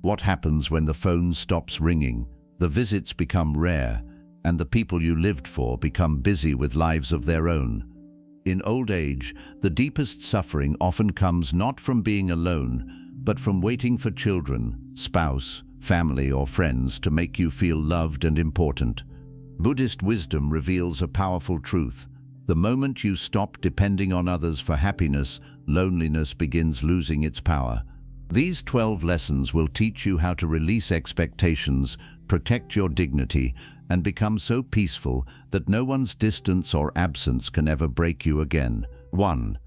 What happens when the phone stops ringing? The visits become rare, and the people you lived for become busy with lives of their own. In old age, the deepest suffering often comes not from being alone, but from waiting for children, spouse, family, or friends to make you feel loved and important. Buddhist wisdom reveals a powerful truth. The moment you stop depending on others for happiness, loneliness begins losing its power. These 12 lessons will teach you how to release expectations, protect your dignity, and become so peaceful that no one's distance or absence can ever break you again. 1.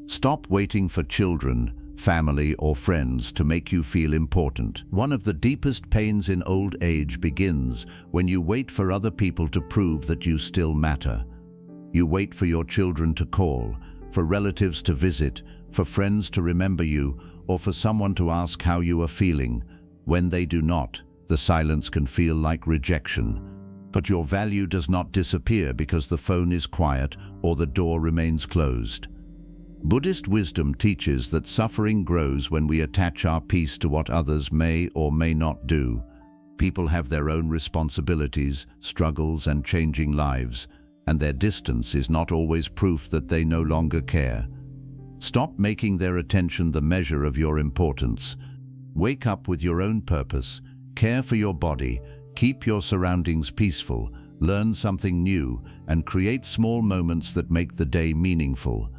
Stop waiting for children, family, or friends to make you feel important. One of the deepest pains in old age begins when you wait for other people to prove that you still matter. You wait for your children to call, for relatives to visit, for friends to remember you, or for someone to ask how you are feeling. When they do not, the silence can feel like rejection. But your value does not disappear because the phone is quiet or the door remains closed. Buddhist wisdom teaches that suffering grows when we attach our peace to what others may or may not do. People have their own responsibilities, struggles, and changing lives, and their distance is not always proof that they no longer care. Stop making their attention the measure of your importance. Wake up with your own purpose, care for your body, keep your surroundings peaceful, learn something new, and create small moments that make the day meaningful.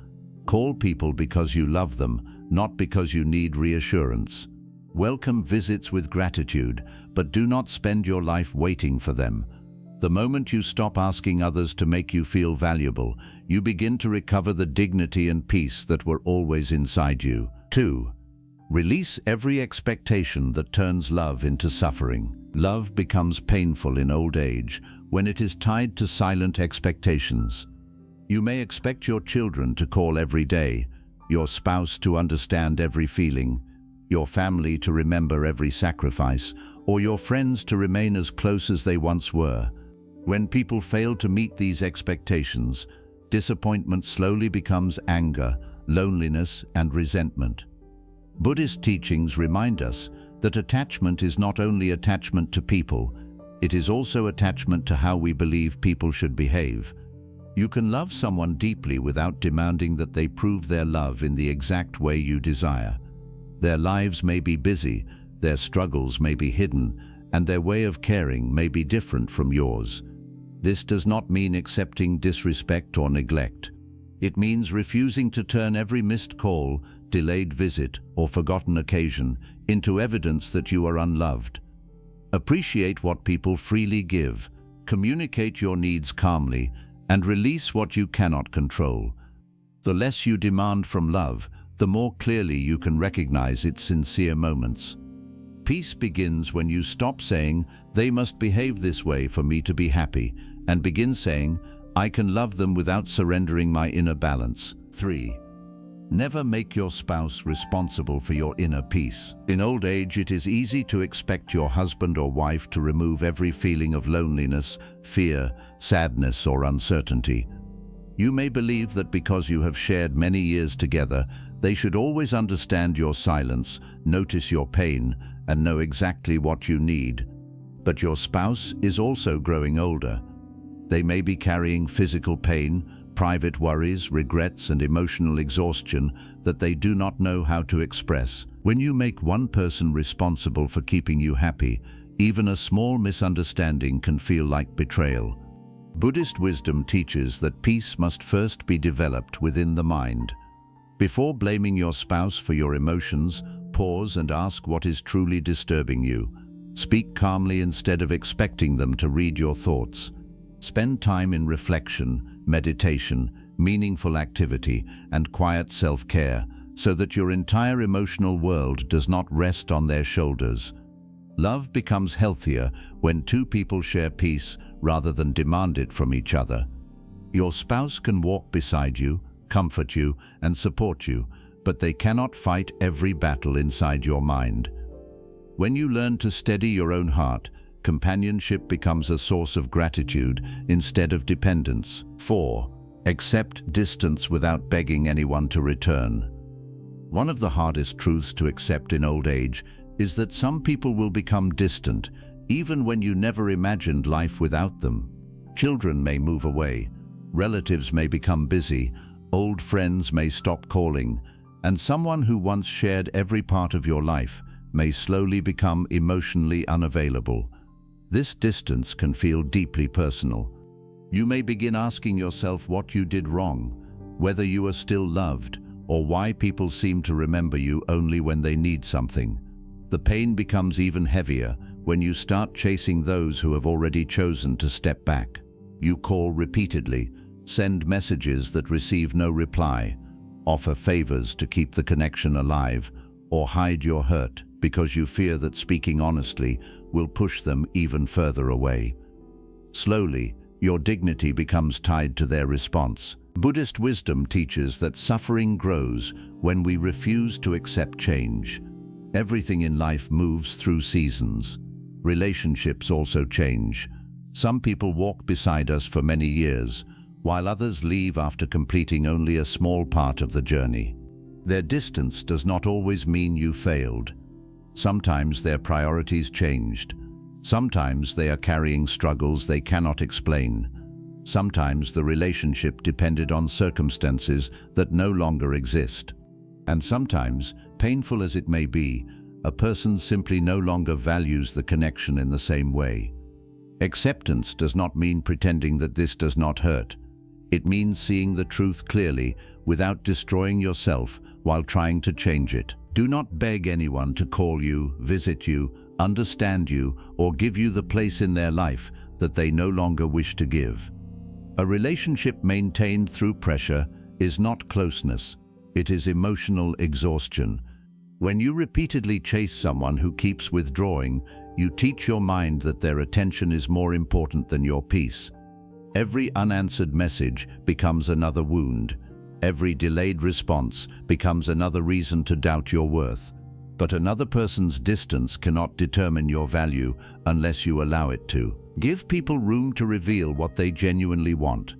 Call people because you love them, not because you need reassurance. Welcome visits with gratitude, but do not spend your life waiting for them. The moment you stop asking others to make you feel valuable, you begin to recover the dignity and peace that were always inside you. 2. Release every expectation that turns love into suffering. Love becomes painful in old age when it is tied to silent expectations. You may expect your children to call every day, your spouse to understand every feeling, your family to remember every sacrifice, or your friends to remain as close as they once were. When people fail to meet these expectations, disappointment slowly becomes anger, loneliness, and resentment. Buddhist teachings remind us that attachment is not only attachment to people, it is also attachment to how we believe people should behave. You can love someone deeply without demanding that they prove their love in the exact way you desire. Their lives may be busy, their struggles may be hidden, and their way of caring may be different from yours. This does not mean accepting disrespect or neglect. It means refusing to turn every missed call, delayed visit, or forgotten occasion into evidence that you are unloved. Appreciate what people freely give, communicate your needs calmly, and release what you cannot control. The less you demand from love, the more clearly you can recognize its sincere moments. Peace begins when you stop saying, "They must behave this way for me to be happy," and begin saying, "I can love them without surrendering my inner balance." 3. Never make your spouse responsible for your inner peace. In old age, it is easy to expect your husband or wife to remove every feeling of loneliness, fear, sadness, or uncertainty. You may believe that because you have shared many years together, they should always understand your silence, notice your pain, and know exactly what you need. But your spouse is also growing older. They may be carrying physical pain, private worries, regrets, and emotional exhaustion that they do not know how to express. When you make one person responsible for keeping you happy, even a small misunderstanding can feel like betrayal. Buddhist wisdom teaches that peace must first be developed within the mind. Before blaming your spouse for your emotions, pause and ask what is truly disturbing you. Speak calmly instead of expecting them to read your thoughts. Spend time in reflection, meditation, meaningful activity, and quiet self-care so that your entire emotional world does not rest on their shoulders. Love becomes healthier when two people share peace rather than demand it from each other. Your spouse can walk beside you, comfort you, and support you, but they cannot fight every battle inside your mind. When you learn to steady your own heart, companionship becomes a source of gratitude instead of dependence. 4. Accept distance without begging anyone to return. One of the hardest truths to accept in old age is that some people will become distant, even when you never imagined life without them. Children may move away, relatives may become busy, old friends may stop calling, and someone who once shared every part of your life may slowly become emotionally unavailable. This distance can feel deeply personal. You may begin asking yourself what you did wrong, whether you are still loved, or why people seem to remember you only when they need something. The pain becomes even heavier when you start chasing those who have already chosen to step back. You call repeatedly, send messages that receive no reply, offer favors to keep the connection alive, or hide your hurt because you fear that speaking honestly will push them even further away. Slowly, your dignity becomes tied to their response. Buddhist wisdom teaches that suffering grows when we refuse to accept change. Everything in life moves through seasons. Relationships also change. Some people walk beside us for many years, while others leave after completing only a small part of the journey. Their distance does not always mean you failed. Sometimes their priorities changed. Sometimes they are carrying struggles they cannot explain. Sometimes the relationship depended on circumstances that no longer exist. And sometimes, painful as it may be, a person simply no longer values the connection in the same way. Acceptance does not mean pretending that this does not hurt. It means seeing the truth clearly without destroying yourself while trying to change it. Do not beg anyone to call you, visit you, understand you, or give you the place in their life that they no longer wish to give. A relationship maintained through pressure is not closeness, it is emotional exhaustion. When you repeatedly chase someone who keeps withdrawing, you teach your mind that their attention is more important than your peace. Every unanswered message becomes another wound. Every delayed response becomes another reason to doubt your worth. But another person's distance cannot determine your value unless you allow it to. Give people room to reveal what they genuinely want.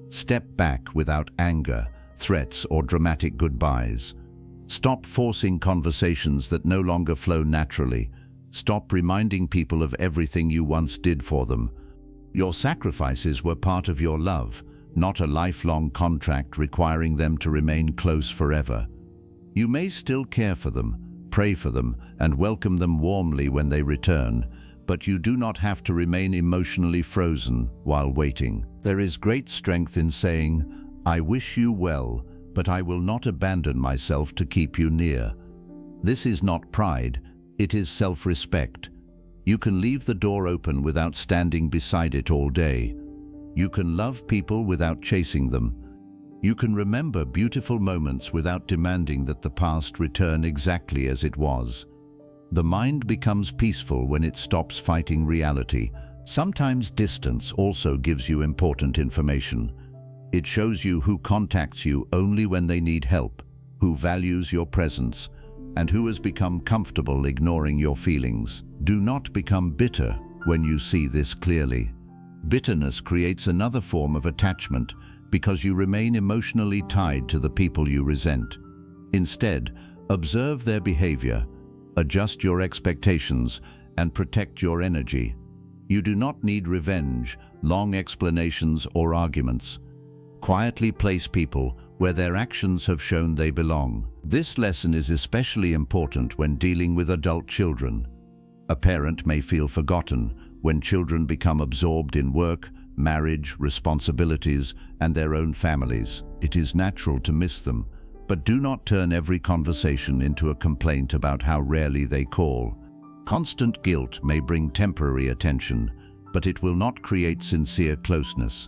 Step back without anger, threats, or dramatic goodbyes. Stop forcing conversations that no longer flow naturally. Stop reminding people of everything you once did for them. Your sacrifices were part of your love, not a lifelong contract requiring them to remain close forever. You may still care for them, pray for them, and welcome them warmly when they return, but you do not have to remain emotionally frozen while waiting. There is great strength in saying, "I wish you well, but I will not abandon myself to keep you near." This is not pride, it is self-respect. You can leave the door open without standing beside it all day. You can love people without chasing them. You can remember beautiful moments without demanding that the past return exactly as it was. The mind becomes peaceful when it stops fighting reality. Sometimes distance also gives you important information. It shows you who contacts you only when they need help, who values your presence, and who has become comfortable ignoring your feelings. Do not become bitter when you see this clearly. Bitterness creates another form of attachment because you remain emotionally tied to the people you resent. Instead, observe their behavior, adjust your expectations, and protect your energy. You do not need revenge, long explanations, or arguments. Quietly place people where their actions have shown they belong. This lesson is especially important when dealing with adult children. A parent may feel forgotten when children become absorbed in work, marriage, responsibilities, and their own families. It is natural to miss them, but do not turn every conversation into a complaint about how rarely they call. Constant guilt may bring temporary attention, but it will not create sincere closeness.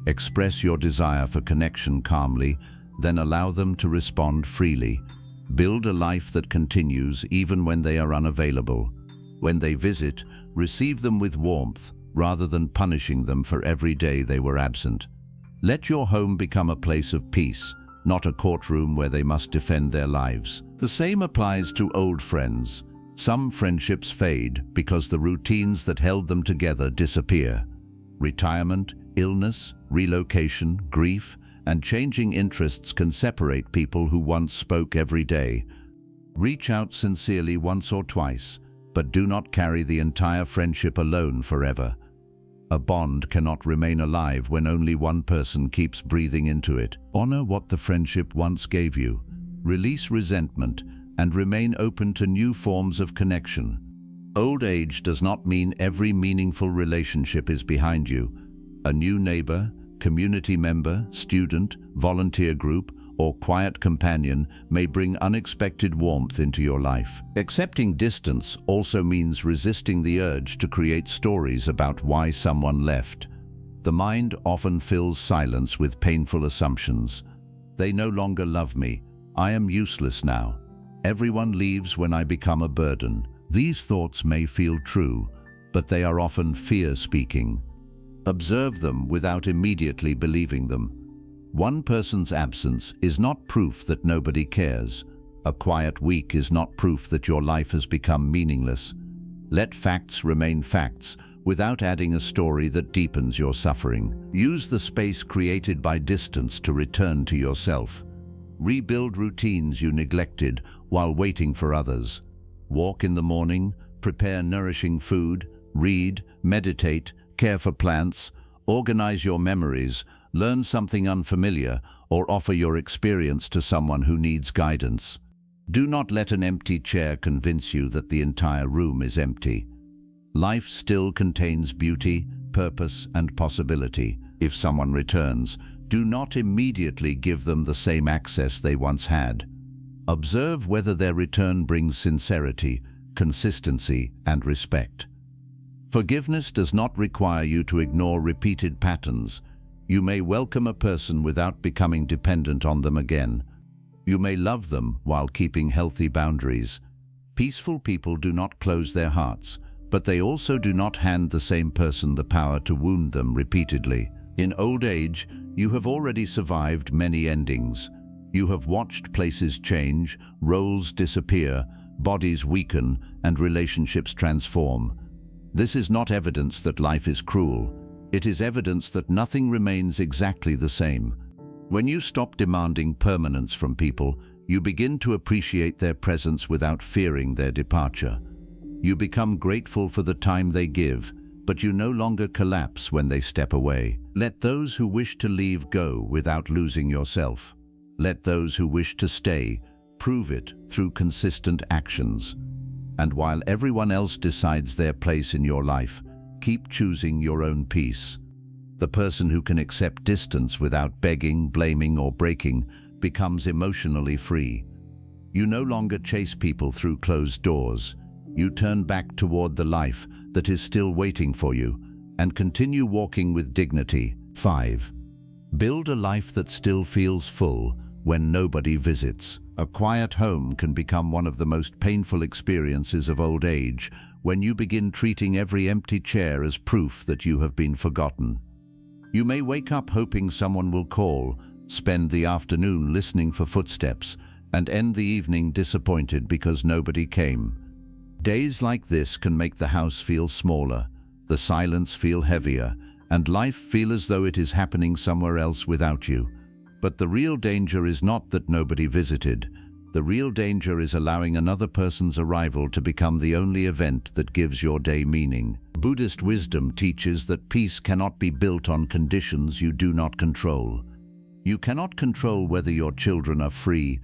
Express your desire for connection calmly, then allow them to respond freely. Build a life that continues even when they are unavailable. When they visit, receive them with warmth, rather than punishing them for every day they were absent. Let your home become a place of peace, not a courtroom where they must defend their lives. The same applies to old friends. Some friendships fade because the routines that held them together disappear. Retirement, illness, relocation, grief, and changing interests can separate people who once spoke every day. Reach out sincerely once or twice, but do not carry the entire friendship alone forever. A bond cannot remain alive when only one person keeps breathing into it. Honor what the friendship once gave you. Release resentment and remain open to new forms of connection. Old age does not mean every meaningful relationship is behind you. A new neighbor, community member, student, volunteer group, or quiet companion may bring unexpected warmth into your life. Accepting distance also means resisting the urge to create stories about why someone left. The mind often fills silence with painful assumptions. They no longer love me. I am useless now. Everyone leaves when I become a burden. These thoughts may feel true, but they are often fear speaking. Observe them without immediately believing them. One person's absence is not proof that nobody cares. A quiet week is not proof that your life has become meaningless. Let facts remain facts without adding a story that deepens your suffering. Use the space created by distance to return to yourself. Rebuild routines you neglected while waiting for others. Walk in the morning, prepare nourishing food, read, meditate, care for plants, organize your memories, learn something unfamiliar, or offer your experience to someone who needs guidance. Do not let an empty chair convince you that the entire room is empty. Life still contains beauty, purpose, and possibility. If someone returns, do not immediately give them the same access they once had. Observe whether their return brings sincerity, consistency, and respect. Forgiveness does not require you to ignore repeated patterns. You may welcome a person without becoming dependent on them again. You may love them while keeping healthy boundaries. Peaceful people do not close their hearts, but they also do not hand the same person the power to wound them repeatedly. In old age, you have already survived many endings. You have watched places change, roles disappear, bodies weaken, and relationships transform. This is not evidence that life is cruel. It is evidence that nothing remains exactly the same. When you stop demanding permanence from people, you begin to appreciate their presence without fearing their departure. You become grateful for the time they give, but you no longer collapse when they step away. Let those who wish to leave go without losing yourself. Let those who wish to stay prove it through consistent actions. And while everyone else decides their place in your life, keep choosing your own peace. The person who can accept distance without begging, blaming, or breaking becomes emotionally free. You no longer chase people through closed doors. You turn back toward the life that is still waiting for you and continue walking with dignity. 5. Build a life that still feels full when nobody visits. A quiet home can become one of the most painful experiences of old age when you begin treating every empty chair as proof that you have been forgotten. You may wake up hoping someone will call, spend the afternoon listening for footsteps, and end the evening disappointed because nobody came. Days like this can make the house feel smaller, the silence feel heavier, and life feel as though it is happening somewhere else without you. But the real danger is not that nobody visited. The real danger is allowing another person's arrival to become the only event that gives your day meaning. Buddhist wisdom teaches that peace cannot be built on conditions you do not control. You cannot control whether your children are free,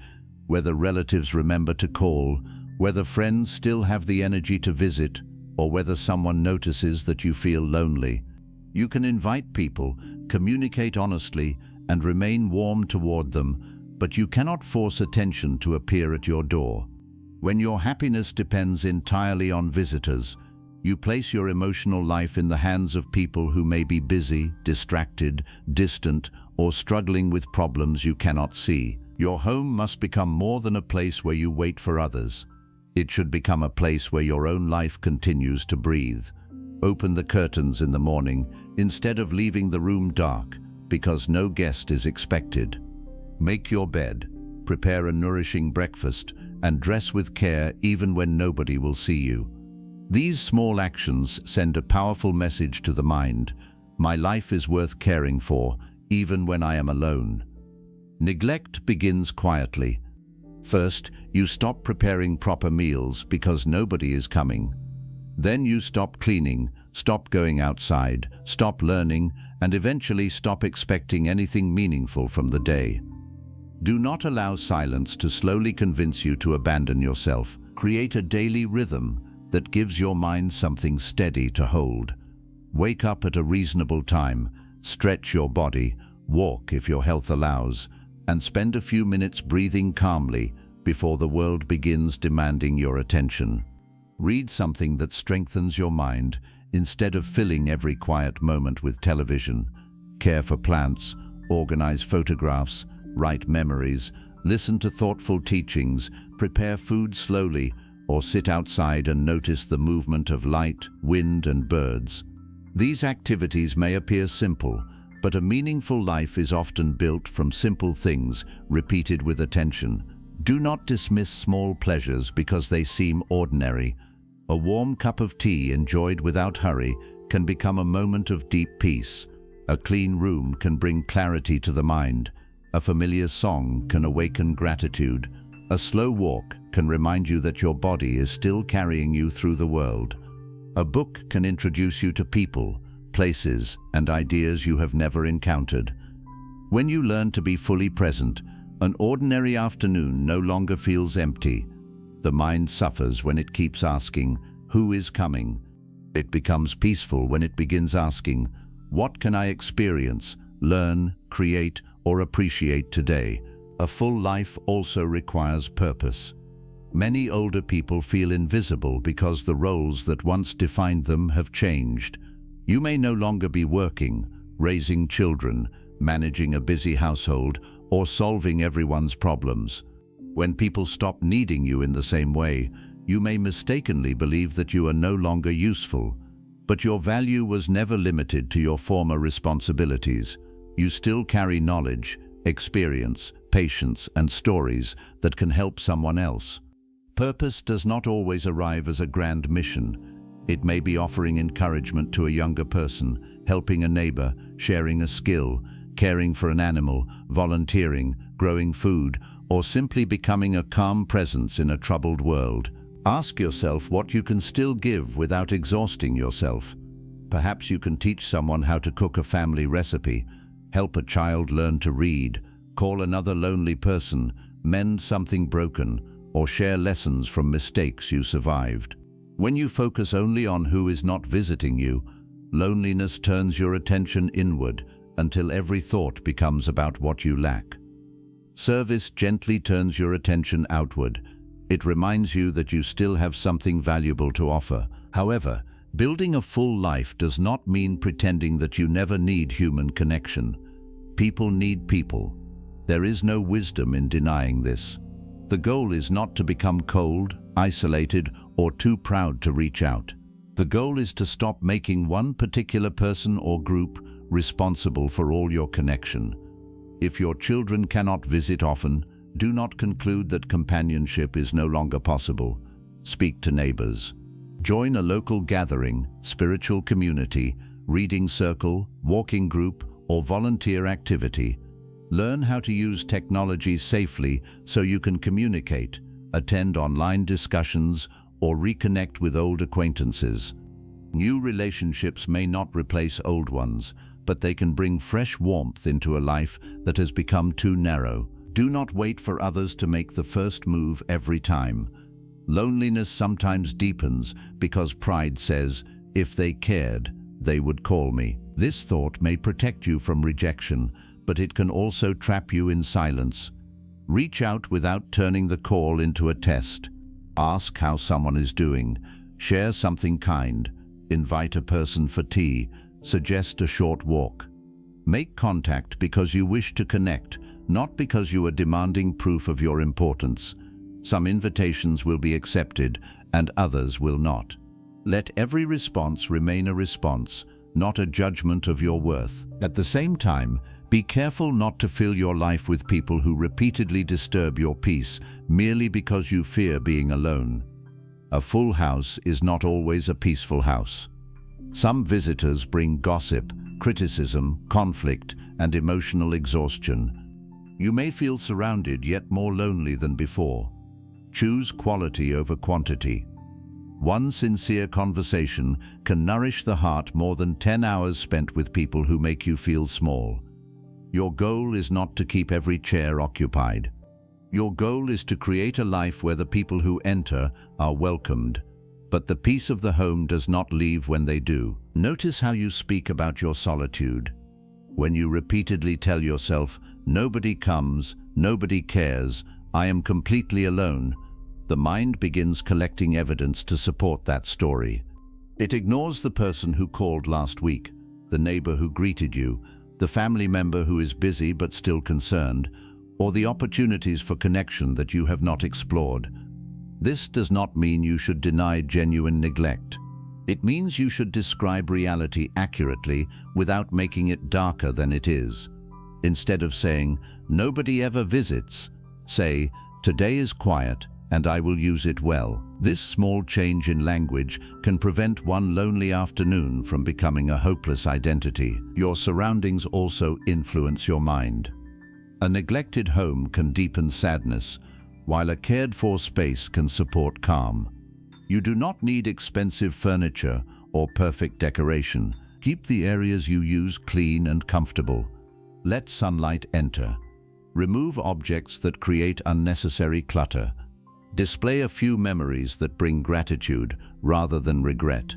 whether relatives remember to call, whether friends still have the energy to visit, or whether someone notices that you feel lonely. You can invite people, communicate honestly, and remain warm toward them, but you cannot force attention to appear at your door. When your happiness depends entirely on visitors, you place your emotional life in the hands of people who may be busy, distracted, distant, or struggling with problems you cannot see. Your home must become more than a place where you wait for others. It should become a place where your own life continues to breathe. Open the curtains in the morning instead of leaving the room dark, because no guest is expected. Make your bed, prepare a nourishing breakfast, and dress with care even when nobody will see you. These small actions send a powerful message to the mind. My life is worth caring for, even when I am alone. Neglect begins quietly. First, you stop preparing proper meals because nobody is coming. Then you stop cleaning, stop going outside, stop learning, and eventually stop expecting anything meaningful from the day. Do not allow silence to slowly convince you to abandon yourself. Create a daily rhythm that gives your mind something steady to hold. Wake up at a reasonable time, stretch your body, walk if your health allows, and spend a few minutes breathing calmly before the world begins demanding your attention. Read something that strengthens your mind instead of filling every quiet moment with television. Care for plants, organize photographs, write memories, listen to thoughtful teachings, prepare food slowly, or sit outside and notice the movement of light, wind, and birds. These activities may appear simple, but a meaningful life is often built from simple things repeated with attention. Do not dismiss small pleasures because they seem ordinary. A warm cup of tea enjoyed without hurry can become a moment of deep peace. A clean room can bring clarity to the mind. A familiar song can awaken gratitude. A slow walk can remind you that your body is still carrying you through the world. A book can introduce you to people, places, and ideas you have never encountered. When you learn to be fully present, an ordinary afternoon no longer feels empty. The mind suffers when it keeps asking, "Who is coming?" It becomes peaceful when it begins asking, "What can I experience, learn, create, or appreciate today?" A full life also requires purpose. Many older people feel invisible because the roles that once defined them have changed. You may no longer be working, raising children, managing a busy household, or solving everyone's problems. When people stop needing you in the same way, you may mistakenly believe that you are no longer useful. But your value was never limited to your former responsibilities. You still carry knowledge, experience, patience, and stories that can help someone else. Purpose does not always arrive as a grand mission. It may be offering encouragement to a younger person, helping a neighbor, sharing a skill, caring for an animal, volunteering, growing food, or simply becoming a calm presence in a troubled world. Ask yourself what you can still give without exhausting yourself. Perhaps you can teach someone how to cook a family recipe, help a child learn to read, call another lonely person, mend something broken, or share lessons from mistakes you survived. When you focus only on who is not visiting you, loneliness turns your attention inward until every thought becomes about what you lack. Service gently turns your attention outward. It reminds you that you still have something valuable to offer. However, building a full life does not mean pretending that you never need human connection. People need people. There is no wisdom in denying this. The goal is not to become cold, isolated, or too proud to reach out. The goal is to stop making one particular person or group responsible for all your connection. If your children cannot visit often, do not conclude that companionship is no longer possible. Speak to neighbors. Join a local gathering, spiritual community, reading circle, walking group, or volunteer activity. Learn how to use technology safely so you can communicate, attend online discussions, or reconnect with old acquaintances. New relationships may not replace old ones, but they can bring fresh warmth into a life that has become too narrow. Do not wait for others to make the first move every time. Loneliness sometimes deepens because pride says, "If they cared, they would call me." This thought may protect you from rejection, but it can also trap you in silence. Reach out without turning the call into a test. Ask how someone is doing. Share something kind. Invite a person for tea. Suggest a short walk. Make contact because you wish to connect, not because you are demanding proof of your importance. Some invitations will be accepted and others will not. Let every response remain a response, not a judgment of your worth. At the same time, be careful not to fill your life with people who repeatedly disturb your peace merely because you fear being alone. A full house is not always a peaceful house. Some visitors bring gossip, criticism, conflict, and emotional exhaustion. You may feel surrounded yet more lonely than before. Choose quality over quantity. One sincere conversation can nourish the heart more than 10 hours spent with people who make you feel small. Your goal is not to keep every chair occupied. Your goal is to create a life where the people who enter are welcomed, but the peace of the home does not leave when they do. Notice how you speak about your solitude. When you repeatedly tell yourself, "Nobody comes, nobody cares, I am completely alone," the mind begins collecting evidence to support that story. It ignores the person who called last week, the neighbor who greeted you, the family member who is busy but still concerned, or the opportunities for connection that you have not explored. This does not mean you should deny genuine neglect. It means you should describe reality accurately without making it darker than it is. Instead of saying, "Nobody ever visits," say, "Today is quiet and I will use it well." This small change in language can prevent one lonely afternoon from becoming a hopeless identity. Your surroundings also influence your mind. A neglected home can deepen sadness, while a cared-for space can support calm. You do not need expensive furniture or perfect decoration. Keep the areas you use clean and comfortable. Let sunlight enter. Remove objects that create unnecessary clutter. Display a few memories that bring gratitude rather than regret.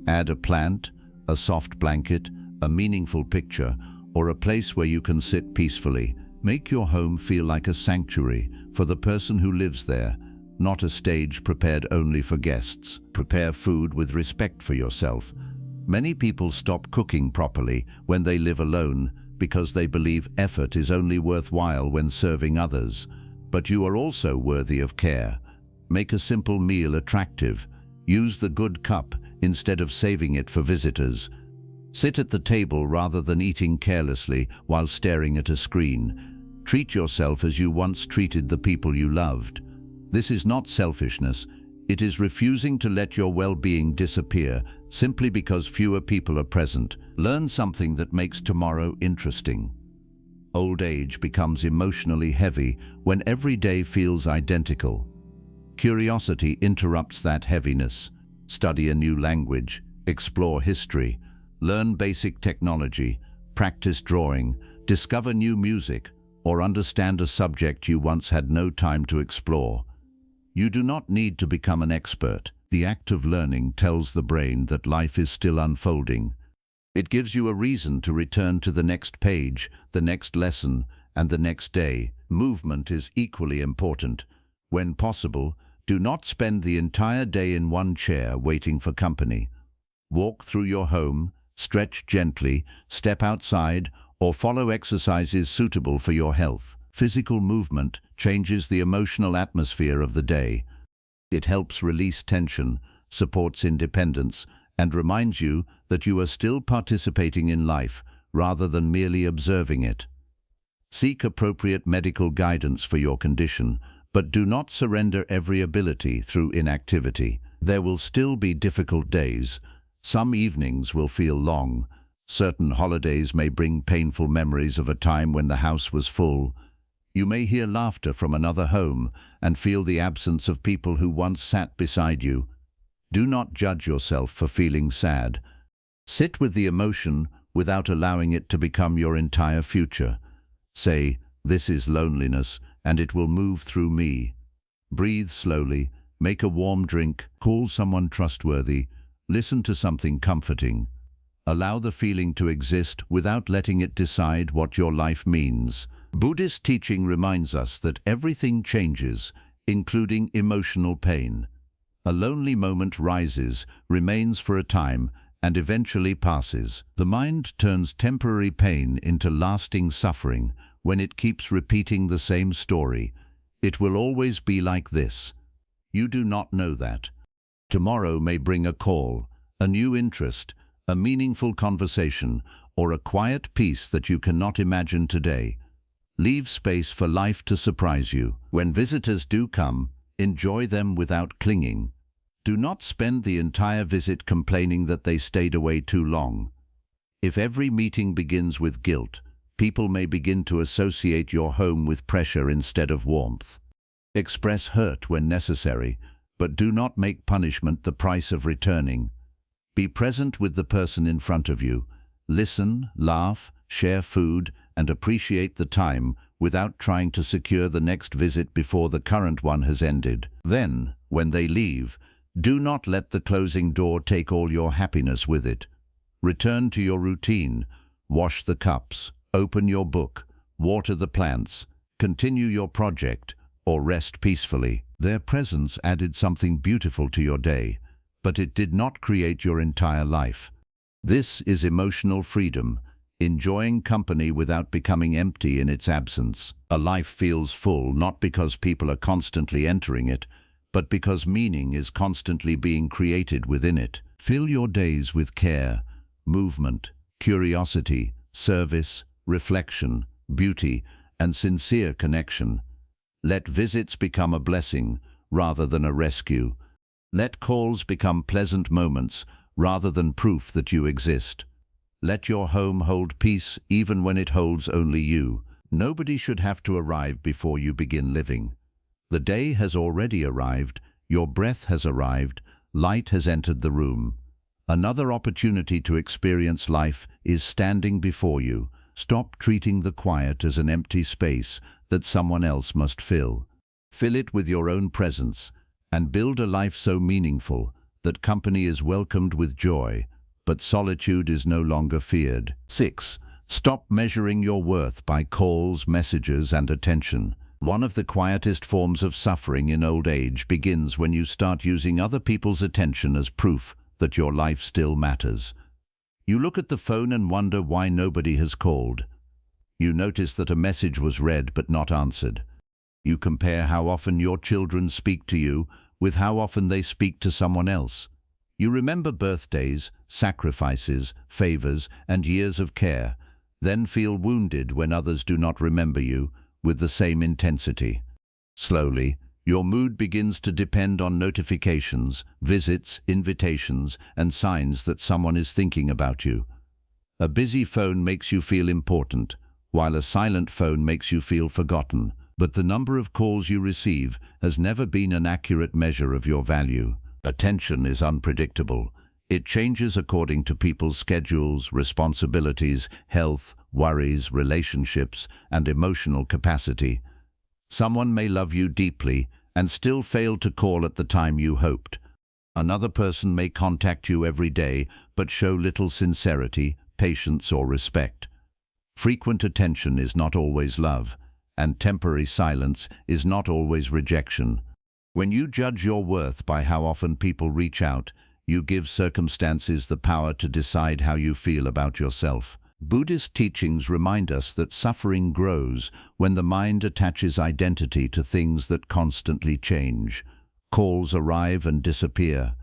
Add a plant, a soft blanket, a meaningful picture, or a place where you can sit peacefully. Make your home feel like a sanctuary for the person who lives there, not a stage prepared only for guests. Prepare food with respect for yourself. Many people stop cooking properly when they live alone because they believe effort is only worthwhile when serving others. But you are also worthy of care. Make a simple meal attractive. Use the good cup instead of saving it for visitors. Sit at the table rather than eating carelessly while staring at a screen. Treat yourself as you once treated the people you loved. This is not selfishness. It is refusing to let your well-being disappear simply because fewer people are present. Learn something that makes tomorrow interesting. Old age becomes emotionally heavy when every day feels identical. Curiosity interrupts that heaviness. Study a new language, explore history, learn basic technology, practice drawing, discover new music, or understand a subject you once had no time to explore. You do not need to become an expert. The act of learning tells the brain that life is still unfolding. It gives you a reason to return to the next page, the next lesson, and the next day. Movement is equally important. When possible, do not spend the entire day in one chair waiting for company. Walk through your home, stretch gently, step outside, or follow exercises suitable for your health. Physical movement changes the emotional atmosphere of the day. It helps release tension, supports independence, and reminds you that you are still participating in life rather than merely observing it. Seek appropriate medical guidance for your condition, but do not surrender every ability through inactivity. There will still be difficult days. Some evenings will feel long. Certain holidays may bring painful memories of a time when the house was full. You may hear laughter from another home and feel the absence of people who once sat beside you. Do not judge yourself for feeling sad. Sit with the emotion without allowing it to become your entire future. Say, "This is loneliness, and it will move through me." Breathe slowly, make a warm drink, call someone trustworthy, listen to something comforting. Allow the feeling to exist without letting it decide what your life means. Buddhist teaching reminds us that everything changes, including emotional pain. A lonely moment rises, remains for a time, and eventually passes. The mind turns temporary pain into lasting suffering when it keeps repeating the same story. It will always be like this. You do not know that. Tomorrow may bring a call, a new interest, a meaningful conversation, or a quiet peace that you cannot imagine today. Leave space for life to surprise you. When visitors do come, enjoy them without clinging. Do not spend the entire visit complaining that they stayed away too long. If every meeting begins with guilt, People may begin to associate your home with pressure instead of warmth. Express hurt when necessary, but do not make punishment the price of returning. Be present with the person in front of you. Listen, laugh, share food, and appreciate the time without trying to secure the next visit before the current one has ended. Then, when they leave, do not let the closing door take all your happiness with it. Return to your routine. Wash the cups, open your book, water the plants, continue your project, or rest peacefully. Their presence added something beautiful to your day, but it did not create your entire life. This is emotional freedom, enjoying company without becoming empty in its absence. A life feels full not because people are constantly entering it, but because meaning is constantly being created within it. Fill your days with care, movement, curiosity, service, reflection, beauty, and sincere connection. Let visits become a blessing rather than a rescue. Let calls become pleasant moments rather than proof that you exist. Let your home hold peace even when it holds only you. Nobody should have to arrive before you begin living. The day has already arrived, your breath has arrived, light has entered the room. Another opportunity to experience life is standing before you. Stop treating the quiet as an empty space that someone else must fill. Fill it with your own presence and build a life so meaningful that company is welcomed with joy, but solitude is no longer feared. 6. Stop measuring your worth by calls, messages, and attention. One of the quietest forms of suffering in old age begins when you start using other people's attention as proof that your life still matters. You look at the phone and wonder why nobody has called. You notice that a message was read but not answered. You compare how often your children speak to you with how often they speak to someone else. You remember birthdays, sacrifices, favors, and years of care, then feel wounded when others do not remember you with the same intensity. Slowly, your mood begins to depend on notifications, visits, invitations, and signs that someone is thinking about you. A busy phone makes you feel important, while a silent phone makes you feel forgotten. But the number of calls you receive has never been an accurate measure of your value. Attention is unpredictable. It changes according to people's schedules, responsibilities, health, worries, relationships, and emotional capacity. Someone may love you deeply and still fail to call at the time you hoped. Another person may contact you every day but show little sincerity, patience, or respect. Frequent attention is not always love, and temporary silence is not always rejection. When you judge your worth by how often people reach out, you give circumstances the power to decide how you feel about yourself. Buddhist teachings remind us that suffering grows when the mind attaches identity to things that constantly change. Calls arrive and disappear.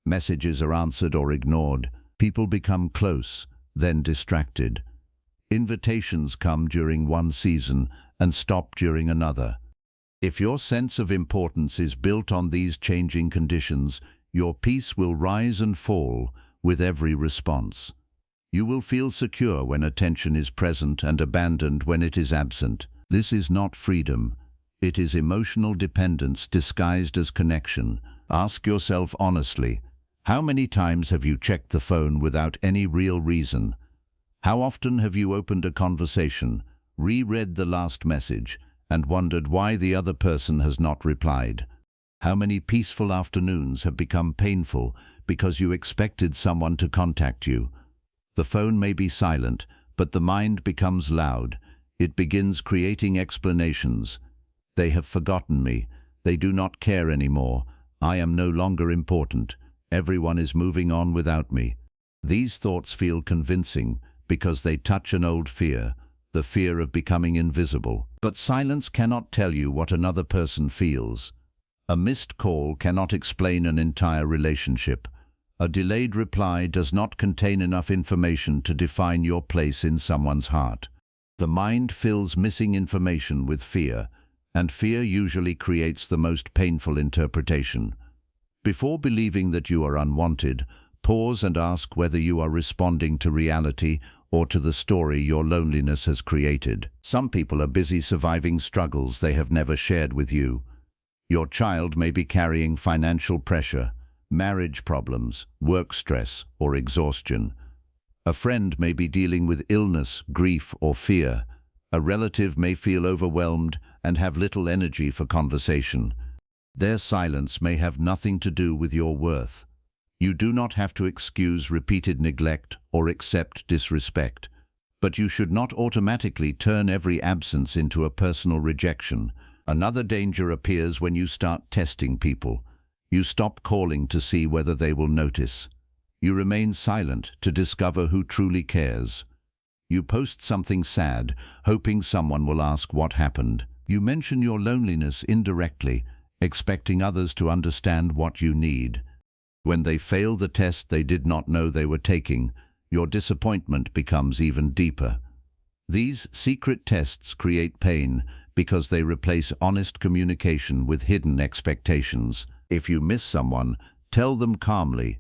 Messages are answered or ignored. People become close, then distracted. Invitations come during one season and stop during another. If your sense of importance is built on these changing conditions, your peace will rise and fall with every response. You will feel secure when attention is present and abandoned when it is absent. This is not freedom. It is emotional dependence disguised as connection. Ask yourself honestly, how many times have you checked the phone without any real reason? How often have you opened a conversation, reread the last message, and wondered why the other person has not replied? How many peaceful afternoons have become painful because you expected someone to contact you? The phone may be silent, but the mind becomes loud. It begins creating explanations. They have forgotten me. They do not care anymore. I am no longer important. Everyone is moving on without me. These thoughts feel convincing because they touch an old fear, the fear of becoming invisible. But silence cannot tell you what another person feels. A missed call cannot explain an entire relationship. A delayed reply does not contain enough information to define your place in someone's heart. The mind fills missing information with fear, and fear usually creates the most painful interpretation. Before believing that you are unwanted, pause and ask whether you are responding to reality or to the story your loneliness has created. Some people are busy surviving struggles they have never shared with you. Your child may be carrying financial pressure, marriage problems, work stress, or exhaustion. A friend may be dealing with illness, grief, or fear. A relative may feel overwhelmed and have little energy for conversation. Their silence may have nothing to do with your worth. You do not have to excuse repeated neglect or accept disrespect, but you should not automatically turn every absence into a personal rejection. Another danger appears when you start testing people. You stop calling to see whether they will notice. You remain silent to discover who truly cares. You post something sad, hoping someone will ask what happened. You mention your loneliness indirectly, expecting others to understand what you need. When they fail the test they did not know they were taking, your disappointment becomes even deeper. These secret tests create pain because they replace honest communication with hidden expectations. If you miss someone, tell them calmly.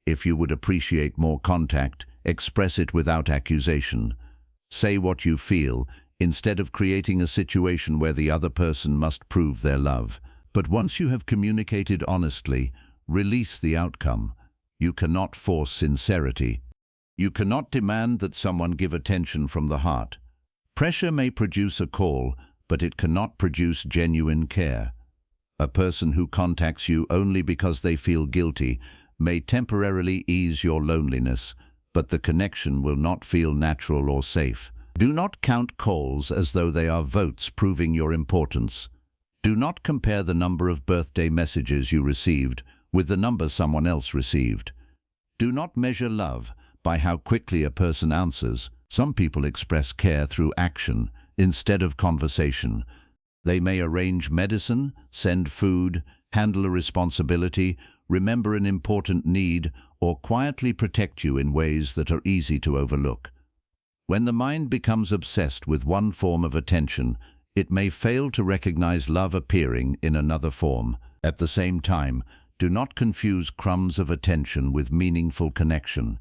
If you would appreciate more contact, express it without accusation. Say what you feel, instead of creating a situation where the other person must prove their love. But once you have communicated honestly, release the outcome. You cannot force sincerity. You cannot demand that someone give attention from the heart. Pressure may produce a call, but it cannot produce genuine care. A person who contacts you only because they feel guilty may temporarily ease your loneliness, but the connection will not feel natural or safe. Do not count calls as though they are votes proving your importance. Do not compare the number of birthday messages you received with the number someone else received. Do not measure love by how quickly a person answers. Some people express care through action instead of conversation. They may arrange medicine, send food, handle a responsibility, remember an important need, or quietly protect you in ways that are easy to overlook. When the mind becomes obsessed with one form of attention, it may fail to recognize love appearing in another form. At the same time, do not confuse crumbs of attention with meaningful connection.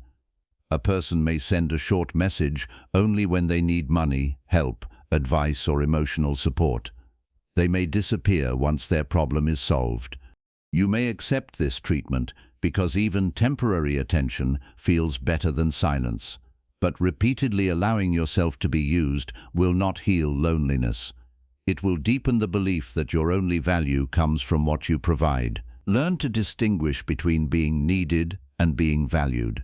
A person may send a short message only when they need money, help, advice, or emotional support. They may disappear once their problem is solved. You may accept this treatment because even temporary attention feels better than silence. But repeatedly allowing yourself to be used will not heal loneliness. It will deepen the belief that your only value comes from what you provide. Learn to distinguish between being needed and being valued.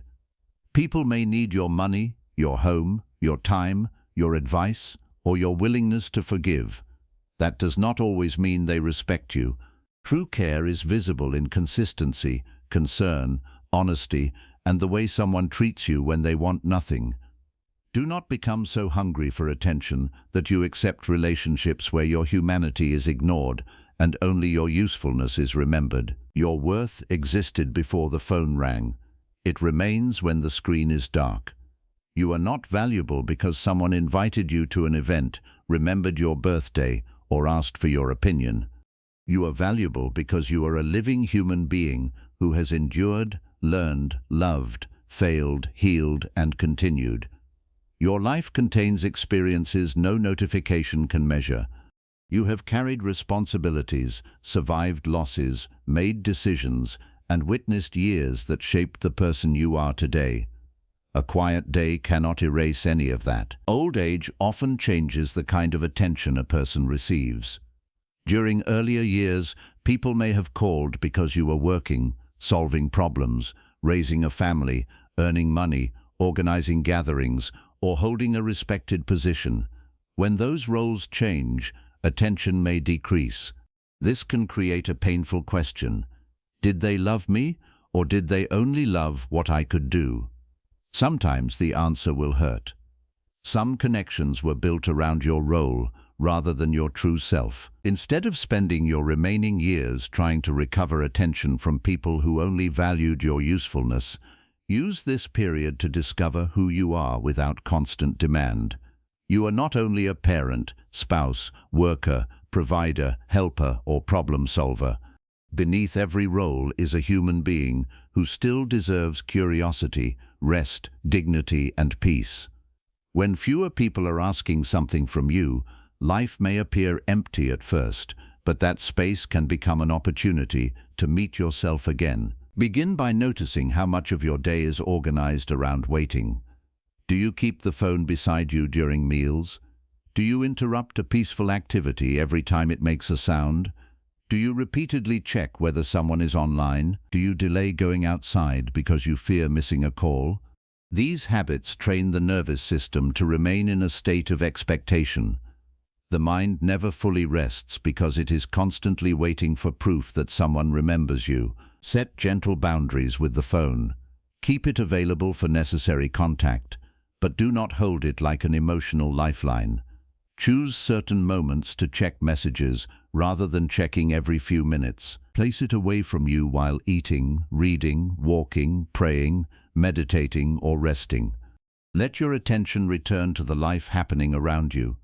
People may need your money, your home, your time, your advice, or your willingness to forgive. That does not always mean they respect you. True care is visible in consistency, concern, honesty, and the way someone treats you when they want nothing. Do not become so hungry for attention that you accept relationships where your humanity is ignored and only your usefulness is remembered. Your worth existed before the phone rang. It remains when the screen is dark. You are not valuable because someone invited you to an event, remembered your birthday, or asked for your opinion. You are valuable because you are a living human being who has endured, learned, loved, failed, healed, and continued. Your life contains experiences no notification can measure. You have carried responsibilities, survived losses, made decisions, and witnessed years that shaped the person you are today. A quiet day cannot erase any of that. Old age often changes the kind of attention a person receives. During earlier years, people may have called because you were working, solving problems, raising a family, earning money, organizing gatherings, or holding a respected position. When those roles change, attention may decrease. This can create a painful question. Did they love me, or did they only love what I could do? Sometimes the answer will hurt. Some connections were built around your role rather than your true self. Instead of spending your remaining years trying to recover attention from people who only valued your usefulness, use this period to discover who you are without constant demand. You are not only a parent, spouse, worker, provider, helper, or problem solver. Beneath every role is a human being who still deserves curiosity, rest, dignity, and peace. When fewer people are asking something from you, life may appear empty at first, but that space can become an opportunity to meet yourself again. Begin by noticing how much of your day is organized around waiting. Do you keep the phone beside you during meals? Do you interrupt a peaceful activity every time it makes a sound? Do you repeatedly check whether someone is online? Do you delay going outside because you fear missing a call? These habits train the nervous system to remain in a state of expectation. The mind never fully rests because it is constantly waiting for proof that someone remembers you. Set gentle boundaries with the phone. Keep it available for necessary contact, but do not hold it like an emotional lifeline. Choose certain moments to check messages rather than checking every few minutes. Place it away from you while eating, reading, walking, praying, meditating, or resting. Let your attention return to the life happening around you.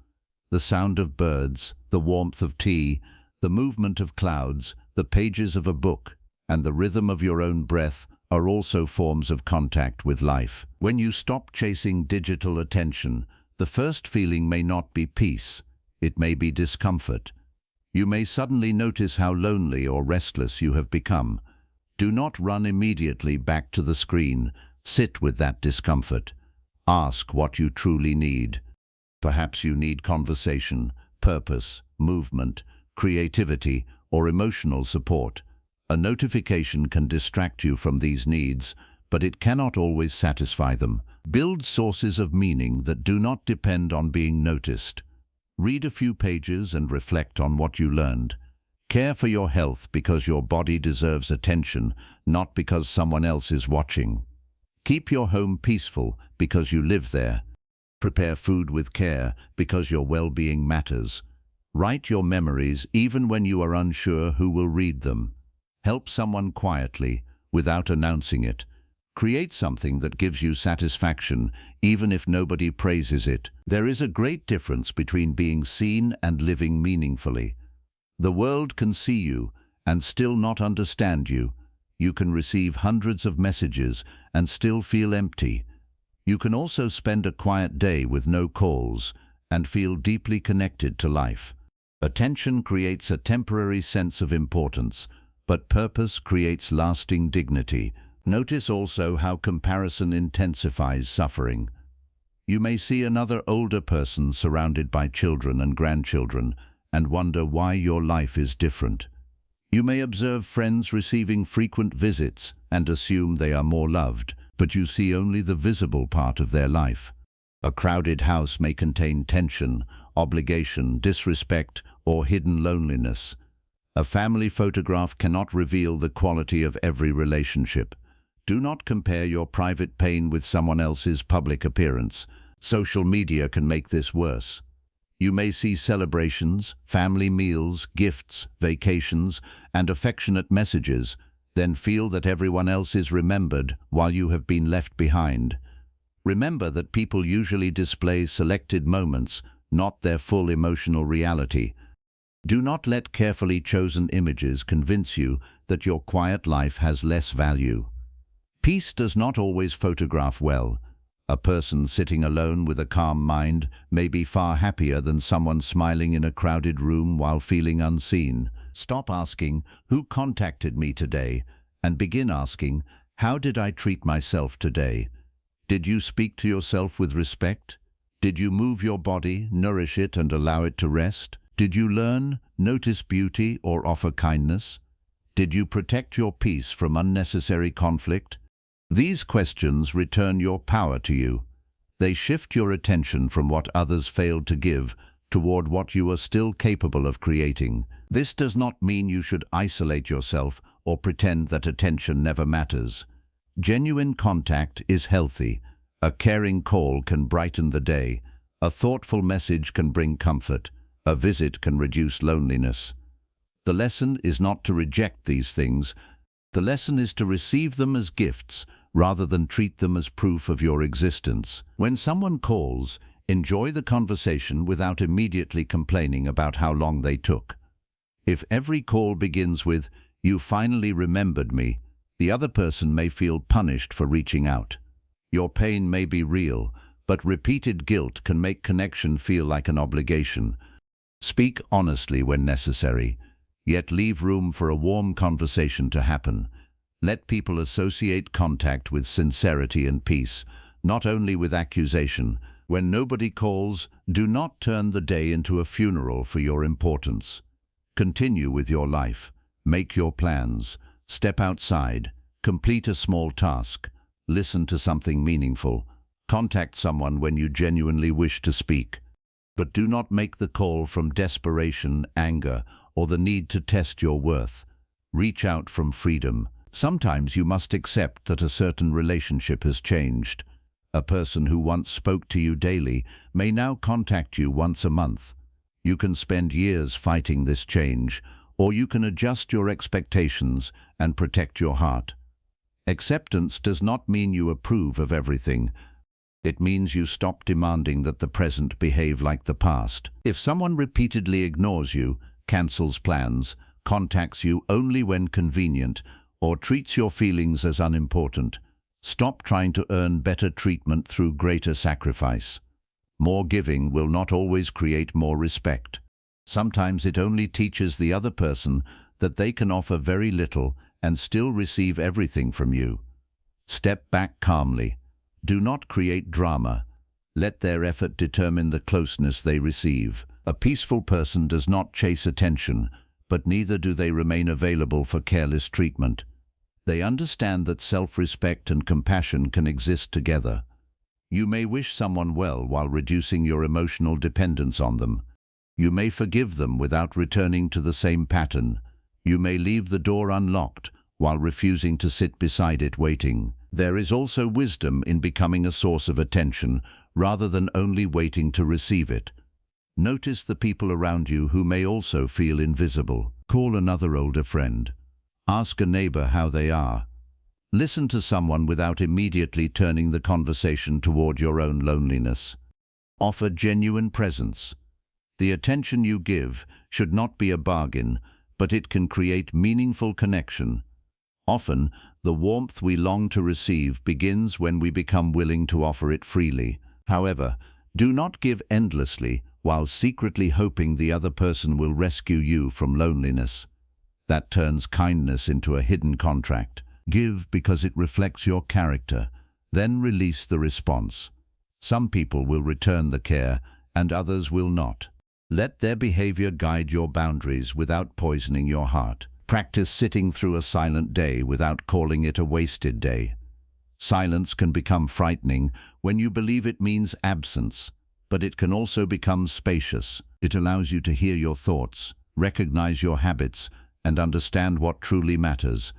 The sound of birds, the warmth of tea, the movement of clouds, the pages of a book, and the rhythm of your own breath are also forms of contact with life. When you stop chasing digital attention, the first feeling may not be peace, it may be discomfort. You may suddenly notice how lonely or restless you have become. Do not run immediately back to the screen. Sit with that discomfort. Ask what you truly need. Perhaps you need conversation, purpose, movement, creativity, or emotional support. A notification can distract you from these needs, but it cannot always satisfy them. Build sources of meaning that do not depend on being noticed. Read a few pages and reflect on what you learned. Care for your health because your body deserves attention, not because someone else is watching. Keep your home peaceful because you live there. Prepare food with care because your well-being matters. Write your memories even when you are unsure who will read them. Help someone quietly, without announcing it. Create something that gives you satisfaction, even if nobody praises it. There is a great difference between being seen and living meaningfully. The world can see you and still not understand you. You can receive hundreds of messages and still feel empty. You can also spend a quiet day with no calls and feel deeply connected to life. Attention creates a temporary sense of importance, but purpose creates lasting dignity. Notice also how comparison intensifies suffering. You may see another older person surrounded by children and grandchildren and wonder why your life is different. You may observe friends receiving frequent visits and assume they are more loved, but you see only the visible part of their life. A crowded house may contain tension, obligation, disrespect, or hidden loneliness. A family photograph cannot reveal the quality of every relationship. Do not compare your private pain with someone else's public appearance. Social media can make this worse. You may see celebrations, family meals, gifts, vacations, and affectionate messages, then feel that everyone else is remembered while you have been left behind. Remember that people usually display selected moments, not their full emotional reality. Do not let carefully chosen images convince you that your quiet life has less value. Peace does not always photograph well. A person sitting alone with a calm mind may be far happier than someone smiling in a crowded room while feeling unseen. Stop asking, "Who contacted me today?" and begin asking, "How did I treat myself today?" Did you speak to yourself with respect? Did you move your body, nourish it, and allow it to rest? Did you learn, notice beauty, or offer kindness? Did you protect your peace from unnecessary conflict? These questions return your power to you. They shift your attention from what others failed to give toward what you are still capable of creating. This does not mean you should isolate yourself or pretend that attention never matters. Genuine contact is healthy. A caring call can brighten the day. A thoughtful message can bring comfort. A visit can reduce loneliness. The lesson is not to reject these things. The lesson is to receive them as gifts rather than treat them as proof of your existence. When someone calls, enjoy the conversation without immediately complaining about how long they took. If every call begins with, "You finally remembered me," the other person may feel punished for reaching out. Your pain may be real, but repeated guilt can make connection feel like an obligation. Speak honestly when necessary, yet leave room for a warm conversation to happen. Let people associate contact with sincerity and peace, not only with accusation. When nobody calls, do not turn the day into a funeral for your importance. Continue with your life. Make your plans. Step outside. Complete a small task. Listen to something meaningful. Contact someone when you genuinely wish to speak. But do not make the call from desperation, anger, or the need to test your worth. Reach out from freedom. Sometimes you must accept that a certain relationship has changed. A person who once spoke to you daily may now contact you once a month. You can spend years fighting this change, or you can adjust your expectations and protect your heart. Acceptance does not mean you approve of everything. It means you stop demanding that the present behave like the past. If someone repeatedly ignores you, cancels plans, contacts you only when convenient, or treats your feelings as unimportant, stop trying to earn better treatment through greater sacrifice. More giving will not always create more respect. Sometimes it only teaches the other person that they can offer very little and still receive everything from you. Step back calmly. Do not create drama. Let their effort determine the closeness they receive. A peaceful person does not chase attention, but neither do they remain available for careless treatment. They understand that self-respect and compassion can exist together. You may wish someone well while reducing your emotional dependence on them. You may forgive them without returning to the same pattern. You may leave the door unlocked while refusing to sit beside it waiting. There is also wisdom in becoming a source of attention rather than only waiting to receive it. Notice the people around you who may also feel invisible. Call another older friend. Ask a neighbor how they are. Listen to someone without immediately turning the conversation toward your own loneliness. Offer genuine presence. The attention you give should not be a bargain, but it can create meaningful connection. Often, the warmth we long to receive begins when we become willing to offer it freely. However, do not give endlessly while secretly hoping the other person will rescue you from loneliness. That turns kindness into a hidden contract. Give because it reflects your character, then release the response. Some people will return the care, and others will not. Let their behavior guide your boundaries without poisoning your heart. Practice sitting through a silent day without calling it a wasted day. Silence can become frightening when you believe it means absence, but it can also become spacious. It allows you to hear your thoughts, recognize your habits, and understand what truly matters.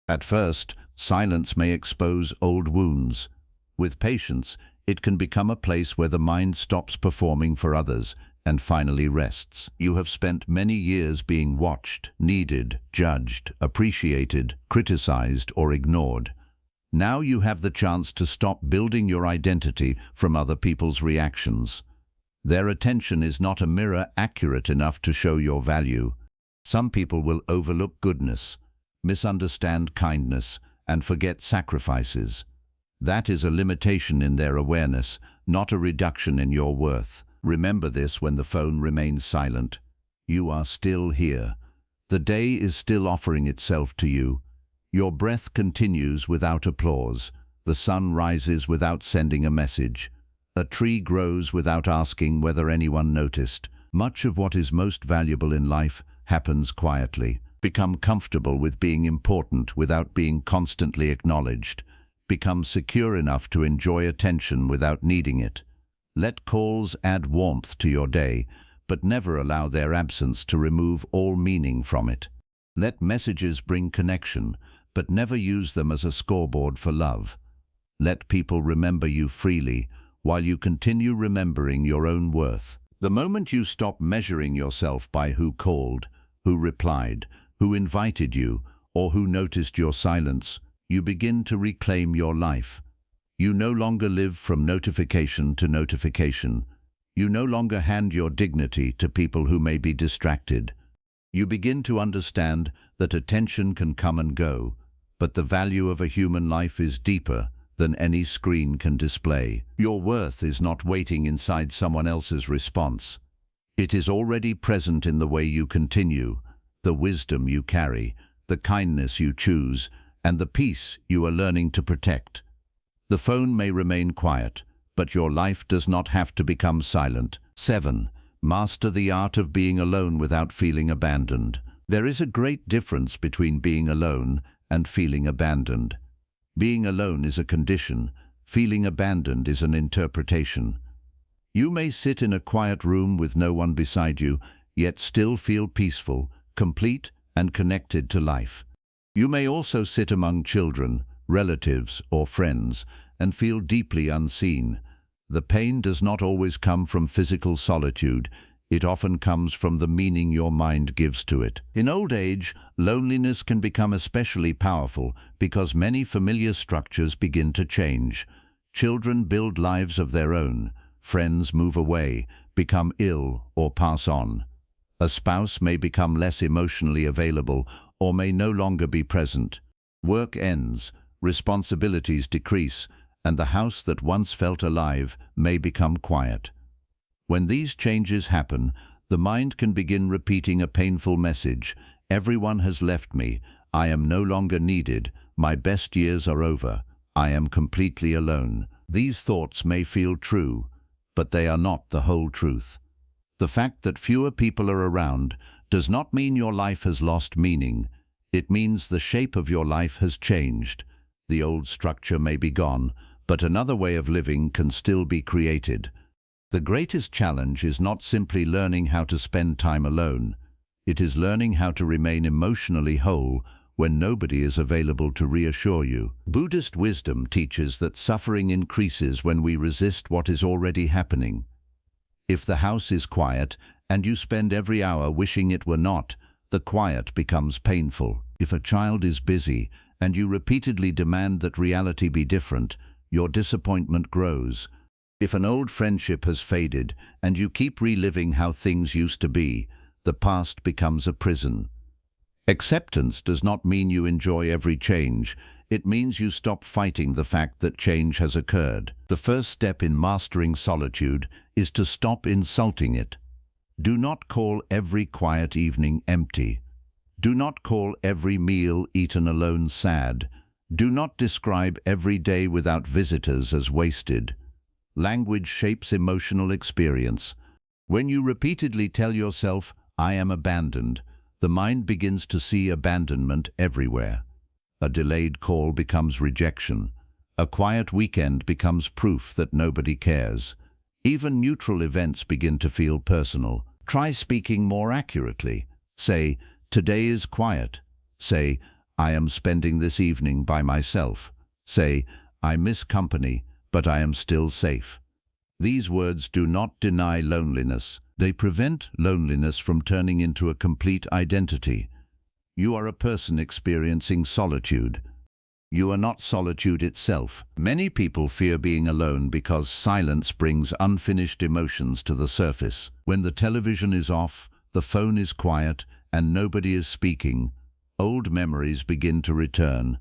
At first, silence may expose old wounds. With patience, it can become a place where the mind stops performing for others and finally rests. You have spent many years being watched, needed, judged, appreciated, criticized, or ignored. Now you have the chance to stop building your identity from other people's reactions. Their attention is not a mirror accurate enough to show your value. Some people will overlook goodness, misunderstand kindness, and forget sacrifices. That is a limitation in their awareness, not a reduction in your worth. Remember this when the phone remains silent. You are still here. The day is still offering itself to you. Your breath continues without applause. The sun rises without sending a message. A tree grows without asking whether anyone noticed. Much of what is most valuable in life happens quietly. Become comfortable with being important without being constantly acknowledged. Become secure enough to enjoy attention without needing it. Let calls add warmth to your day, but never allow their absence to remove all meaning from it. Let messages bring connection, but never use them as a scoreboard for love. Let people remember you freely, while you continue remembering your own worth. The moment you stop measuring yourself by who called, who replied, who invited you, or who noticed your silence, you begin to reclaim your life. You no longer live from notification to notification. You no longer hand your dignity to people who may be distracted. You begin to understand that attention can come and go, but the value of a human life is deeper than any screen can display. Your worth is not waiting inside someone else's response. It is already present in the way you continue, the wisdom you carry, the kindness you choose, and the peace you are learning to protect. The phone may remain quiet, but your life does not have to become silent. 7. Master the art of being alone without feeling abandoned. There is a great difference between being alone and feeling abandoned. Being alone is a condition, feeling abandoned is an interpretation. You may sit in a quiet room with no one beside you, yet still feel peaceful, complete, and connected to life. You may also sit among children, relatives, or friends, and feel deeply unseen. The pain does not always come from physical solitude. It often comes from the meaning your mind gives to it. In old age, loneliness can become especially powerful because many familiar structures begin to change. Children build lives of their own. Friends move away, become ill, or pass on. A spouse may become less emotionally available or may no longer be present. Work ends, responsibilities decrease, and the house that once felt alive may become quiet. When these changes happen, the mind can begin repeating a painful message. Everyone has left me. I am no longer needed. My best years are over. I am completely alone. These thoughts may feel true, but they are not the whole truth. The fact that fewer people are around does not mean your life has lost meaning. It means the shape of your life has changed. The old structure may be gone, but another way of living can still be created. The greatest challenge is not simply learning how to spend time alone. It is learning how to remain emotionally whole when nobody is available to reassure you. Buddhist wisdom teaches that suffering increases when we resist what is already happening. If the house is quiet and you spend every hour wishing it were not, the quiet becomes painful. If a child is busy and you repeatedly demand that reality be different, your disappointment grows. If an old friendship has faded and you keep reliving how things used to be, the past becomes a prison. Acceptance does not mean you enjoy every change. It means you stop fighting the fact that change has occurred. The first step in mastering solitude is to stop insulting it. Do not call every quiet evening empty. Do not call every meal eaten alone sad. Do not describe every day without visitors as wasted. Language shapes emotional experience. When you repeatedly tell yourself, "I am abandoned," the mind begins to see abandonment everywhere. A delayed call becomes rejection. A quiet weekend becomes proof that nobody cares. Even neutral events begin to feel personal. Try speaking more accurately. Say, "Today is quiet." Say, "I am spending this evening by myself." Say, "I miss company, but I am still safe." These words do not deny loneliness. They prevent loneliness from turning into a complete identity. You are a person experiencing solitude. You are not solitude itself. Many people fear being alone because silence brings unfinished emotions to the surface. When the television is off, the phone is quiet, and nobody is speaking, old memories begin to return.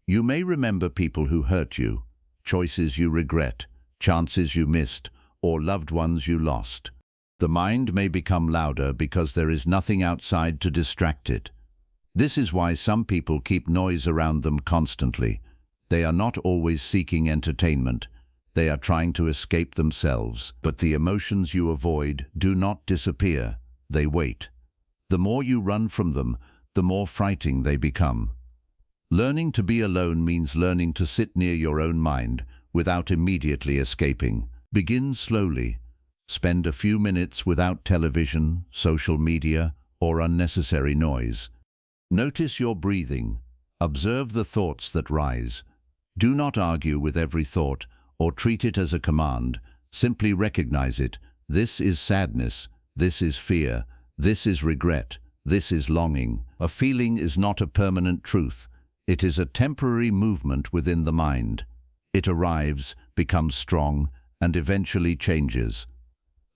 You may remember people who hurt you, choices you regret, chances you missed, or loved ones you lost. The mind may become louder because there is nothing outside to distract it. This is why some people keep noise around them constantly. They are not always seeking entertainment. They are trying to escape themselves. But the emotions you avoid do not disappear. They wait. The more you run from them, the more frightening they become. Learning to be alone means learning to sit near your own mind without immediately escaping. Begin slowly. Spend a few minutes without television, social media, or unnecessary noise. Notice your breathing. Observe the thoughts that rise. Do not argue with every thought or treat it as a command. Simply recognize it. This is sadness. This is fear. This is regret. This is longing. A feeling is not a permanent truth. It is a temporary movement within the mind. It arrives, becomes strong, and eventually changes.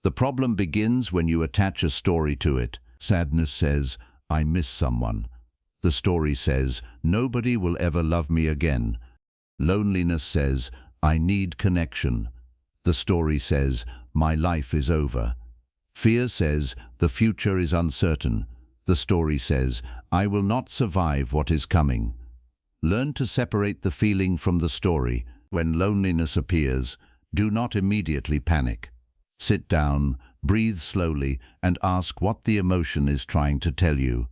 The problem begins when you attach a story to it. Sadness says, "I miss someone." The story says, "Nobody will ever love me again." Loneliness says, I need connection. The story says, my life is over. Fear says, the future is uncertain. The story says, I will not survive what is coming. Learn to separate the feeling from the story. When loneliness appears, do not immediately panic. Sit down, breathe slowly, and ask what the emotion is trying to tell you.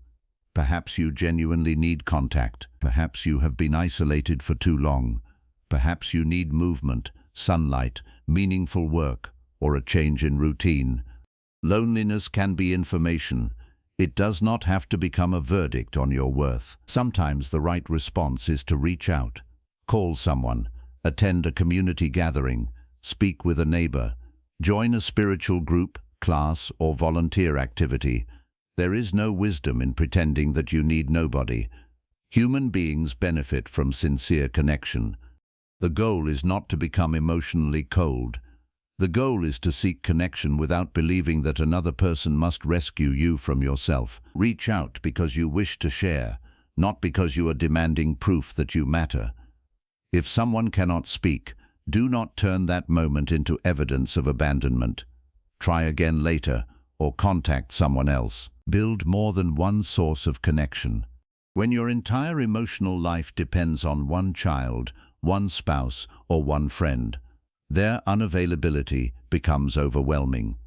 Perhaps you genuinely need contact. Perhaps you have been isolated for too long. Perhaps you need movement, sunlight, meaningful work, or a change in routine. Loneliness can be information. It does not have to become a verdict on your worth. Sometimes the right response is to reach out. Call someone, attend a community gathering, speak with a neighbor, join a spiritual group, class, or volunteer activity. There is no wisdom in pretending that you need nobody. Human beings benefit from sincere connection. The goal is not to become emotionally cold. The goal is to seek connection without believing that another person must rescue you from yourself. Reach out because you wish to share, not because you are demanding proof that you matter. If someone cannot speak, do not turn that moment into evidence of abandonment. Try again later, or contact someone else. Build more than one source of connection. When your entire emotional life depends on one child, one spouse, or one friend, their unavailability becomes overwhelming.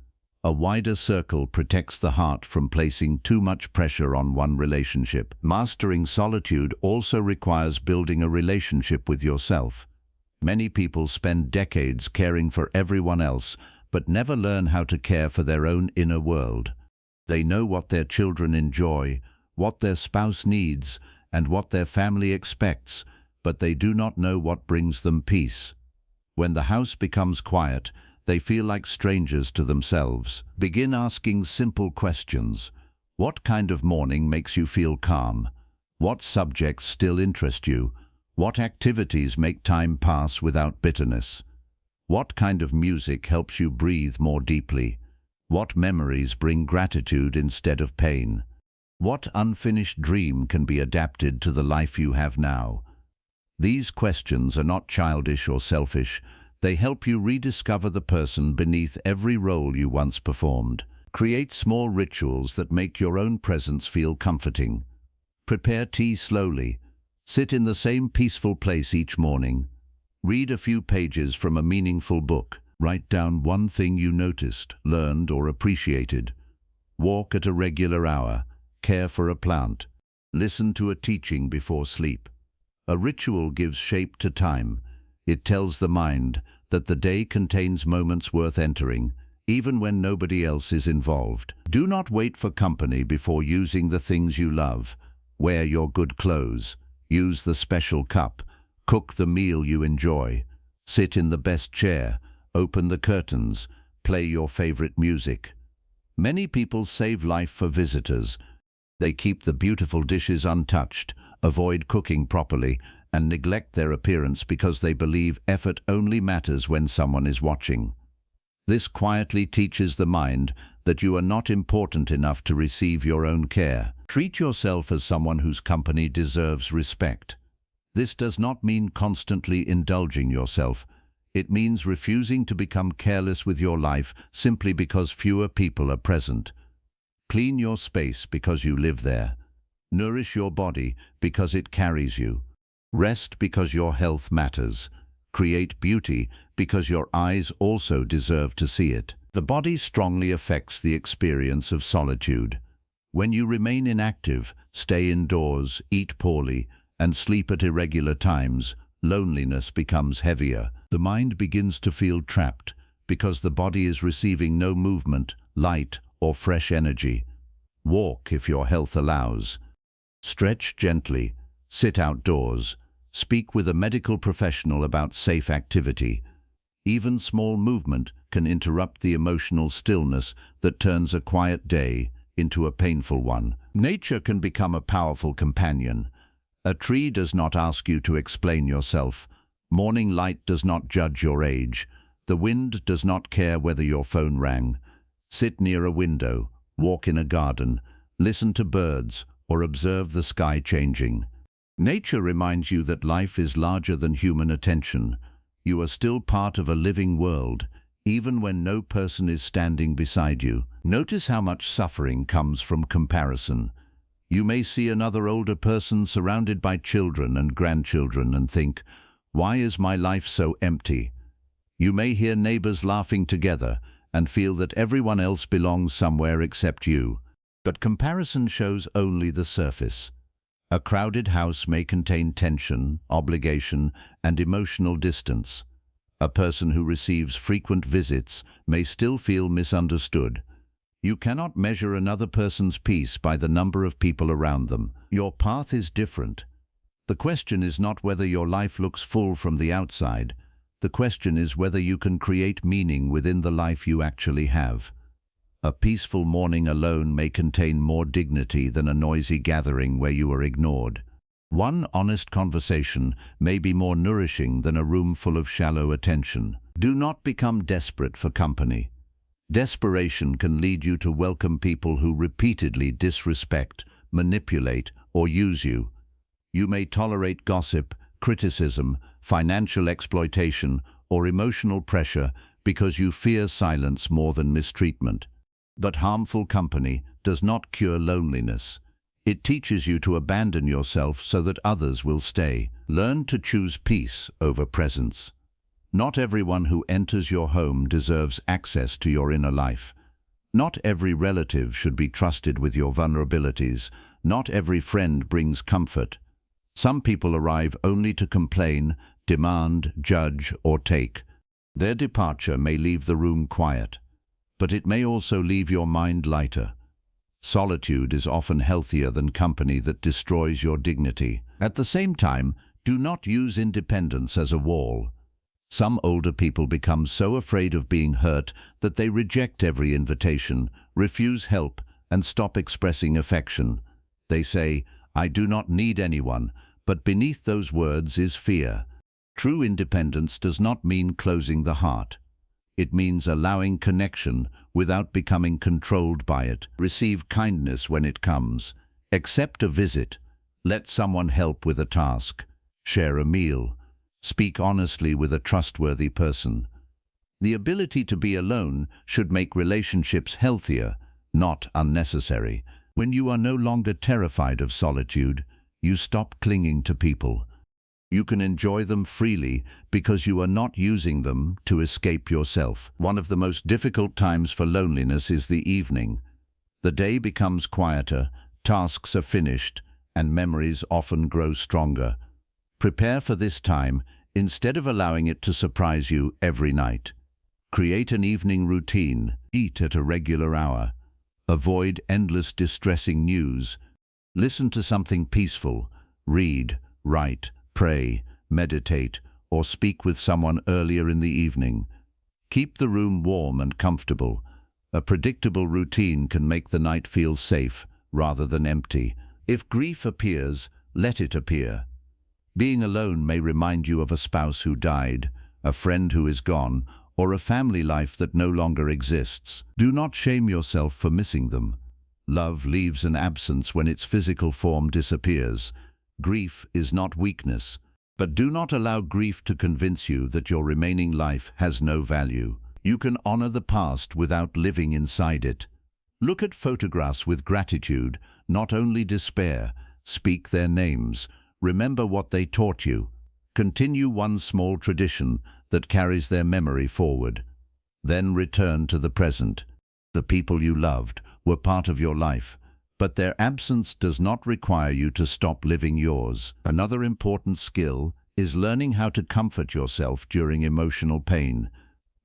A wider circle protects the heart from placing too much pressure on one relationship. Mastering solitude also requires building a relationship with yourself. Many people spend decades caring for everyone else, but never learn how to care for their own inner world. They know what their children enjoy, what their spouse needs, and what their family expects, but they do not know what brings them peace. When the house becomes quiet, they feel like strangers to themselves. Begin asking simple questions. What kind of morning makes you feel calm? What subjects still interest you? What activities make time pass without bitterness? What kind of music helps you breathe more deeply? What memories bring gratitude instead of pain? What unfinished dream can be adapted to the life you have now? These questions are not childish or selfish. They help you rediscover the person beneath every role you once performed. Create small rituals that make your own presence feel comforting. Prepare tea slowly. Sit in the same peaceful place each morning. Read a few pages from a meaningful book. Write down one thing you noticed, learned, or appreciated. Walk at a regular hour. Care for a plant. Listen to a teaching before sleep. A ritual gives shape to time. It tells the mind that the day contains moments worth entering, even when nobody else is involved. Do not wait for company before using the things you love. Wear your good clothes. Use the special cup. Cook the meal you enjoy. Sit in the best chair. Open the curtains. Play your favorite music. Many people save life for visitors. They keep the beautiful dishes untouched, avoid cooking properly, and neglect their appearance because they believe effort only matters when someone is watching. This quietly teaches the mind that you are not important enough to receive your own care. Treat yourself as someone whose company deserves respect. This does not mean constantly indulging yourself. It means refusing to become careless with your life simply because fewer people are present. Clean your space because you live there. Nourish your body because it carries you. Rest because your health matters. Create beauty because your eyes also deserve to see it. The body strongly affects the experience of solitude. When you remain inactive, stay indoors, eat poorly, and sleep at irregular times, loneliness becomes heavier. The mind begins to feel trapped because the body is receiving no movement, light, or fresh energy. Walk if your health allows. Stretch gently. Sit outdoors. Speak with a medical professional about safe activity. Even small movement can interrupt the emotional stillness that turns a quiet day into a painful one. Nature can become a powerful companion. A tree does not ask you to explain yourself. Morning light does not judge your age. The wind does not care whether your phone rang. Sit near a window, walk in a garden, listen to birds, or observe the sky changing. Nature reminds you that life is larger than human attention. You are still part of a living world, even when no person is standing beside you. Notice how much suffering comes from comparison. You may see another older person surrounded by children and grandchildren and think, "Why is my life so empty?" You may hear neighbors laughing together and feel that everyone else belongs somewhere except you. But comparison shows only the surface. A crowded house may contain tension, obligation, and emotional distance. A person who receives frequent visits may still feel misunderstood. You cannot measure another person's peace by the number of people around them. Your path is different. The question is not whether your life looks full from the outside. The question is whether you can create meaning within the life you actually have. A peaceful morning alone may contain more dignity than a noisy gathering where you are ignored. One honest conversation may be more nourishing than a room full of shallow attention. Do not become desperate for company. Desperation can lead you to welcome people who repeatedly disrespect, manipulate, or use you. You may tolerate gossip, criticism, financial exploitation, or emotional pressure because you fear silence more than mistreatment. But harmful company does not cure loneliness. It teaches you to abandon yourself so that others will stay. Learn to choose peace over presence. Not everyone who enters your home deserves access to your inner life. Not every relative should be trusted with your vulnerabilities. Not every friend brings comfort. Some people arrive only to complain, demand, judge, or take. Their departure may leave the room quiet, but it may also leave your mind lighter. Solitude is often healthier than company that destroys your dignity. At the same time, do not use independence as a wall. Some older people become so afraid of being hurt that they reject every invitation, refuse help, and stop expressing affection. They say, "I do not need anyone," but beneath those words is fear. True independence does not mean closing the heart. It means allowing connection without becoming controlled by it. Receive kindness when it comes. Accept a visit. Let someone help with a task. Share a meal. Speak honestly with a trustworthy person. The ability to be alone should make relationships healthier, not unnecessary. When you are no longer terrified of solitude, you stop clinging to people. You can enjoy them freely because you are not using them to escape yourself. One of the most difficult times for loneliness is the evening. The day becomes quieter, tasks are finished, and memories often grow stronger. Prepare for this time instead of allowing it to surprise you every night. Create an evening routine. Eat at a regular hour. Avoid endless distressing news. Listen to something peaceful. Read, write, pray, meditate, or speak with someone earlier in the evening. Keep the room warm and comfortable. A predictable routine can make the night feel safe rather than empty. If grief appears, let it appear. Being alone may remind you of a spouse who died, a friend who is gone, or a family life that no longer exists. Do not shame yourself for missing them. Love leaves an absence when its physical form disappears. Grief is not weakness, but do not allow grief to convince you that your remaining life has no value. You can honor the past without living inside it. Look at photographs with gratitude, not only despair. Speak their names. Remember what they taught you. Continue one small tradition that carries their memory forward. Then return to the present. The people you loved were part of your life, but their absence does not require you to stop living yours. Another important skill is learning how to comfort yourself during emotional pain.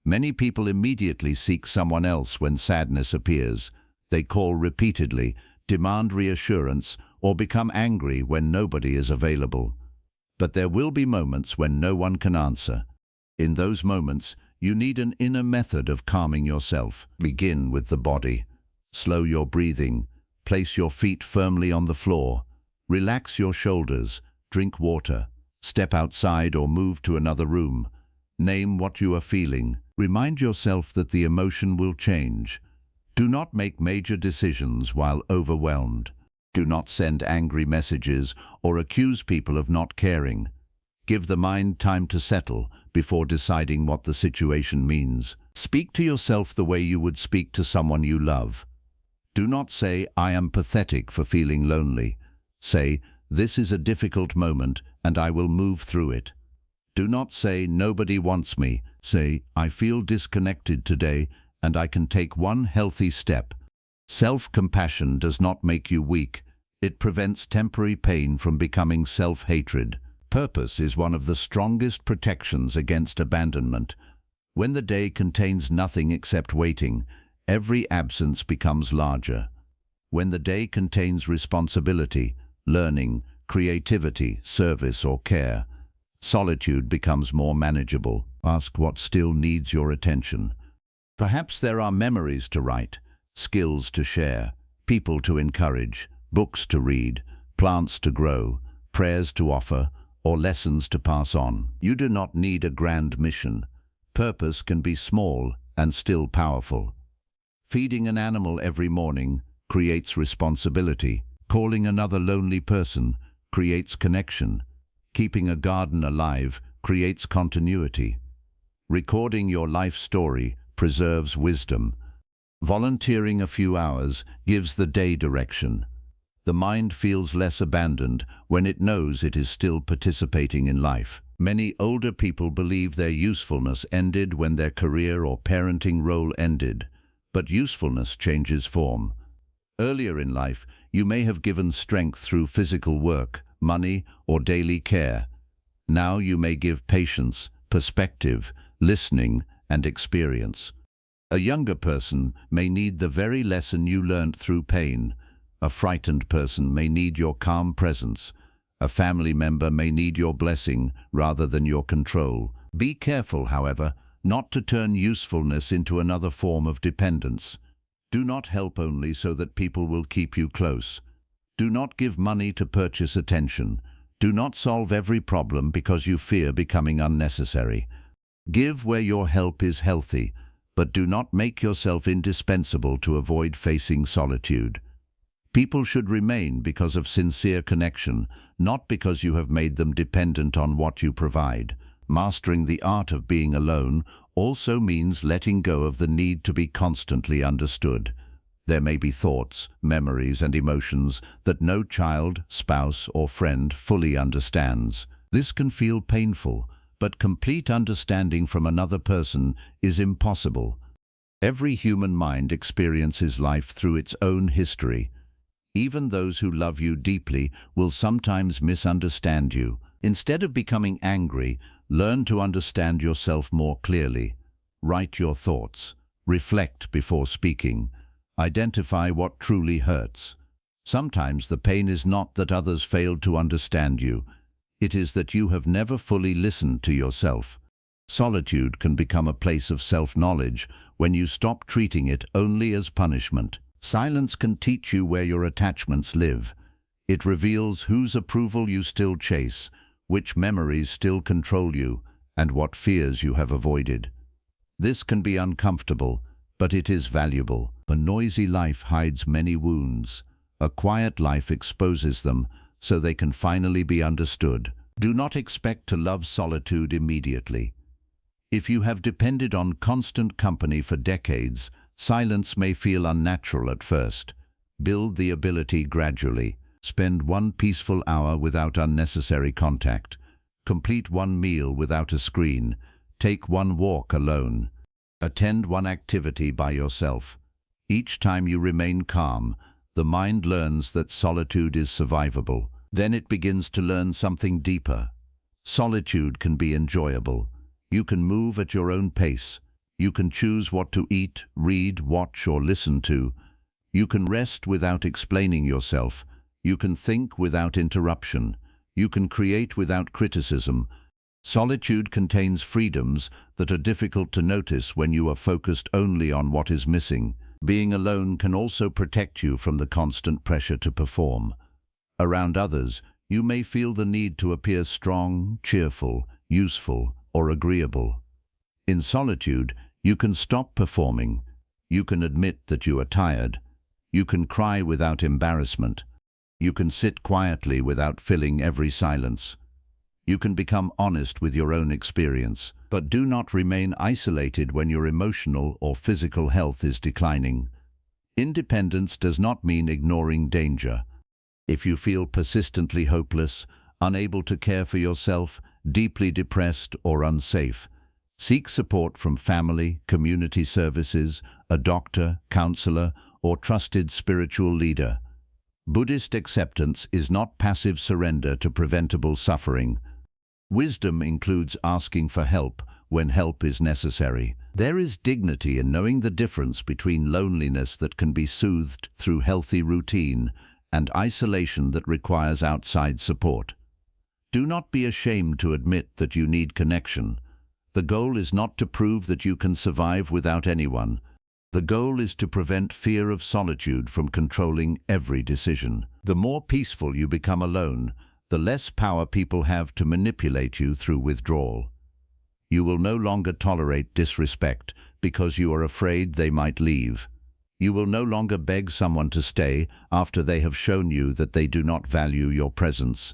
Many people immediately seek someone else when sadness appears. They call repeatedly, demand reassurance, or become angry when nobody is available. But there will be moments when no one can answer. In those moments, you need an inner method of calming yourself. Begin with the body. Slow your breathing. Place your feet firmly on the floor. Relax your shoulders. Drink water. Step outside or move to another room. Name what you are feeling. Remind yourself that the emotion will change. Do not make major decisions while overwhelmed. Do not send angry messages or accuse people of not caring. Give the mind time to settle before deciding what the situation means. Speak to yourself the way you would speak to someone you love. Do not say, "I am pathetic for feeling lonely." Say, "This is a difficult moment and I will move through it." Do not say, "Nobody wants me." Say, "I feel disconnected today and I can take one healthy step." Self-compassion does not make you weak. It prevents temporary pain from becoming self-hatred. Purpose is one of the strongest protections against abandonment. When the day contains nothing except waiting, every absence becomes larger. When the day contains responsibility, learning, creativity, service or care, solitude becomes more manageable. Ask what still needs your attention. Perhaps there are memories to write, skills to share, people to encourage, books to read, plants to grow, prayers to offer, or lessons to pass on. You do not need a grand mission. Purpose can be small and still powerful. Feeding an animal every morning creates responsibility. Calling another lonely person creates connection. Keeping a garden alive creates continuity. Recording your life story preserves wisdom. Volunteering a few hours gives the day direction. The mind feels less abandoned when it knows it is still participating in life. Many older people believe their usefulness ended when their career or parenting role ended, but usefulness changes form. Earlier in life, you may have given strength through physical work, money, or daily care. Now you may give patience, perspective, listening, and experience. A younger person may need the very lesson you learned through pain. A frightened person may need your calm presence. A family member may need your blessing rather than your control. Be careful, however, not to turn usefulness into another form of dependence. Do not help only so that people will keep you close. Do not give money to purchase attention. Do not solve every problem because you fear becoming unnecessary. Give where your help is healthy, but do not make yourself indispensable to avoid facing solitude. People should remain because of sincere connection, not because you have made them dependent on what you provide. Mastering the art of being alone also means letting go of the need to be constantly understood. There may be thoughts, memories, and emotions that no child, spouse, or friend fully understands. This can feel painful, but complete understanding from another person is impossible. Every human mind experiences life through its own history. Even those who love you deeply will sometimes misunderstand you. Instead of becoming angry, learn to understand yourself more clearly. Write your thoughts. Reflect before speaking. Identify what truly hurts. Sometimes the pain is not that others failed to understand you. It is that you have never fully listened to yourself. Solitude can become a place of self-knowledge when you stop treating it only as punishment. Silence can teach you where your attachments live. It reveals whose approval you still chase, which memories still control you, and what fears you have avoided. This can be uncomfortable, but it is valuable. A noisy life hides many wounds. A quiet life exposes them so they can finally be understood. Do not expect to love solitude immediately. If you have depended on constant company for decades, silence may feel unnatural at first. Build the ability gradually. Spend one peaceful hour without unnecessary contact. Complete one meal without a screen. Take one walk alone. Attend one activity by yourself. Each time you remain calm, the mind learns that solitude is survivable. Then it begins to learn something deeper. Solitude can be enjoyable. You can move at your own pace. You can choose what to eat, read, watch, or listen to. You can rest without explaining yourself. You can think without interruption. You can create without criticism. Solitude contains freedoms that are difficult to notice when you are focused only on what is missing. Being alone can also protect you from the constant pressure to perform. Around others, you may feel the need to appear strong, cheerful, useful, or agreeable. In solitude, you can stop performing. You can admit that you are tired. You can cry without embarrassment. You can sit quietly without filling every silence. You can become honest with your own experience, but do not remain isolated when your emotional or physical health is declining. Independence does not mean ignoring danger. If you feel persistently hopeless, unable to care for yourself, deeply depressed or unsafe, seek support from family, community services, a doctor, counselor, or trusted spiritual leader. Buddhist acceptance is not passive surrender to preventable suffering. Wisdom includes asking for help when help is necessary. There is dignity in knowing the difference between loneliness that can be soothed through healthy routine and isolation that requires outside support. Do not be ashamed to admit that you need connection. The goal is not to prove that you can survive without anyone. The goal is to prevent fear of solitude from controlling every decision. The more peaceful you become alone, the less power people have to manipulate you through withdrawal. You will no longer tolerate disrespect because you are afraid they might leave. You will no longer beg someone to stay after they have shown you that they do not value your presence.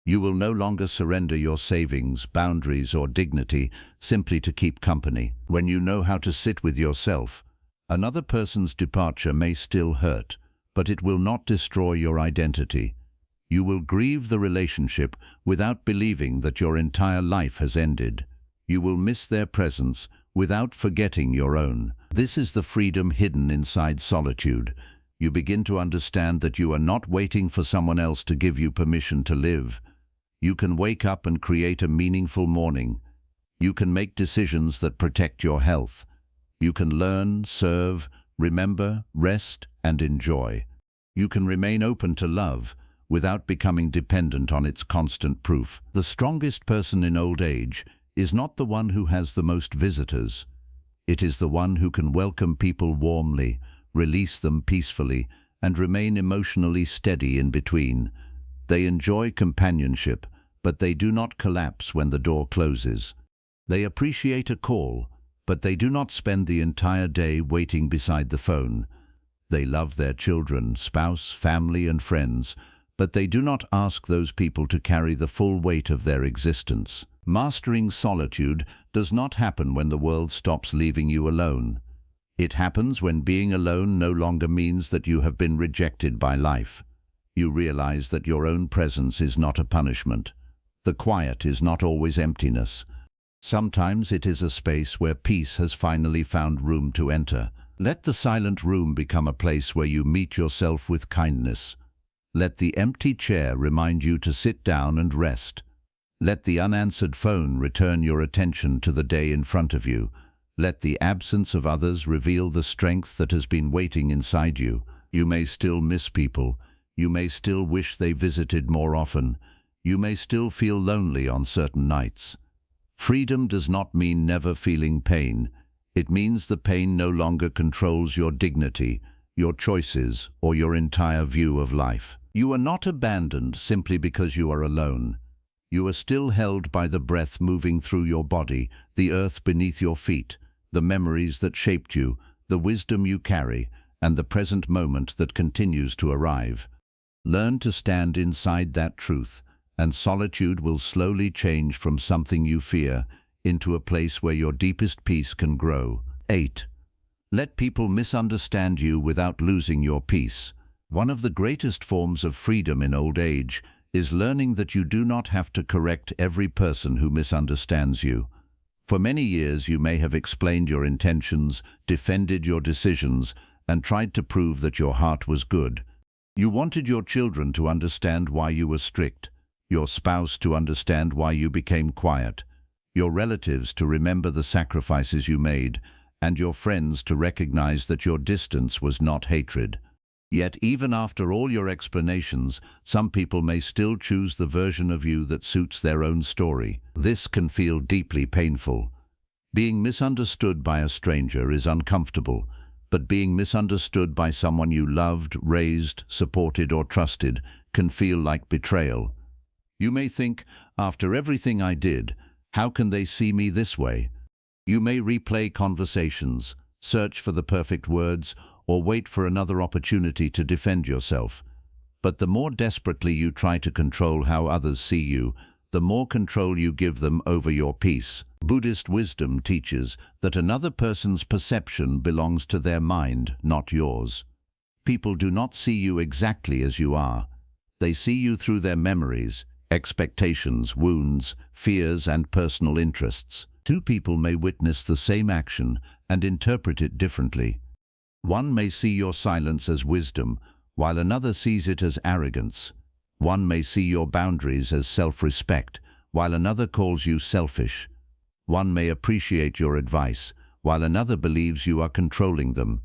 You will no longer surrender your savings, boundaries, or dignity simply to keep company. When you know how to sit with yourself, another person's departure may still hurt, but it will not destroy your identity. You will grieve the relationship without believing that your entire life has ended. You will miss their presence without forgetting your own. This is the freedom hidden inside solitude. You begin to understand that you are not waiting for someone else to give you permission to live. You can wake up and create a meaningful morning. You can make decisions that protect your health. You can learn, serve, remember, rest, and enjoy. You can remain open to love without becoming dependent on its constant proof. The strongest person in old age is not the one who has the most visitors. It is the one who can welcome people warmly, release them peacefully, and remain emotionally steady in between. They enjoy companionship, but they do not collapse when the door closes. They appreciate a call, but they do not spend the entire day waiting beside the phone. They love their children, spouse, family, and friends, but they do not ask those people to carry the full weight of their existence. Mastering solitude does not happen when the world stops leaving you alone. It happens when being alone no longer means that you have been rejected by life. You realize that your own presence is not a punishment. The quiet is not always emptiness. Sometimes it is a space where peace has finally found room to enter. Let the silent room become a place where you meet yourself with kindness. Let the empty chair remind you to sit down and rest. Let the unanswered phone return your attention to the day in front of you. Let the absence of others reveal the strength that has been waiting inside you. You may still miss people. You may still wish they visited more often. You may still feel lonely on certain nights. Freedom does not mean never feeling pain. It means the pain no longer controls your dignity, your choices, or your entire view of life. You are not abandoned simply because you are alone. You are still held by the breath moving through your body, the earth beneath your feet, the memories that shaped you, the wisdom you carry, and the present moment that continues to arrive. Learn to stand inside that truth, and solitude will slowly change from something you fear into a place where your deepest peace can grow. 8. Let people misunderstand you without losing your peace. One of the greatest forms of freedom in old age is learning that you do not have to correct every person who misunderstands you. For many years you may have explained your intentions, defended your decisions, and tried to prove that your heart was good. You wanted your children to understand why you were strict, your spouse to understand why you became quiet, your relatives to remember the sacrifices you made, and your friends to recognize that your distance was not hatred. Yet even after all your explanations, some people may still choose the version of you that suits their own story. This can feel deeply painful. Being misunderstood by a stranger is uncomfortable, but being misunderstood by someone you loved, raised, supported, or trusted can feel like betrayal. You may think, after everything I did, how can they see me this way? You may replay conversations, search for the perfect words, or wait for another opportunity to defend yourself. But the more desperately you try to control how others see you, the more control you give them over your peace. Buddhist wisdom teaches that another person's perception belongs to their mind, not yours. People do not see you exactly as you are. They see you through their memories, expectations, wounds, fears, and personal interests. Two people may witness the same action and interpret it differently. One may see your silence as wisdom, while another sees it as arrogance. One may see your boundaries as self-respect, while another calls you selfish. One may appreciate your advice, while another believes you are controlling them.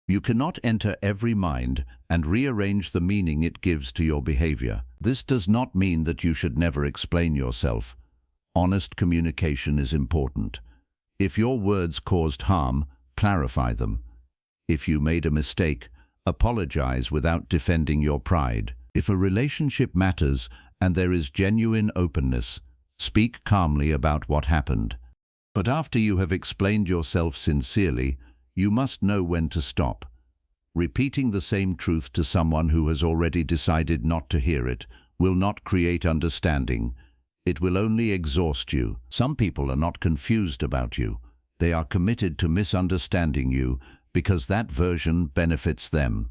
You cannot enter every mind and rearrange the meaning it gives to your behavior. This does not mean that you should never explain yourself. Honest communication is important. If your words caused harm, clarify them. If you made a mistake, apologize without defending your pride. If a relationship matters and there is genuine openness, speak calmly about what happened. But after you have explained yourself sincerely, you must know when to stop. Repeating the same truth to someone who has already decided not to hear it will not create understanding. It will only exhaust you. Some people are not confused about you. They are committed to misunderstanding you because that version benefits them.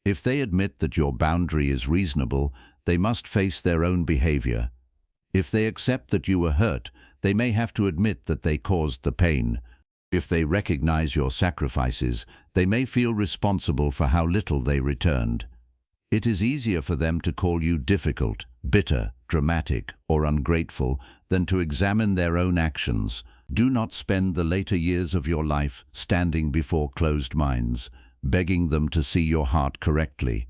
If they admit that your boundary is reasonable, they must face their own behavior. If they accept that you were hurt, they may have to admit that they caused the pain. If they recognize your sacrifices, they may feel responsible for how little they returned. It is easier for them to call you difficult, bitter, dramatic, or ungrateful than to examine their own actions. Do not spend the later years of your life standing before closed minds, begging them to see your heart correctly.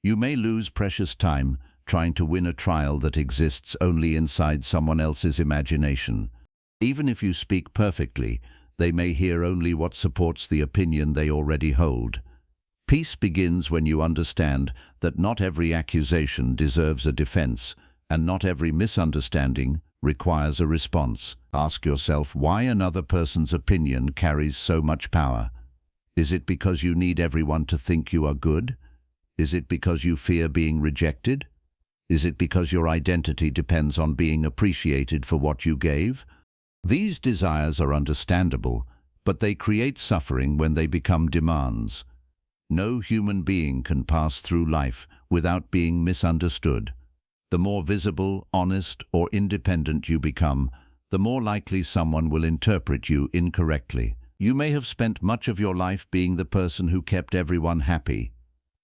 You may lose precious time trying to win a trial that exists only inside someone else's imagination. Even if you speak perfectly, they may hear only what supports the opinion they already hold. Peace begins when you understand that not every accusation deserves a defense, and not every misunderstanding requires a response. Ask yourself why another person's opinion carries so much power. Is it because you need everyone to think you are good? Is it because you fear being rejected? Is it because your identity depends on being appreciated for what you gave? These desires are understandable, but they create suffering when they become demands. No human being can pass through life without being misunderstood. The more visible, honest, or independent you become, the more likely someone will interpret you incorrectly. You may have spent much of your life being the person who kept everyone happy.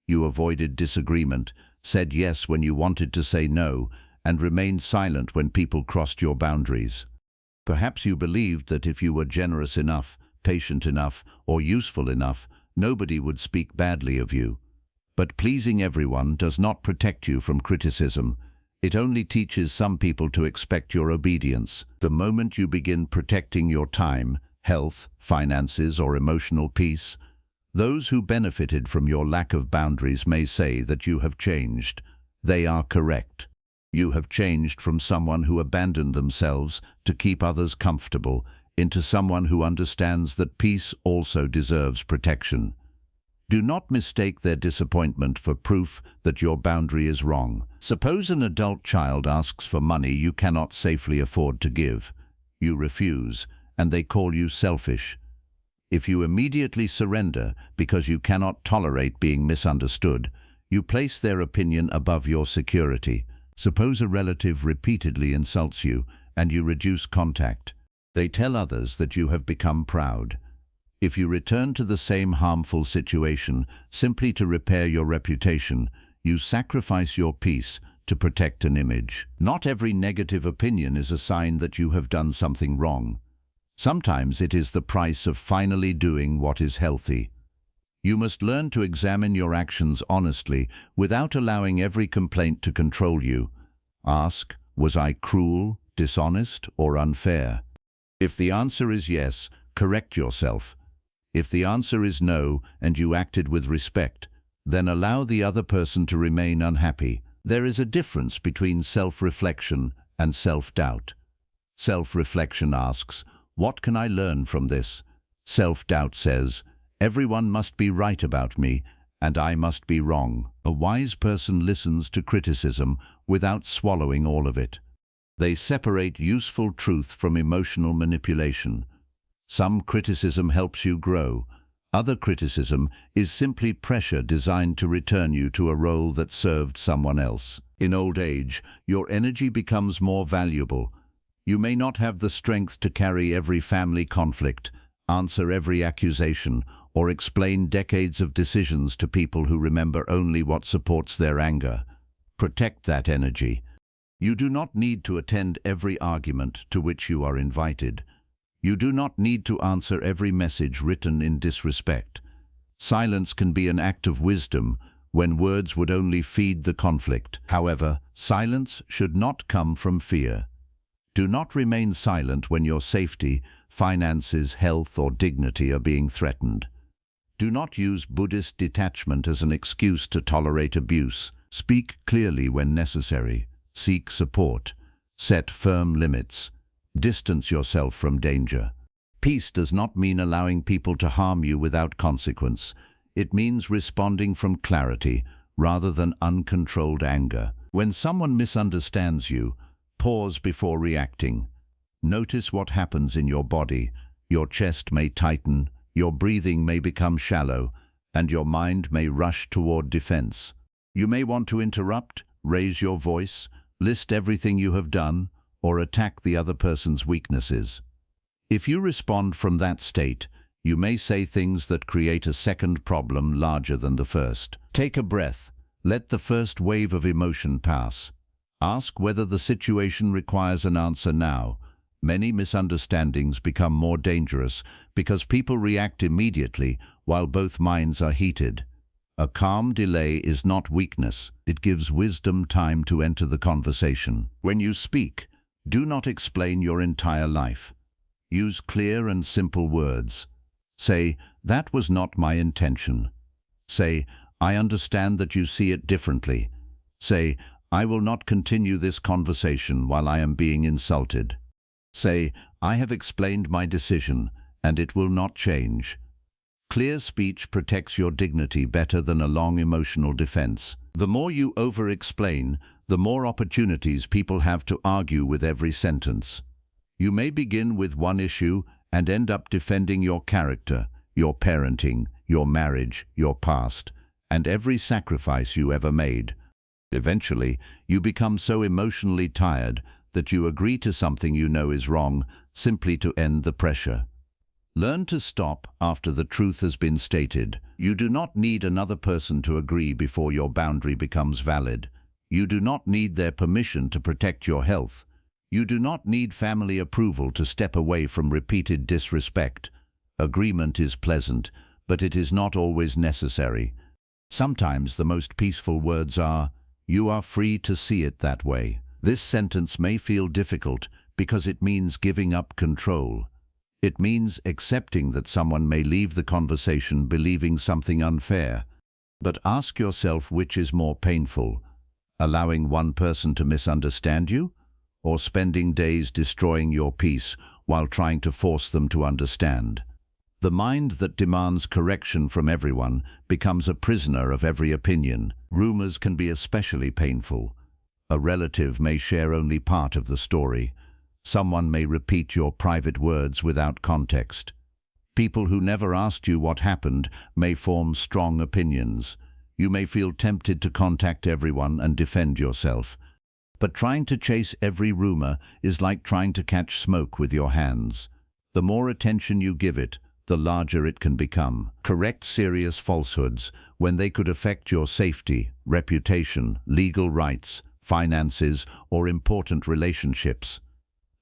You avoided disagreement, said yes when you wanted to say no, and remained silent when people crossed your boundaries. Perhaps you believed that if you were generous enough, patient enough, or useful enough, nobody would speak badly of you. But pleasing everyone does not protect you from criticism. It only teaches some people to expect your obedience. The moment you begin protecting your time, health, finances, or emotional peace, those who benefited from your lack of boundaries may say that you have changed. They are correct. You have changed from someone who abandoned themselves to keep others comfortable into someone who understands that peace also deserves protection. Do not mistake their disappointment for proof that your boundary is wrong. Suppose an adult child asks for money you cannot safely afford to give. You refuse, and they call you selfish. If you immediately surrender because you cannot tolerate being misunderstood, you place their opinion above your security. Suppose a relative repeatedly insults you and you reduce contact. They tell others that you have become proud. If you return to the same harmful situation simply to repair your reputation, you sacrifice your peace to protect an image. Not every negative opinion is a sign that you have done something wrong. Sometimes it is the price of finally doing what is healthy. You must learn to examine your actions honestly without allowing every complaint to control you. Ask, was I cruel, dishonest, or unfair? If the answer is yes, correct yourself. If the answer is no and you acted with respect, then allow the other person to remain unhappy. There is a difference between self-reflection and self-doubt. Self-reflection asks, what can I learn from this? Self-doubt says, everyone must be right about me, and I must be wrong. A wise person listens to criticism without swallowing all of it. They separate useful truth from emotional manipulation. Some criticism helps you grow. Other criticism is simply pressure designed to return you to a role that served someone else. In old age, your energy becomes more valuable. You may not have the strength to carry every family conflict, answer every accusation, or explain decades of decisions to people who remember only what supports their anger. Protect that energy. You do not need to attend every argument to which you are invited. You do not need to answer every message written in disrespect. Silence can be an act of wisdom when words would only feed the conflict. However, silence should not come from fear. Do not remain silent when your safety, finances, health, or dignity are being threatened. Do not use Buddhist detachment as an excuse to tolerate abuse. Speak clearly when necessary. Seek support. Set firm limits. Distance yourself from danger. Peace does not mean allowing people to harm you without consequence. It means responding from clarity rather than uncontrolled anger. When someone misunderstands you, pause before reacting. Notice what happens in your body. Your chest may tighten, your breathing may become shallow, and your mind may rush toward defense. You may want to interrupt, raise your voice, list everything you have done, or attack the other person's weaknesses. If you respond from that state, you may say things that create a second problem larger than the first. Take a breath. Let the first wave of emotion pass. Ask whether the situation requires an answer now. Many misunderstandings become more dangerous because people react immediately while both minds are heated. A calm delay is not weakness. It gives wisdom time to enter the conversation. When you speak, do not explain your entire life. Use clear and simple words. Say, "That was not my intention." Say, "I understand that you see it differently." Say, "I will not continue this conversation while I am being insulted." Say, "I have explained my decision, and it will not change." Clear speech protects your dignity better than a long emotional defense. The more you over-explain, the more opportunities people have to argue with every sentence. You may begin with one issue and end up defending your character, your parenting, your marriage, your past, and every sacrifice you ever made. Eventually, you become so emotionally tired that you agree to something you know is wrong simply to end the pressure. Learn to stop after the truth has been stated. You do not need another person to agree before your boundary becomes valid. You do not need their permission to protect your health. You do not need family approval to step away from repeated disrespect. Agreement is pleasant, but it is not always necessary. Sometimes the most peaceful words are, "You are free to see it that way." This sentence may feel difficult because it means giving up control. It means accepting that someone may leave the conversation believing something unfair. But ask yourself which is more painful, allowing one person to misunderstand you, or spending days destroying your peace while trying to force them to understand. The mind that demands correction from everyone becomes a prisoner of every opinion. Rumors can be especially painful. A relative may share only part of the story. Someone may repeat your private words without context. People who never asked you what happened may form strong opinions. You may feel tempted to contact everyone and defend yourself. But trying to chase every rumor is like trying to catch smoke with your hands. The more attention you give it, the larger it can become. Correct serious falsehoods when they could affect your safety, reputation, legal rights, finances, or important relationships.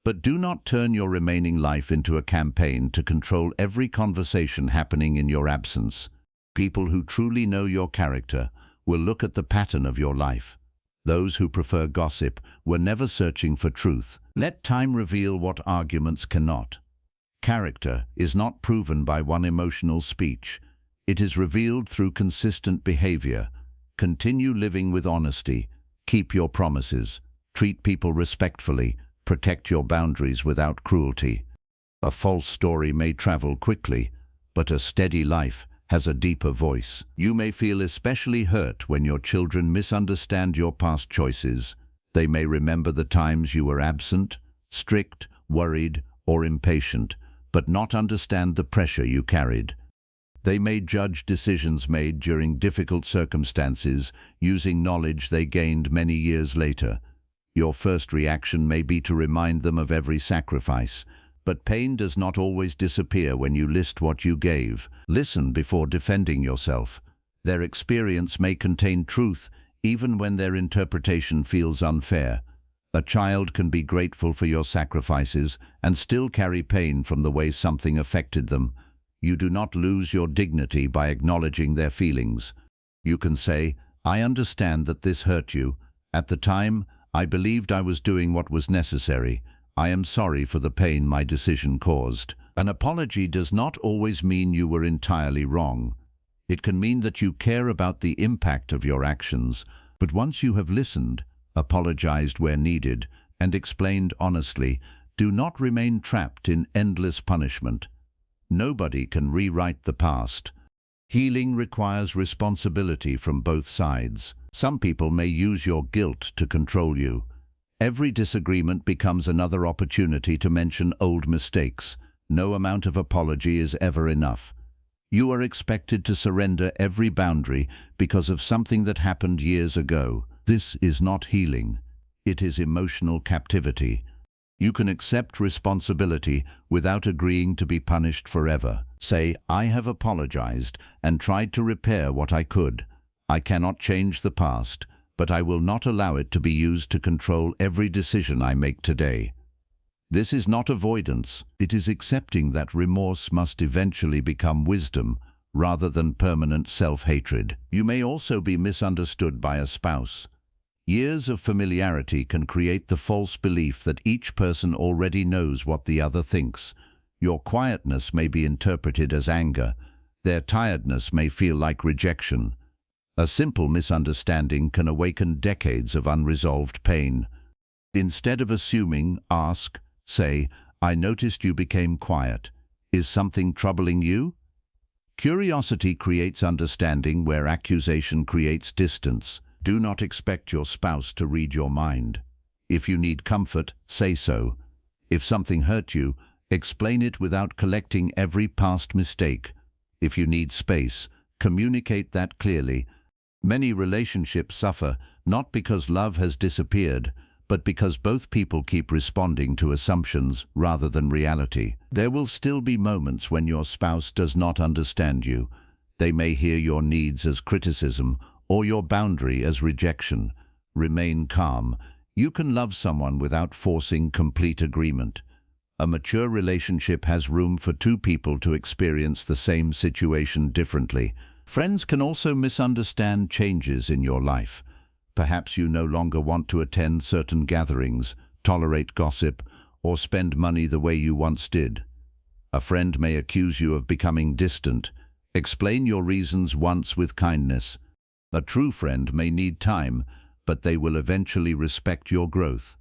But do not turn your remaining life into a campaign to control every conversation happening in your absence. People who truly know your character will look at the pattern of your life. Those who prefer gossip were never searching for truth. Let time reveal what arguments cannot. Character is not proven by one emotional speech. It is revealed through consistent behavior. Continue living with honesty. Keep your promises. Treat people respectfully. Protect your boundaries without cruelty. A false story may travel quickly, but a steady life has a deeper voice. You may feel especially hurt when your children misunderstand your past choices. They may remember the times you were absent, strict, worried, or impatient, but not understand the pressure you carried. They may judge decisions made during difficult circumstances using knowledge they gained many years later. Your first reaction may be to remind them of every sacrifice, but pain does not always disappear when you list what you gave. Listen before defending yourself. Their experience may contain truth even when their interpretation feels unfair. A child can be grateful for your sacrifices and still carry pain from the way something affected them. You do not lose your dignity by acknowledging their feelings. You can say, "I understand that this hurt you. At the time, I believed I was doing what was necessary. I am sorry for the pain my decision caused." An apology does not always mean you were entirely wrong. It can mean that you care about the impact of your actions, but once you have listened, apologized where needed, and explained honestly, do not remain trapped in endless punishment. Nobody can rewrite the past. Healing requires responsibility from both sides. Some people may use your guilt to control you. Every disagreement becomes another opportunity to mention old mistakes. No amount of apology is ever enough. You are expected to surrender every boundary because of something that happened years ago. This is not healing. It is emotional captivity. You can accept responsibility without agreeing to be punished forever. Say, "I have apologized and tried to repair what I could. I cannot change the past, but I will not allow it to be used to control every decision I make today." This is not avoidance. It is accepting that remorse must eventually become wisdom rather than permanent self-hatred. You may also be misunderstood by a spouse. Years of familiarity can create the false belief that each person already knows what the other thinks. Your quietness may be interpreted as anger. Their tiredness may feel like rejection. A simple misunderstanding can awaken decades of unresolved pain. Instead of assuming, ask, say, "I noticed you became quiet. Is something troubling you?" Curiosity creates understanding where accusation creates distance. Do not expect your spouse to read your mind. If you need comfort, say so. If something hurt you, explain it without collecting every past mistake. If you need space, communicate that clearly. Many relationships suffer not because love has disappeared, but because both people keep responding to assumptions rather than reality. There will still be moments when your spouse does not understand you. They may hear your needs as criticism or your boundary as rejection. Remain calm. You can love someone without forcing complete agreement. A mature relationship has room for two people to experience the same situation differently. Friends can also misunderstand changes in your life. Perhaps you no longer want to attend certain gatherings, tolerate gossip, or spend money the way you once did. A friend may accuse you of becoming distant. Explain your reasons once with kindness. A true friend may need time, but they will eventually respect your growth.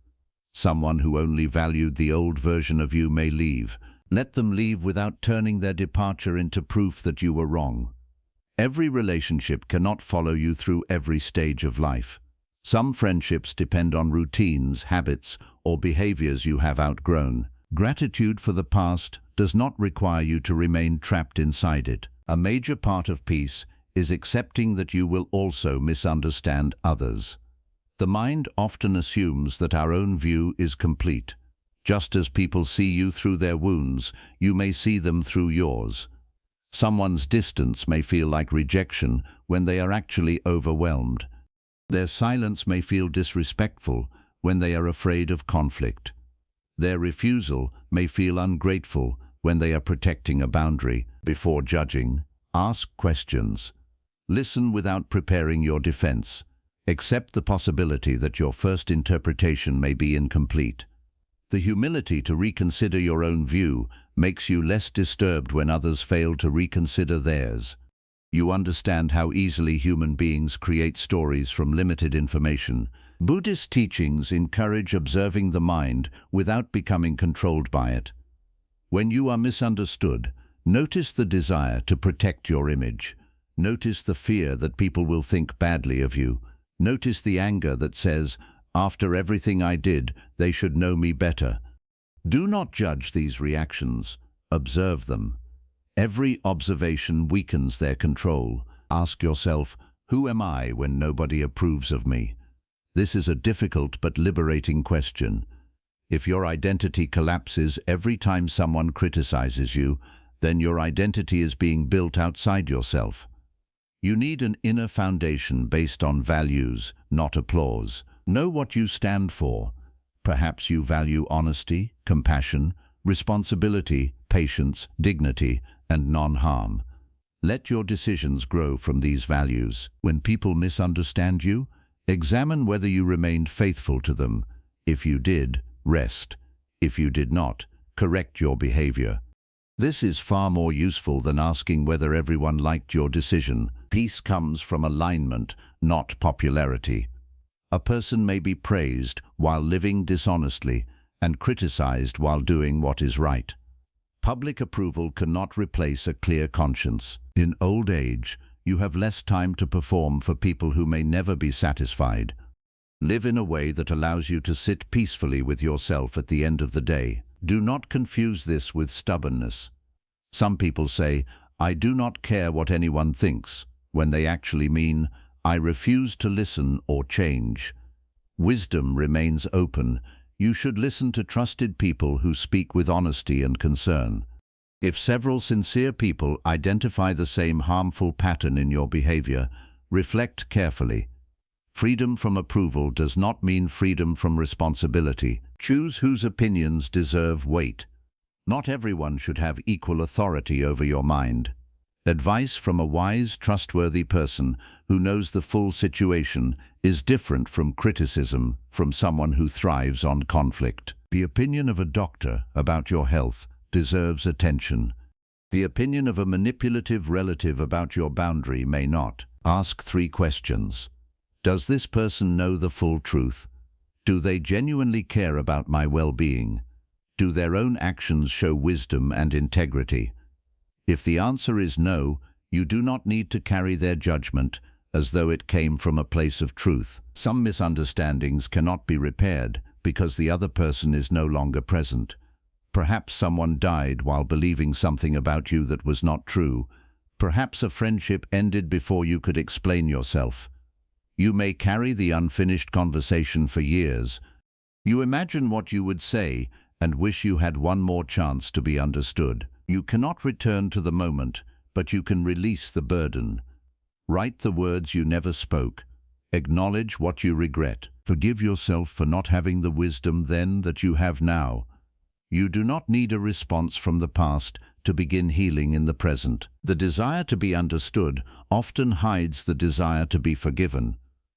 Someone who only valued the old version of you may leave. Let them leave without turning their departure into proof that you were wrong. Every relationship cannot follow you through every stage of life. Some friendships depend on routines, habits, or behaviors you have outgrown. Gratitude for the past does not require you to remain trapped inside it. A major part of peace is accepting that you will also misunderstand others. The mind often assumes that our own view is complete. Just as people see you through their wounds, you may see them through yours. Someone's distance may feel like rejection when they are actually overwhelmed. Their silence may feel disrespectful when they are afraid of conflict. Their refusal may feel ungrateful when they are protecting a boundary. Before judging, ask questions. Listen without preparing your defense. Accept the possibility that your first interpretation may be incomplete. The humility to reconsider your own view makes you less disturbed when others fail to reconsider theirs. You understand how easily human beings create stories from limited information. Buddhist teachings encourage observing the mind without becoming controlled by it. When you are misunderstood, Notice the desire to protect your image. Notice the fear that people will think badly of you. Notice the anger that says, after everything I did, they should know me better. Do not judge these reactions. Observe them. Every observation weakens their control. Ask yourself, who am I when nobody approves of me? This is a difficult but liberating question. If your identity collapses every time someone criticizes you, then your identity is being built outside yourself. You need an inner foundation based on values, not applause. Know what you stand for. Perhaps you value honesty, compassion, responsibility, patience, dignity, and non-harm. Let your decisions grow from these values. When people misunderstand you, examine whether you remained faithful to them. If you did, rest. If you did not, correct your behavior. This is far more useful than asking whether everyone liked your decision. Peace comes from alignment, not popularity. A person may be praised while living dishonestly and criticized while doing what is right. Public approval cannot replace a clear conscience. In old age, you have less time to perform for people who may never be satisfied. Live in a way that allows you to sit peacefully with yourself at the end of the day. Do not confuse this with stubbornness. Some people say, I do not care what anyone thinks, when they actually mean, I refuse to listen or change. Wisdom remains open. You should listen to trusted people who speak with honesty and concern. If several sincere people identify the same harmful pattern in your behavior, reflect carefully. Freedom from approval does not mean freedom from responsibility. Choose whose opinions deserve weight. Not everyone should have equal authority over your mind. Advice from a wise, trustworthy person who knows the full situation is different from criticism from someone who thrives on conflict. The opinion of a doctor about your health deserves attention. The opinion of a manipulative relative about your boundary may not. Ask 3 questions. Does this person know the full truth? Do they genuinely care about my well-being? Do their own actions show wisdom and integrity? If the answer is no, you do not need to carry their judgment as though it came from a place of truth. Some misunderstandings cannot be repaired because the other person is no longer present. Perhaps someone died while believing something about you that was not true. Perhaps a friendship ended before you could explain yourself. You may carry the unfinished conversation for years. You imagine what you would say and wish you had one more chance to be understood. You cannot return to the moment, but you can release the burden. Write the words you never spoke. Acknowledge what you regret. Forgive yourself for not having the wisdom then that you have now. You do not need a response from the past to begin healing in the present. The desire to be understood often hides the desire to be forgiven.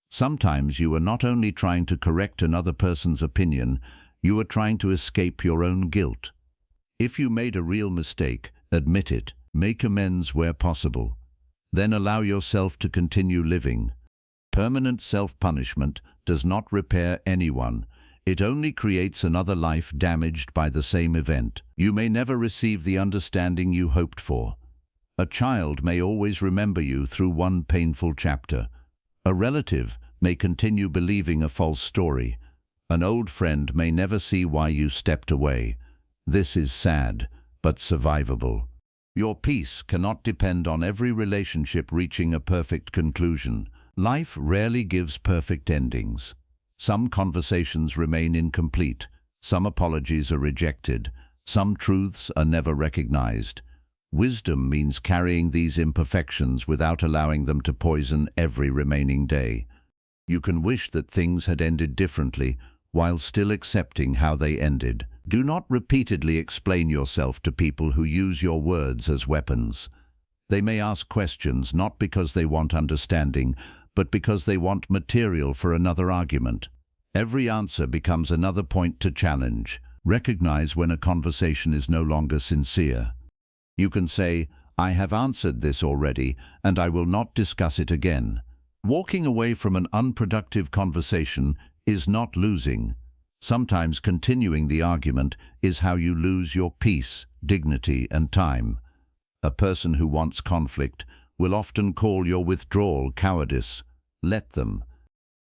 Sometimes you are not only trying to correct another person's opinion, you are trying to escape your own guilt. If you made a real mistake, admit it. Make amends where possible. Then allow yourself to continue living. Permanent self-punishment does not repair anyone. It only creates another life damaged by the same event. You may never receive the understanding you hoped for. A child may always remember you through one painful chapter. A relative may continue believing a false story. An old friend may never see why you stepped away. This is sad, but survivable. Your peace cannot depend on every relationship reaching a perfect conclusion. Life rarely gives perfect endings. Some conversations remain incomplete. Some apologies are rejected. Some truths are never recognized. Wisdom means carrying these imperfections without allowing them to poison every remaining day. You can wish that things had ended differently while still accepting how they ended. Do not repeatedly explain yourself to people who use your words as weapons. They may ask questions not because they want understanding, but because they want material for another argument. Every answer becomes another point to challenge. Recognize when a conversation is no longer sincere. You can say, I have answered this already, and I will not discuss it again. Walking away from an unproductive conversation is not losing. Sometimes continuing the argument is how you lose your peace, dignity, and time. A person who wants conflict will often call your withdrawal cowardice. Let them.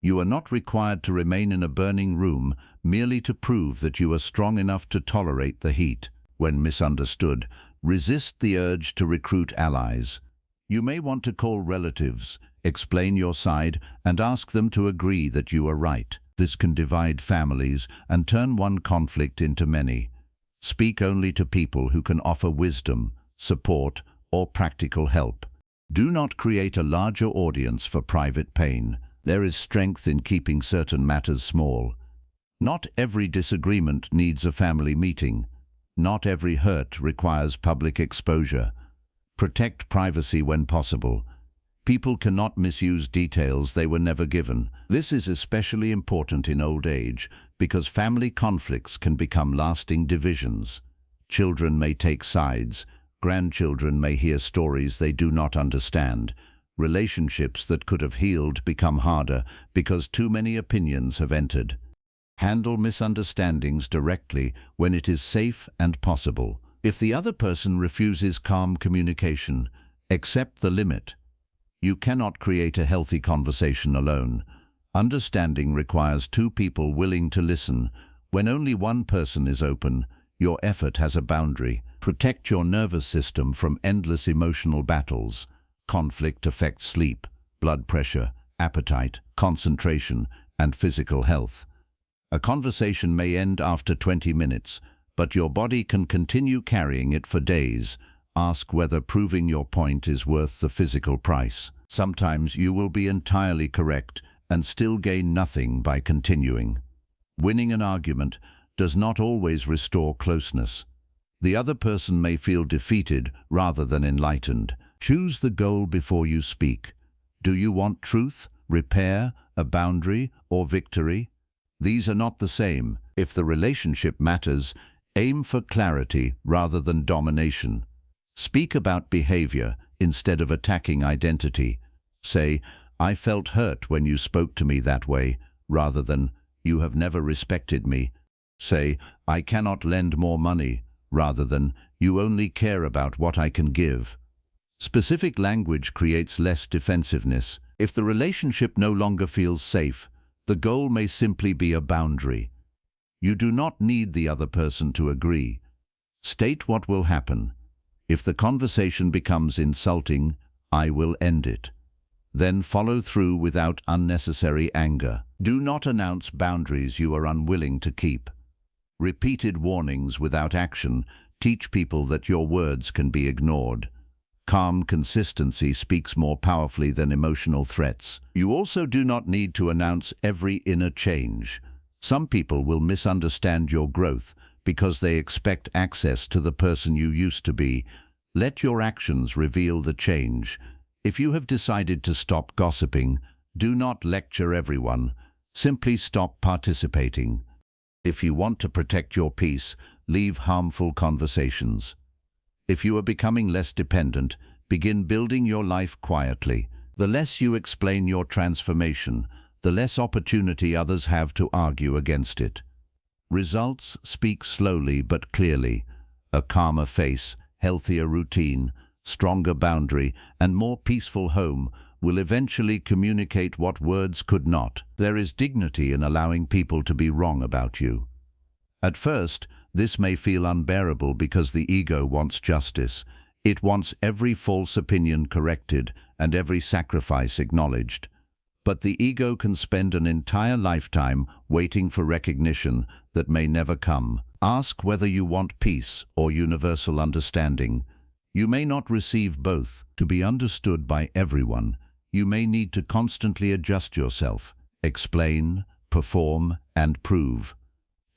You are not required to remain in a burning room merely to prove that you are strong enough to tolerate the heat. When misunderstood, resist the urge to recruit allies. You may want to call relatives, explain your side, and ask them to agree that you are right. This can divide families and turn one conflict into many. Speak only to people who can offer wisdom, support, or practical help. Do not create a larger audience for private pain. There is strength in keeping certain matters small. Not every disagreement needs a family meeting. Not every hurt requires public exposure. Protect privacy when possible. People cannot misuse details they were never given. This is especially important in old age because family conflicts can become lasting divisions. Children may take sides. Grandchildren may hear stories they do not understand. Relationships that could have healed become harder because too many opinions have entered. Handle misunderstandings directly when it is safe and possible. If the other person refuses calm communication, accept the limit. You cannot create a healthy conversation alone. Understanding requires two people willing to listen. When only one person is open, your effort has a boundary. Protect your nervous system from endless emotional battles. Conflict affects sleep, blood pressure, appetite, concentration, and physical health. A conversation may end after 20 minutes, but your body can continue carrying it for days. Ask whether proving your point is worth the physical price. Sometimes you will be entirely correct and still gain nothing by continuing. Winning an argument does not always restore closeness. The other person may feel defeated rather than enlightened. Choose the goal before you speak. Do you want truth, repair, a boundary, or victory? These are not the same. If the relationship matters, aim for clarity rather than domination. Speak about behavior instead of attacking identity. Say, I felt hurt when you spoke to me that way, rather than, you have never respected me. Say, I cannot lend more money, rather than, you only care about what I can give. Specific language creates less defensiveness. If the relationship no longer feels safe, the goal may simply be a boundary. You do not need the other person to agree. State what will happen. If the conversation becomes insulting, I will end it. Then follow through without unnecessary anger. Do not announce boundaries you are unwilling to keep. Repeated warnings without action teach people that your words can be ignored. Calm consistency speaks more powerfully than emotional threats. You also do not need to announce every inner change. Some people will misunderstand your growth because they expect access to the person you used to be. Let your actions reveal the change. If you have decided to stop gossiping, do not lecture everyone. Simply stop participating. If you want to protect your peace, leave harmful conversations. If you are becoming less dependent, begin building your life quietly. The less you explain your transformation, the less opportunity others have to argue against it. Results speak slowly but clearly. A calmer face, healthier routine, stronger boundary, and more peaceful home will eventually communicate what words could not. There is dignity in allowing people to be wrong about you. At first, this may feel unbearable because the ego wants justice. It wants every false opinion corrected and every sacrifice acknowledged. But the ego can spend an entire lifetime waiting for recognition that may never come. Ask whether you want peace or universal understanding. You may not receive both. To be understood by everyone, you may need to constantly adjust yourself, explain, perform, and prove.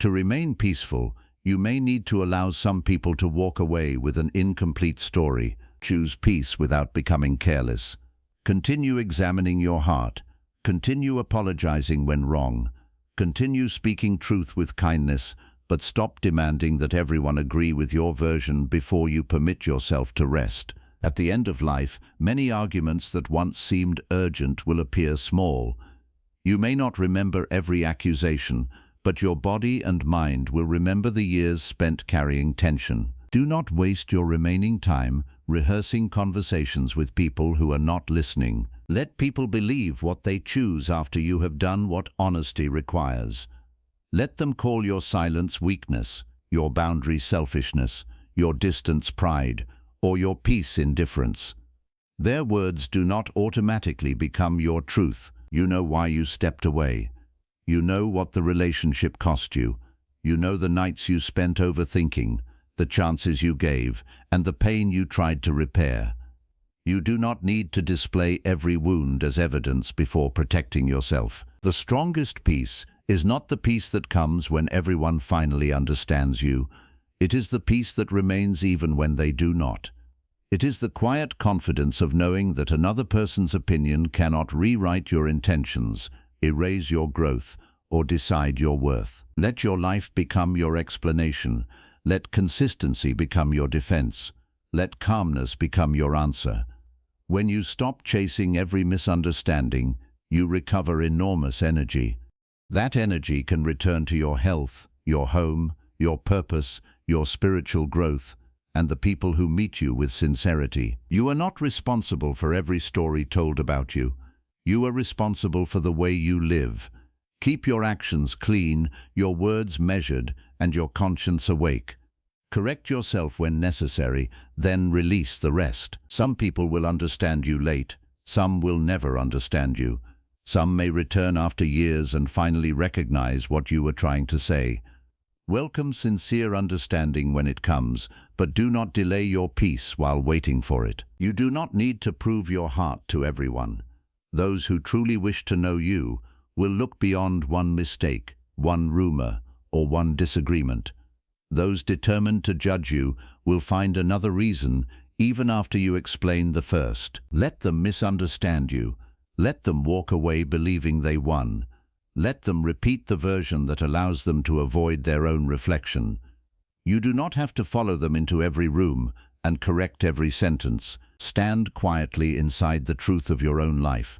To remain peaceful, you may need to allow some people to walk away with an incomplete story. Choose peace without becoming careless. Continue examining your heart. Continue apologizing when wrong. Continue speaking truth with kindness, but stop demanding that everyone agree with your version before you permit yourself to rest. At the end of life, many arguments that once seemed urgent will appear small. You may not remember every accusation, but your body and mind will remember the years spent carrying tension. Do not waste your remaining time rehearsing conversations with people who are not listening. Let people believe what they choose after you have done what honesty requires. Let them call your silence weakness, your boundary selfishness, your distance pride, or your peace indifference. Their words do not automatically become your truth. You know why you stepped away. You know what the relationship cost you. You know the nights you spent overthinking, the chances you gave, and the pain you tried to repair. You do not need to display every wound as evidence before protecting yourself. The strongest peace is not the peace that comes when everyone finally understands you. It is the peace that remains even when they do not. It is the quiet confidence of knowing that another person's opinion cannot rewrite your intentions, erase your growth, or decide your worth. Let your life become your explanation. Let consistency become your defense. Let calmness become your answer. When you stop chasing every misunderstanding, you recover enormous energy. That energy can return to your health, your home, your purpose, your spiritual growth, and the people who meet you with sincerity. You are not responsible for every story told about you. You are responsible for the way you live. Keep your actions clean, your words measured, and your conscience awake. Correct yourself when necessary, then release the rest. Some people will understand you late. Some will never understand you. Some may return after years and finally recognize what you were trying to say. Welcome sincere understanding when it comes, but do not delay your peace while waiting for it. You do not need to prove your heart to everyone. Those who truly wish to know you will look beyond one mistake, one rumor, or one disagreement. Those determined to judge you will find another reason even after you explain the first. Let them misunderstand you. Let them walk away believing they won. Let them repeat the version that allows them to avoid their own reflection. You do not have to follow them into every room and correct every sentence. Stand quietly inside the truth of your own life.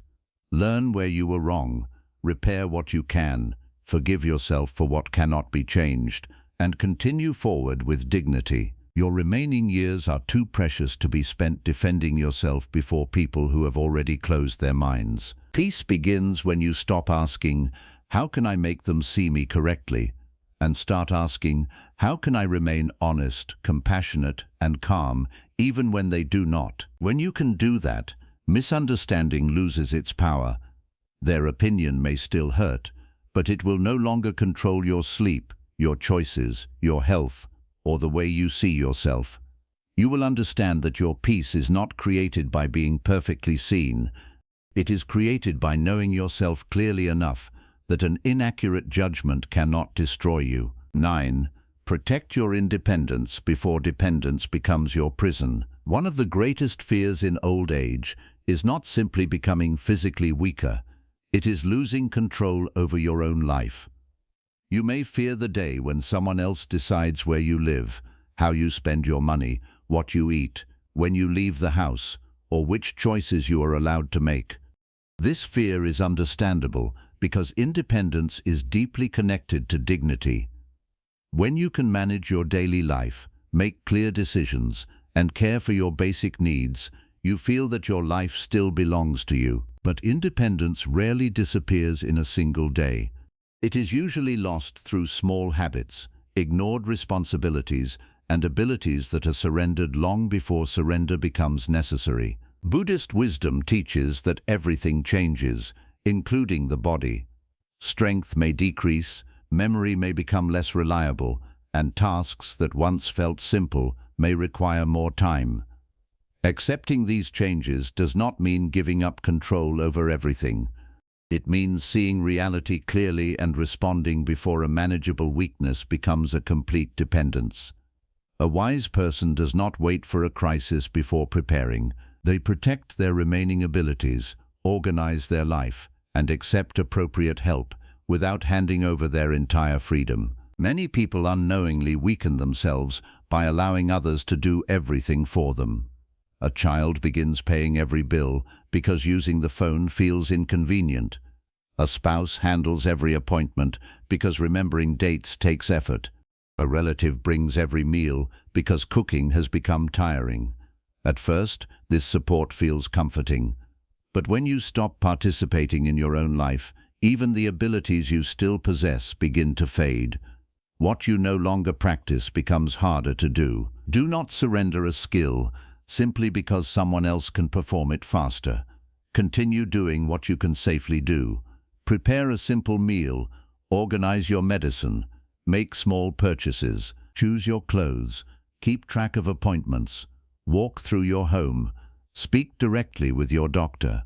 Learn where you were wrong. Repair what you can. Forgive yourself for what cannot be changed. And continue forward with dignity. Your remaining years are too precious to be spent defending yourself before people who have already closed their minds. Peace begins when you stop asking, "How can I make them see me correctly?" and start asking, "How can I remain honest, compassionate, and calm, even when they do not?" When you can do that, misunderstanding loses its power. Their opinion may still hurt, but it will no longer control your sleep, your choices, your health, or the way you see yourself. You will understand that your peace is not created by being perfectly seen. It is created by knowing yourself clearly enough that an inaccurate judgment cannot destroy you. 9. Protect your independence before dependence becomes your prison. One of the greatest fears in old age is not simply becoming physically weaker. It is losing control over your own life. You may fear the day when someone else decides where you live, how you spend your money, what you eat, when you leave the house, or which choices you are allowed to make. This fear is understandable because independence is deeply connected to dignity. When you can manage your daily life, make clear decisions, and care for your basic needs, you feel that your life still belongs to you. But independence rarely disappears in a single day. It is usually lost through small habits, ignored responsibilities, and abilities that are surrendered long before surrender becomes necessary. Buddhist wisdom teaches that everything changes, including the body. Strength may decrease, memory may become less reliable, and tasks that once felt simple may require more time. Accepting these changes does not mean giving up control over everything. It means seeing reality clearly and responding before a manageable weakness becomes a complete dependence. A wise person does not wait for a crisis before preparing. They protect their remaining abilities, organize their life, and accept appropriate help without handing over their entire freedom. Many people unknowingly weaken themselves by allowing others to do everything for them. A child begins paying every bill because using the phone feels inconvenient. A spouse handles every appointment because remembering dates takes effort. A relative brings every meal because cooking has become tiring. At first, this support feels comforting. But when you stop participating in your own life, even the abilities you still possess begin to fade. What you no longer practice becomes harder to do. Do not surrender a skill simply because someone else can perform it faster. Continue doing what you can safely do. Prepare a simple meal, organize your medicine, make small purchases, choose your clothes, keep track of appointments, walk through your home, speak directly with your doctor,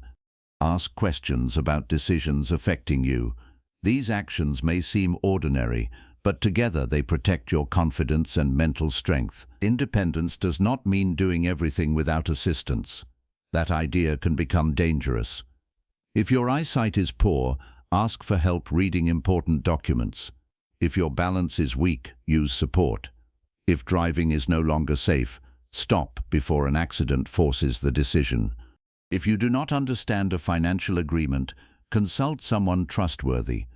ask questions about decisions affecting you. These actions may seem ordinary, but together they protect your confidence and mental strength. Independence does not mean doing everything without assistance. That idea can become dangerous. If your eyesight is poor, ask for help reading important documents. If your balance is weak, use support. If driving is no longer safe, stop before an accident forces the decision. If you do not understand a financial agreement, consult someone trustworthy.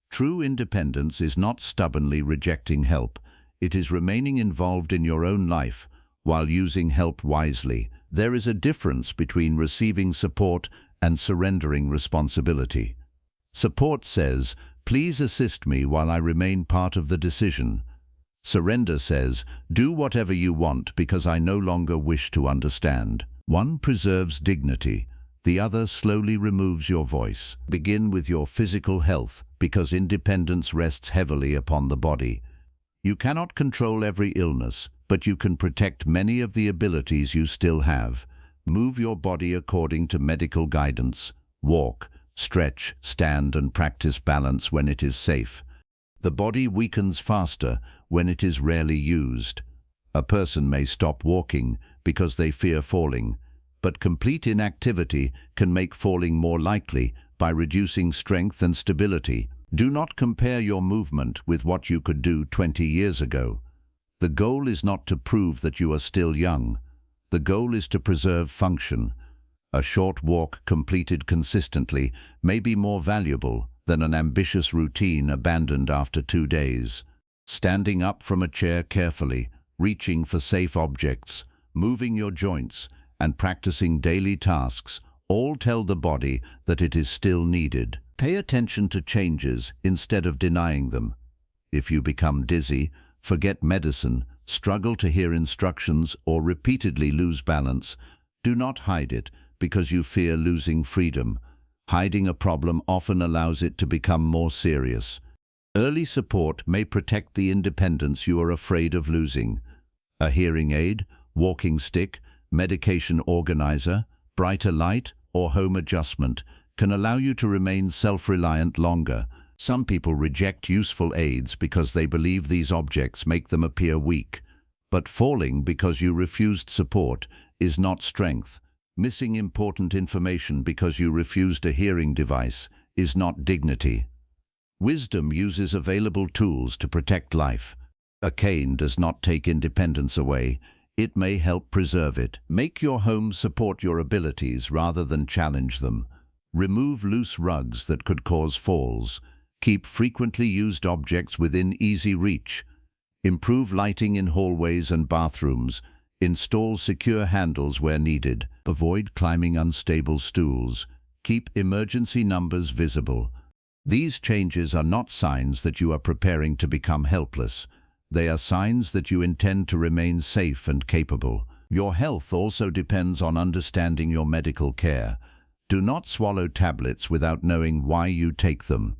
True independence is not stubbornly rejecting help. It is remaining involved in your own life while using help wisely. There is a difference between receiving support and surrendering responsibility. Support says, "Please assist me while I remain part of the decision." Surrender says, "Do whatever you want because I no longer wish to understand." One preserves dignity, the other slowly removes your voice. Begin with your physical health because independence rests heavily upon the body. You cannot control every illness, but you can protect many of the abilities you still have. Move your body according to medical guidance. Walk, stretch, stand, and practice balance when it is safe. The body weakens faster when it is rarely used. A person may stop walking because they fear falling, but complete inactivity can make falling more likely by reducing strength and stability. Do not compare your movement with what you could do 20 years ago. The goal is not to prove that you are still young. The goal is to preserve function. A short walk completed consistently may be more valuable than an ambitious routine abandoned after 2 days. Standing up from a chair carefully, reaching for safe objects, moving your joints, and practicing daily tasks all tell the body that it is still needed. Pay attention to changes instead of denying them. If you become dizzy, forget medicine, struggle to hear instructions, or repeatedly lose balance, do not hide it because you fear losing freedom. Hiding a problem often allows it to become more serious. Early support may protect the independence you are afraid of losing. A hearing aid, walking stick, medication organizer, brighter light, or home adjustment can allow you to remain self-reliant longer. Some people reject useful aids because they believe these objects make them appear weak. But falling because you refused support is not strength. Missing important information because you refused a hearing device is not dignity. Wisdom uses available tools to protect life. A cane does not take independence away. It may help preserve it. Make your home support your abilities rather than challenge them. Remove loose rugs that could cause falls. Keep frequently used objects within easy reach. Improve lighting in hallways and bathrooms. Install secure handles where needed. Avoid climbing unstable stools. Keep emergency numbers visible. These changes are not signs that you are preparing to become helpless. They are signs that you intend to remain safe and capable. Your health also depends on understanding your medical care. Do not swallow tablets without knowing why you take them.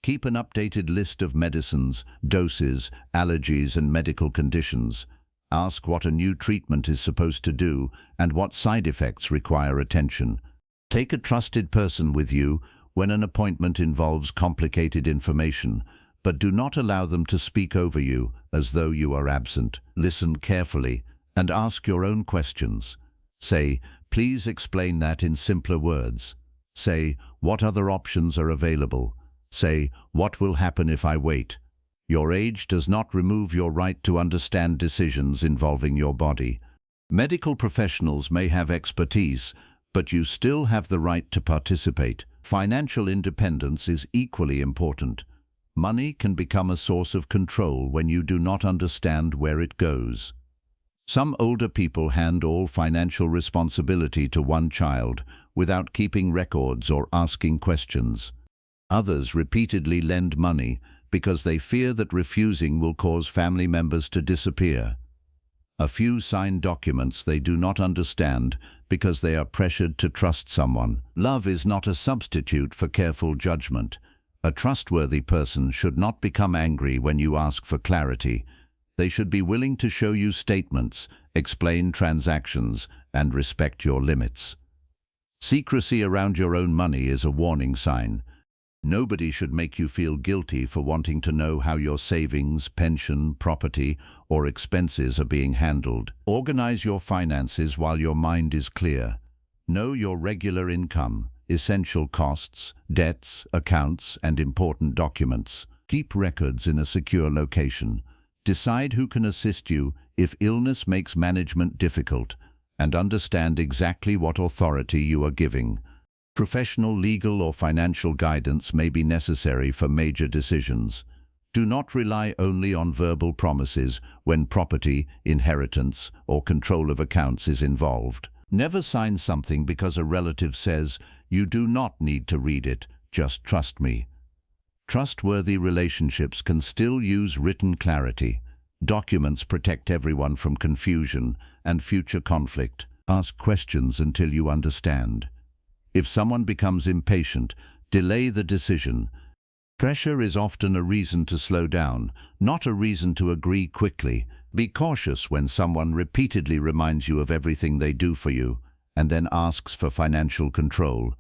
Keep an updated list of medicines, doses, allergies, and medical conditions. Ask what a new treatment is supposed to do and what side effects require attention. Take a trusted person with you when an appointment involves complicated information, but do not allow them to speak over you as though you are absent. Listen carefully and ask your own questions. Say, "Please explain that in simpler words." Say, "What other options are available?" Say, "What will happen if I wait?" Your age does not remove your right to understand decisions involving your body. Medical professionals may have expertise, but you still have the right to participate. Financial independence is equally important. Money can become a source of control when you do not understand where it goes. Some older people hand all financial responsibility to one child without keeping records or asking questions. Others repeatedly lend money because they fear that refusing will cause family members to disappear. A few sign documents they do not understand because they are pressured to trust someone. Love is not a substitute for careful judgment. A trustworthy person should not become angry when you ask for clarity. They should be willing to show you statements, explain transactions, and respect your limits. Secrecy around your own money is a warning sign. Nobody should make you feel guilty for wanting to know how your savings, pension, property, or expenses are being handled. Organize your finances while your mind is clear. Know your regular income, essential costs, debts, accounts, and important documents. Keep records in a secure location. Decide who can assist you if illness makes management difficult, and understand exactly what authority you are giving. Professional legal or financial guidance may be necessary for major decisions. Do not rely only on verbal promises when property, inheritance, or control of accounts is involved. Never sign something because a relative says, "You do not need to read it, just trust me." Trustworthy relationships can still use written clarity. Documents protect everyone from confusion and future conflict. Ask questions until you understand. If someone becomes impatient, delay the decision. Pressure is often a reason to slow down, not a reason to agree quickly. Be cautious when someone repeatedly reminds you of everything they do for you and then asks for financial control.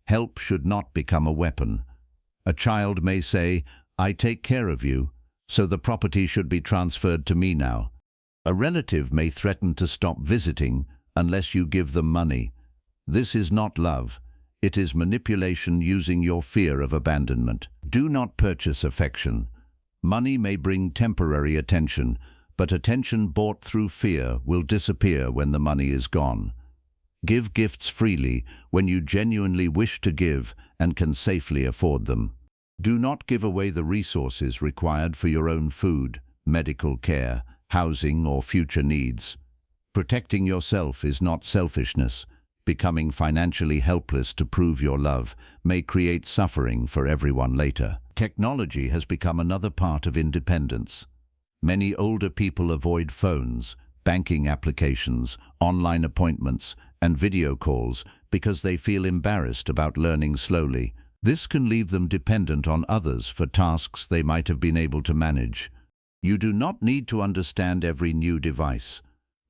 Help should not become a weapon. A child may say, "I take care of you, so the property should be transferred to me now." A relative may threaten to stop visiting unless you give them money. This is not love. It is manipulation using your fear of abandonment. Do not purchase affection. Money may bring temporary attention, but attention bought through fear will disappear when the money is gone. Give gifts freely when you genuinely wish to give and can safely afford them. Do not give away the resources required for your own food, medical care, housing, or future needs. Protecting yourself is not selfishness. Becoming financially helpless to prove your love may create suffering for everyone later. Technology has become another part of independence. Many older people avoid phones, banking applications, online appointments, and video calls because they feel embarrassed about learning slowly. This can leave them dependent on others for tasks they might have been able to manage. You do not need to understand every new device.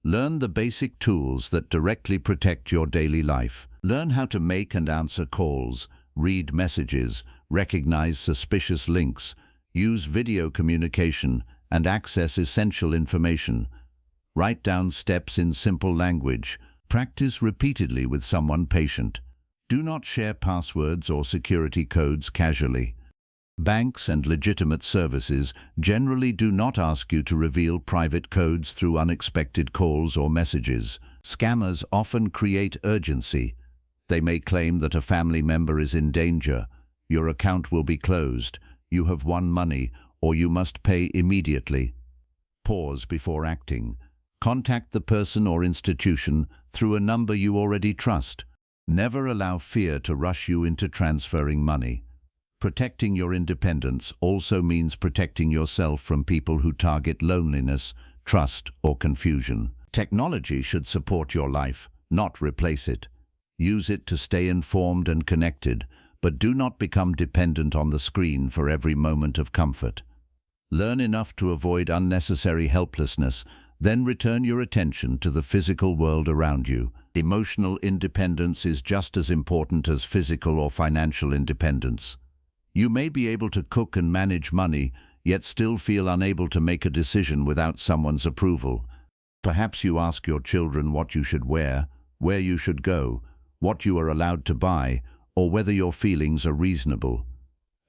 Learn the basic tools that directly protect your daily life. Learn how to make and answer calls, read messages, recognize suspicious links, use video communication, and access essential information. Write down steps in simple language. Practice repeatedly with someone patient. Do not share passwords or security codes casually. Banks and legitimate services generally do not ask you to reveal private codes through unexpected calls or messages. Scammers often create urgency. They may claim that a family member is in danger, your account will be closed, you have won money, or you must pay immediately. Pause before acting. Contact the person or institution through a number you already trust. Never allow fear to rush you into transferring money. Protecting your independence also means protecting yourself from people who target loneliness, trust, or confusion. Technology should support your life, not replace it. Use it to stay informed and connected, but do not become dependent on the screen for every moment of comfort. Learn enough to avoid unnecessary helplessness, then return your attention to the physical world around you. Emotional independence is just as important as physical or financial independence. You may be able to cook and manage money, yet still feel unable to make a decision without someone's approval. Perhaps you ask your children what you should wear, where you should go, what you are allowed to buy, or whether your feelings are reasonable.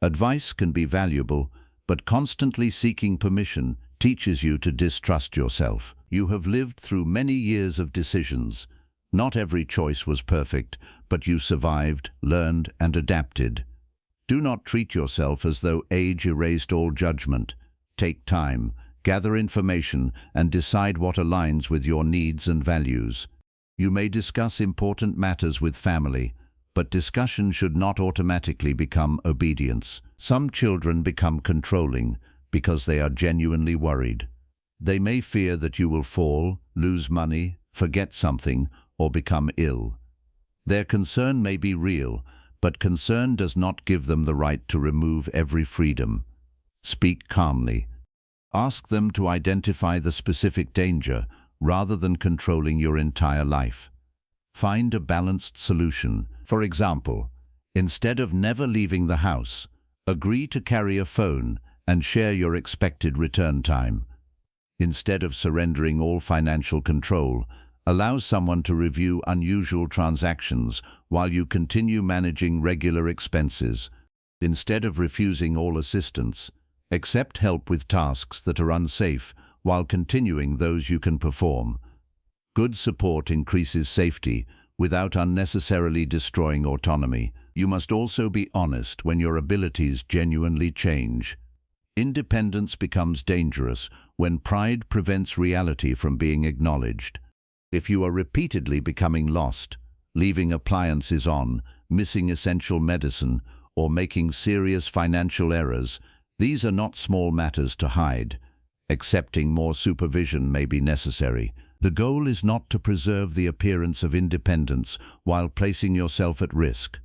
Advice can be valuable, but constantly seeking permission teaches you to distrust yourself. You have lived through many years of decisions. Not every choice was perfect, but you survived, learned, and adapted. Do not treat yourself as though age erased all judgment. Take time, gather information, and decide what aligns with your needs and values. You may discuss important matters with family, but discussion should not automatically become obedience. Some children become controlling because they are genuinely worried. They may fear that you will fall, lose money, forget something, or become ill. Their concern may be real, but concern does not give them the right to remove every freedom. Speak calmly. Ask them to identify the specific danger rather than controlling your entire life. Find a balanced solution. For example, instead of never leaving the house, agree to carry a phone and share your expected return time. Instead of surrendering all financial control, allow someone to review unusual transactions while you continue managing regular expenses. Instead of refusing all assistance, accept help with tasks that are unsafe while continuing those you can perform. Good support increases safety without unnecessarily destroying autonomy. You must also be honest when your abilities genuinely change. Independence becomes dangerous when pride prevents reality from being acknowledged. If you are repeatedly becoming lost, leaving appliances on, missing essential medicine, or making serious financial errors, these are not small matters to hide. Accepting more supervision may be necessary. The goal is not to preserve the appearance of independence while placing yourself at risk.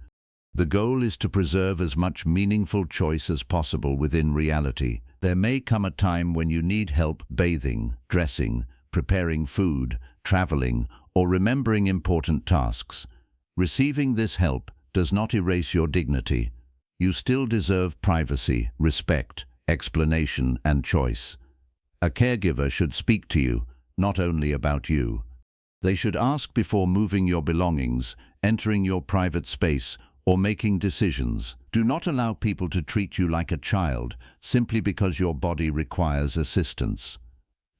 The goal is to preserve as much meaningful choice as possible within reality. There may come a time when you need help bathing, dressing, preparing food, traveling, or remembering important tasks. Receiving this help does not erase your dignity. You still deserve privacy, respect, explanation, and choice. A caregiver should speak to you, not only about you. They should ask before moving your belongings, entering your private space, or making decisions. Do not allow people to treat you like a child simply because your body requires assistance.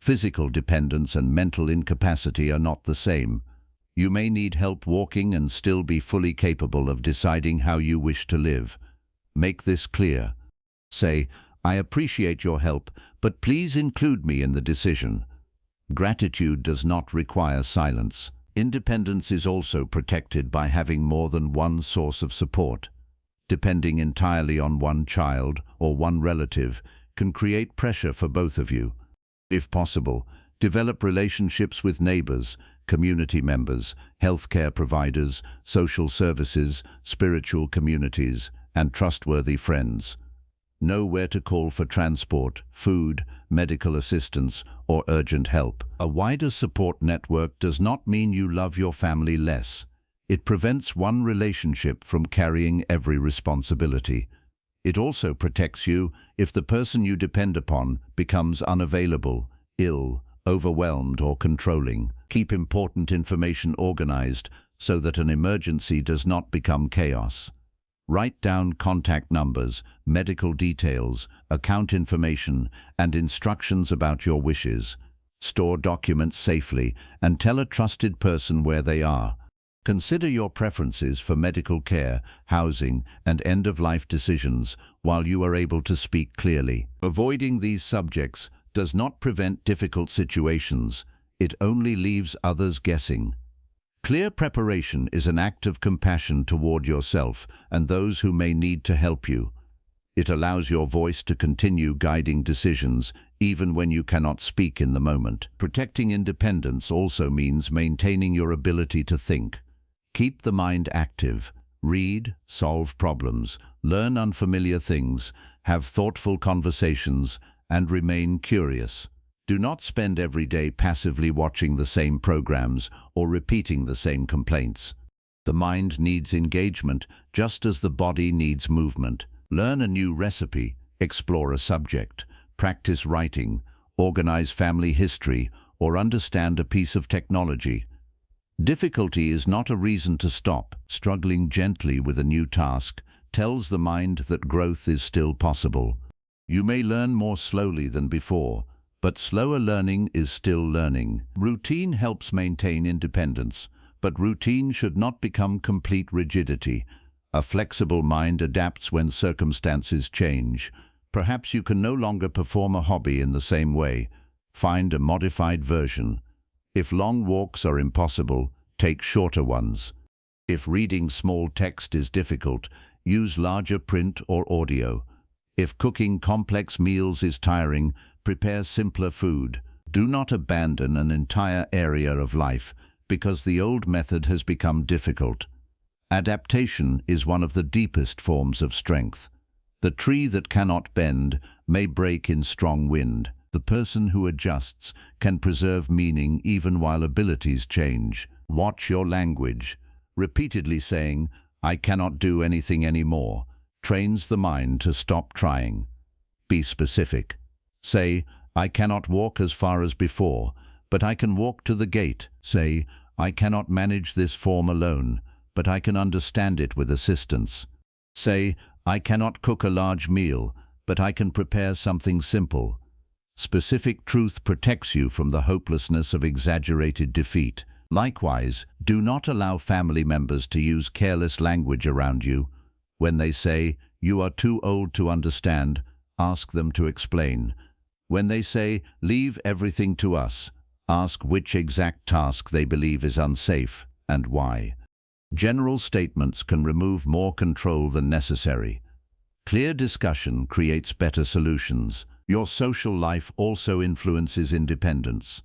Physical dependence and mental incapacity are not the same. You may need help walking and still be fully capable of deciding how you wish to live. Make this clear. Say, "I appreciate your help, but please include me in the decision." Gratitude does not require silence. Independence is also protected by having more than one source of support. Depending entirely on one child or one relative can create pressure for both of you. If possible, develop relationships with neighbors, community members, healthcare providers, social services, spiritual communities, and trustworthy friends. Know where to call for transport, food, medical assistance, or urgent help. A wider support network does not mean you love your family less. It prevents one relationship from carrying every responsibility. It also protects you if the person you depend upon becomes unavailable, ill, overwhelmed, or controlling. Keep important information organized so that an emergency does not become chaos. Write down contact numbers, medical details, account information, and instructions about your wishes. Store documents safely and tell a trusted person where they are. Consider your preferences for medical care, housing, and end-of-life decisions while you are able to speak clearly. Avoiding these subjects does not prevent difficult situations. It only leaves others guessing. Clear preparation is an act of compassion toward yourself and those who may need to help you. It allows your voice to continue guiding decisions even when you cannot speak in the moment. Protecting independence also means maintaining your ability to think. Keep the mind active. Read, solve problems, learn unfamiliar things, have thoughtful conversations, and remain curious. Do not spend every day passively watching the same programs or repeating the same complaints. The mind needs engagement just as the body needs movement. Learn a new recipe, explore a subject, practice writing, organize family history, or understand a piece of technology. Difficulty is not a reason to stop. Struggling gently with a new task tells the mind that growth is still possible. You may learn more slowly than before, but slower learning is still learning. Routine helps maintain independence, but routine should not become complete rigidity. A flexible mind adapts when circumstances change. Perhaps you can no longer perform a hobby in the same way. Find a modified version. If long walks are impossible, take shorter ones. If reading small text is difficult, use larger print or audio. If cooking complex meals is tiring, prepare simpler food. Do not abandon an entire area of life because the old method has become difficult. Adaptation is one of the deepest forms of strength. The tree that cannot bend may break in strong wind. The person who adjusts can preserve meaning even while abilities change. Watch your language. Repeatedly saying, "I cannot do anything anymore," trains the mind to stop trying. Be specific. Say, "I cannot walk as far as before, but I can walk to the gate." Say, "I cannot manage this form alone, but I can understand it with assistance." Say, "I cannot cook a large meal, but I can prepare something simple." Specific truth protects you from the hopelessness of exaggerated defeat. Likewise, do not allow family members to use careless language around you. When they say, "You are too old to understand," ask them to explain. When they say, "Leave everything to us," ask which exact task they believe is unsafe and why. General statements can remove more control than necessary. Clear discussion creates better solutions. Your social life also influences independence.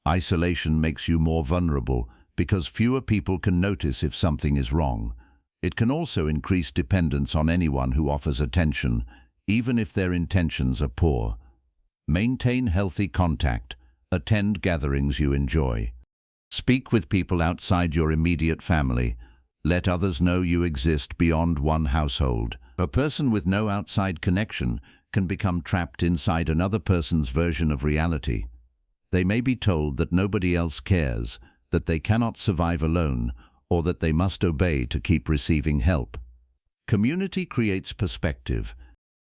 Isolation makes you more vulnerable because fewer people can notice if something is wrong. It can also increase dependence on anyone who offers attention, even if their intentions are poor. Maintain healthy contact. Attend gatherings you enjoy. Speak with people outside your immediate family. Let others know you exist beyond one household. A person with no outside connection can become trapped inside another person's version of reality. They may be told that nobody else cares, that they cannot survive alone, or that they must obey to keep receiving help. Community creates perspective.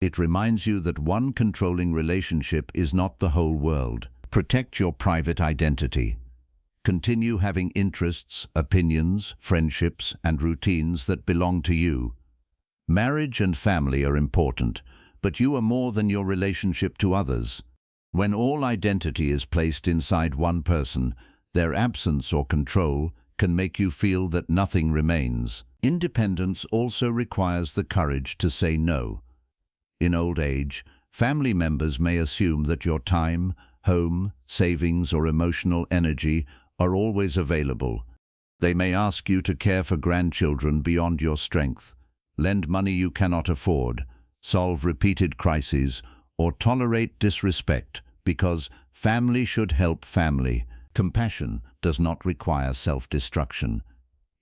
It reminds you that one controlling relationship is not the whole world. Protect your private identity. Continue having interests, opinions, friendships, and routines that belong to you. Marriage and family are important, but you are more than your relationship to others. When all identity is placed inside one person, their absence or control can make you feel that nothing remains. Independence also requires the courage to say no. In old age, family members may assume that your time, home, savings, or emotional energy are always available. They may ask you to care for grandchildren beyond your strength, lend money you cannot afford, solve repeated crises, or tolerate disrespect, because family should help family. Compassion does not require self-destruction.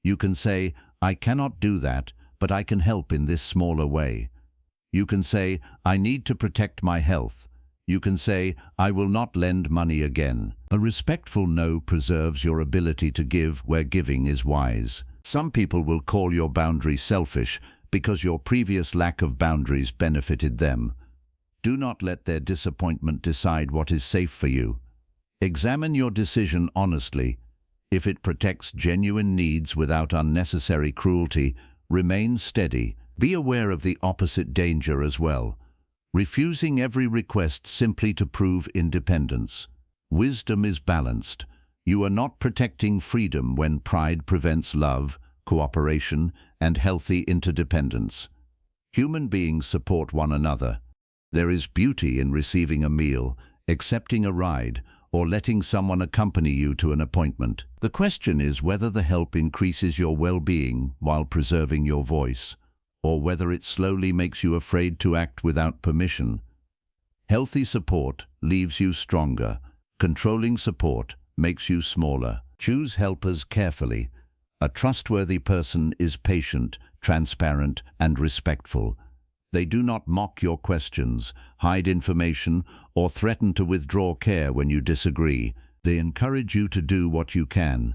You can say, "I cannot do that, but I can help in this smaller way." You can say, "I need to protect my health." You can say, "I will not lend money again." A respectful no preserves your ability to give where giving is wise. Some people will call your boundaries selfish because your previous lack of boundaries benefited them. Do not let their disappointment decide what is safe for you. Examine your decision honestly. If it protects genuine needs without unnecessary cruelty, remain steady. Be aware of the opposite danger as well. Refusing every request simply to prove independence. Wisdom is balanced. You are not protecting freedom when pride prevents love, cooperation, and healthy interdependence. Human beings support one another. There is beauty in receiving a meal, accepting a ride, or letting someone accompany you to an appointment. The question is whether the help increases your well-being while preserving your voice, or whether it slowly makes you afraid to act without permission. Healthy support leaves you stronger. Controlling support makes you smaller. Choose helpers carefully. A trustworthy person is patient, transparent, and respectful. They do not mock your questions, hide information, or threaten to withdraw care when you disagree. They encourage you to do what you can.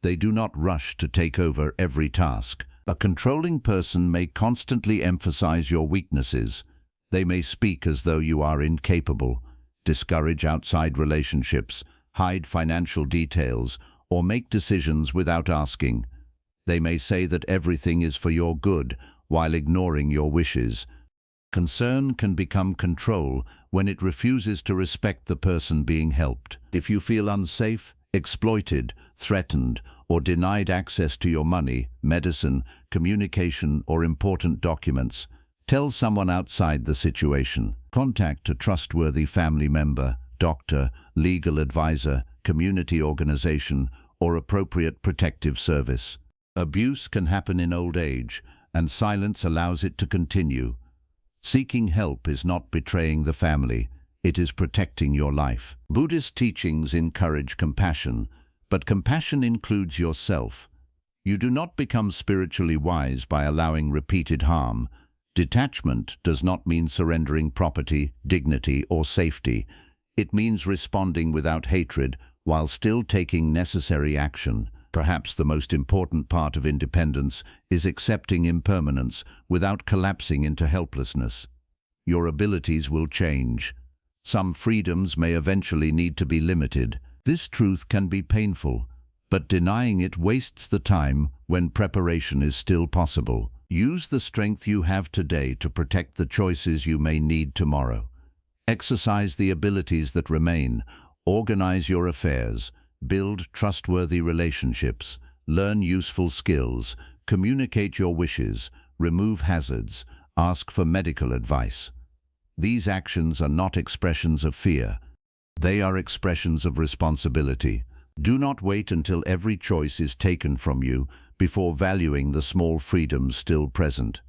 They do not rush to take over every task. A controlling person may constantly emphasize your weaknesses. They may speak as though you are incapable, discourage outside relationships, hide financial details, or make decisions without asking. They may say that everything is for your good while ignoring your wishes. Concern can become control when it refuses to respect the person being helped. If you feel unsafe, exploited, threatened, or denied access to your money, medicine, communication, or important documents, tell someone outside the situation. Contact a trustworthy family member, doctor, legal advisor, community organization, or appropriate protective service. Abuse can happen in old age, and silence allows it to continue. Seeking help is not betraying the family, it is protecting your life. Buddhist teachings encourage compassion, but compassion includes yourself. You do not become spiritually wise by allowing repeated harm. Detachment does not mean surrendering property, dignity, or safety. It means responding without hatred while still taking necessary action. Perhaps the most important part of independence is accepting impermanence without collapsing into helplessness. Your abilities will change. Some freedoms may eventually need to be limited. This truth can be painful, but denying it wastes the time when preparation is still possible. Use the strength you have today to protect the choices you may need tomorrow. Exercise the abilities that remain. Organize your affairs. Build trustworthy relationships. Learn useful skills. Communicate your wishes. Remove hazards. Ask for medical advice. These actions are not expressions of fear. They are expressions of responsibility. Do not wait until every choice is taken from you before valuing the small freedoms still present.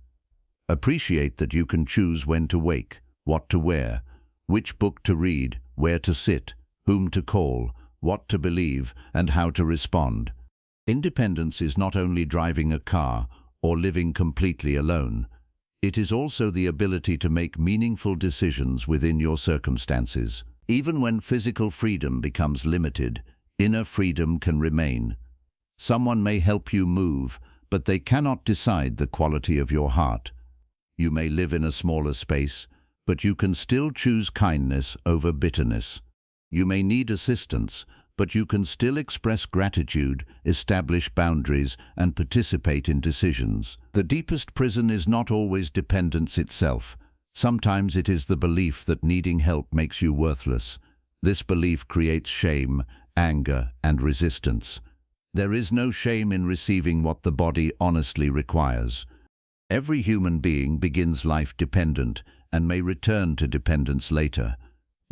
Appreciate that you can choose when to wake, what to wear, which book to read, where to sit, whom to call, what to believe, and how to respond. Independence is not only driving a car or living completely alone. It is also the ability to make meaningful decisions within your circumstances. Even when physical freedom becomes limited, inner freedom can remain. Someone may help you move, but they cannot decide the quality of your heart. You may live in a smaller space, but you can still choose kindness over bitterness. You may need assistance, but you can still express gratitude, establish boundaries, and participate in decisions. The deepest prison is not always dependence itself. Sometimes it is the belief that needing help makes you worthless. This belief creates shame, anger, and resistance. There is no shame in receiving what the body honestly requires. Every human being begins life dependent and may return to dependence later.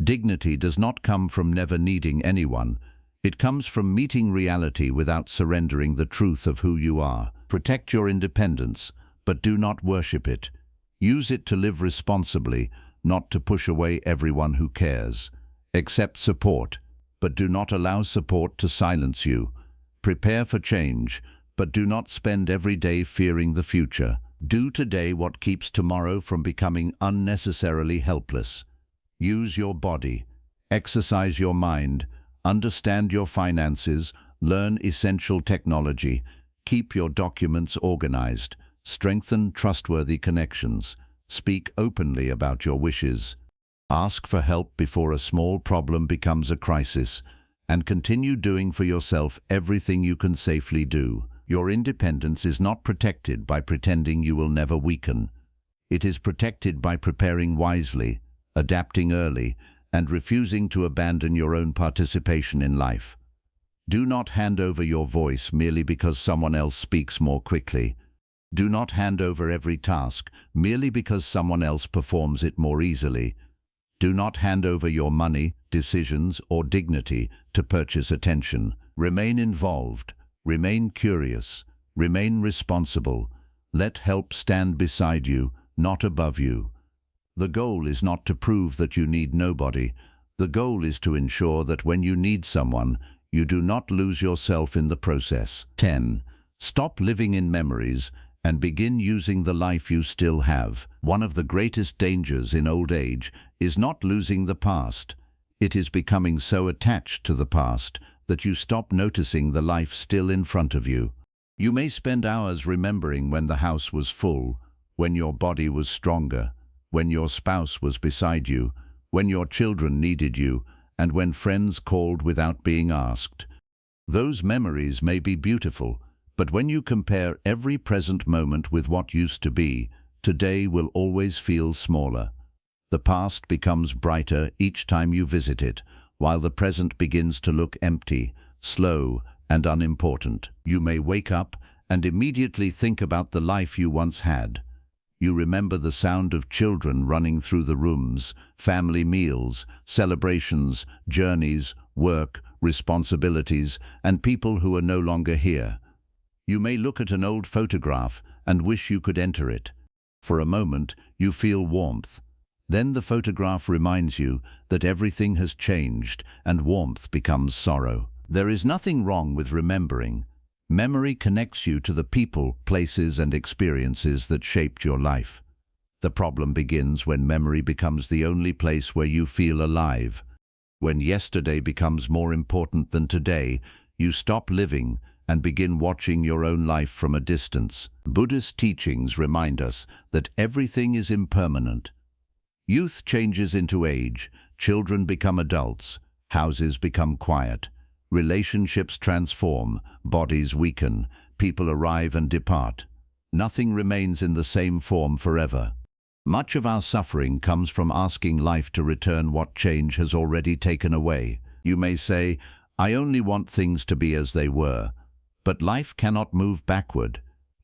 Dignity does not come from never needing anyone. It comes from meeting reality without surrendering the truth of who you are. Protect your independence, but do not worship it. Use it to live responsibly, not to push away everyone who cares. Accept support, but do not allow support to silence you. Prepare for change, but do not spend every day fearing the future. Do today what keeps tomorrow from becoming unnecessarily helpless. Use your body, exercise your mind, understand your finances, learn essential technology, keep your documents organized, strengthen trustworthy connections, speak openly about your wishes, ask for help before a small problem becomes a crisis, and continue doing for yourself everything you can safely do. Your independence is not protected by pretending you will never weaken. It is protected by preparing wisely, adapting early, and refusing to abandon your own participation in life. Do not hand over your voice merely because someone else speaks more quickly. Do not hand over every task merely because someone else performs it more easily. Do not hand over your money, decisions, or dignity to purchase attention. Remain involved, remain curious, remain responsible. Let help stand beside you, not above you. The goal is not to prove that you need nobody. The goal is to ensure that when you need someone, you do not lose yourself in the process. 10. Stop living in memories and begin using the life you still have. One of the greatest dangers in old age is not losing the past. It is becoming so attached to the past that you stop noticing the life still in front of you. You may spend hours remembering when the house was full, when your body was stronger, when your spouse was beside you, when your children needed you, and when friends called without being asked. Those memories may be beautiful, but when you compare every present moment with what used to be, today will always feel smaller. The past becomes brighter each time you visit it, while the present begins to look empty, slow, and unimportant. You may wake up and immediately think about the life you once had. You remember the sound of children running through the rooms, family meals, celebrations, journeys, work, responsibilities, and people who are no longer here. You may look at an old photograph and wish you could enter it. For a moment, you feel warmth. Then the photograph reminds you that everything has changed and warmth becomes sorrow. There is nothing wrong with remembering. Memory connects you to the people, places, and experiences that shaped your life. The problem begins when memory becomes the only place where you feel alive. When yesterday becomes more important than today, you stop living and begin watching your own life from a distance. Buddhist teachings remind us that everything is impermanent. Youth changes into age, children become adults, houses become quiet, relationships transform, bodies weaken, people arrive and depart. Nothing remains in the same form forever. Much of our suffering comes from asking life to return what change has already taken away. You may say, "I only want things to be as they were." But life cannot move backward.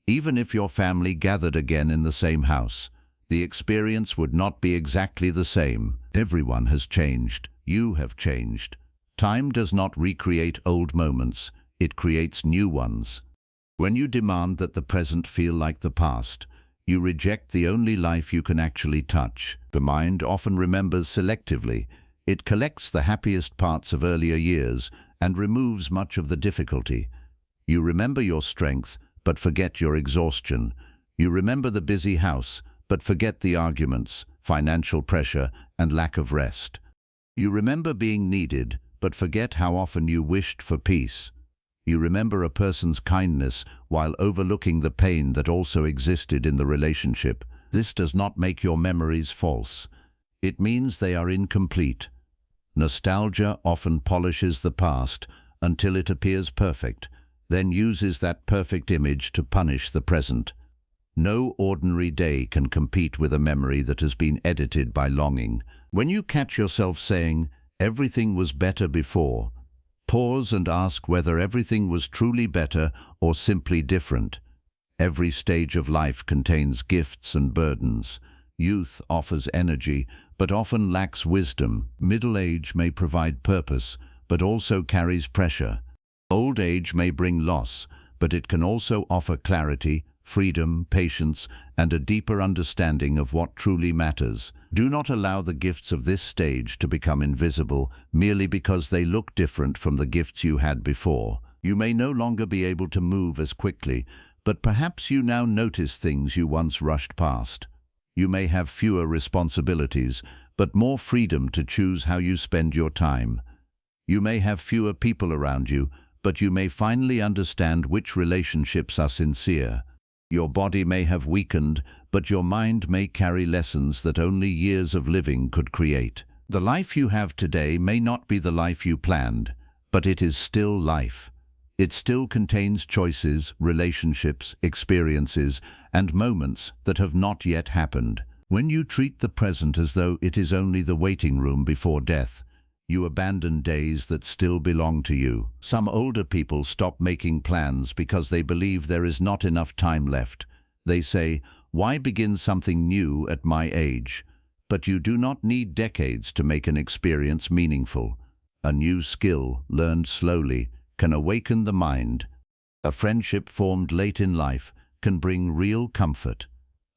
Even if your family gathered again in the same house, the experience would not be exactly the same. Everyone has changed. You have changed. Time does not recreate old moments. It creates new ones. When you demand that the present feel like the past, you reject the only life you can actually touch. The mind often remembers selectively. It collects the happiest parts of earlier years and removes much of the difficulty. You remember your strength, but forget your exhaustion. You remember the busy house, but forget the arguments, financial pressure, and lack of rest. You remember being needed, but forget how often you wished for peace. You remember a person's kindness while overlooking the pain that also existed in the relationship. This does not make your memories false. It means they are incomplete. Nostalgia often polishes the past until it appears perfect, then uses that perfect image to punish the present. No ordinary day can compete with a memory that has been edited by longing. When you catch yourself saying, "Everything was better before," pause and ask whether everything was truly better or simply different. Every stage of life contains gifts and burdens. Youth offers energy, but often lacks wisdom. Middle age may provide purpose, but also carries pressure. Old age may bring loss, but it can also offer clarity, freedom, patience, and a deeper understanding of what truly matters. Do not allow the gifts of this stage to become invisible merely because they look different from the gifts you had before. You may no longer be able to move as quickly, but perhaps you now notice things you once rushed past. You may have fewer responsibilities, but more freedom to choose how you spend your time. You may have fewer people around you, but you may finally understand which relationships are sincere. Your body may have weakened, but your mind may carry lessons that only years of living could create. The life you have today may not be the life you planned, but it is still life. It still contains choices, relationships, experiences, and moments that have not yet happened. When you treat the present as though it is only the waiting room before death, you abandon days that still belong to you. Some older people stop making plans because they believe there is not enough time left. They say, "Why begin something new at my age?" But you do not need decades to make an experience meaningful. A new skill, learned slowly, can awaken the mind. A friendship formed late in life can bring real comfort.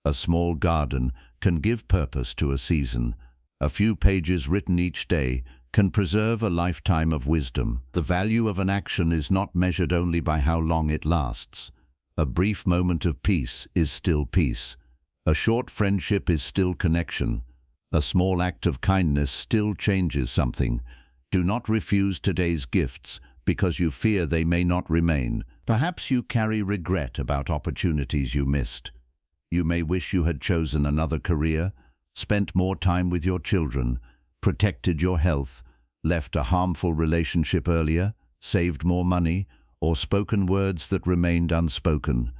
A small garden can give purpose to a season. A few pages written each day can preserve a lifetime of wisdom. The value of an action is not measured only by how long it lasts. A brief moment of peace is still peace. A short friendship is still connection. A small act of kindness still changes something. Do not refuse today's gifts because you fear they may not remain. Perhaps you carry regret about opportunities you missed. You may wish you had chosen another career, spent more time with your children, protected your health, left a harmful relationship earlier, saved more money, or spoken words that remained unspoken.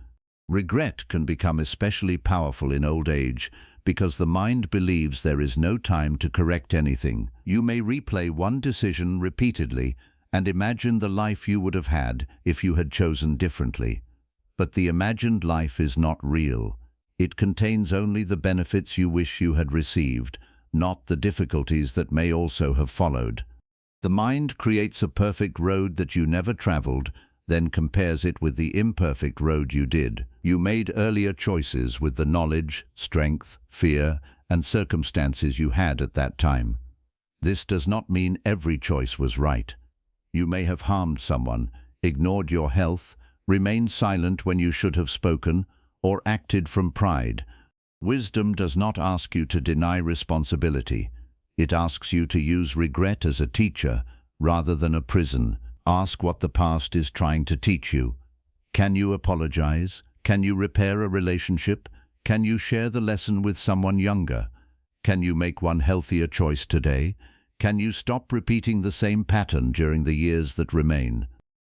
Regret can become especially powerful in old age because the mind believes there is no time to correct anything. You may replay one decision repeatedly and imagine the life you would have had if you had chosen differently. But the imagined life is not real. It contains only the benefits you wish you had received, not the difficulties that may also have followed. The mind creates a perfect road that you never traveled, then compares it with the imperfect road you did. You made earlier choices with the knowledge, strength, fear, and circumstances you had at that time. This does not mean every choice was right. You may have harmed someone, ignored your health, remained silent when you should have spoken, or acted from pride. Wisdom does not ask you to deny responsibility. It asks you to use regret as a teacher rather than a prison. Ask what the past is trying to teach you. Can you apologize? Can you repair a relationship? Can you share the lesson with someone younger? Can you make one healthier choice today? Can you stop repeating the same pattern during the years that remain?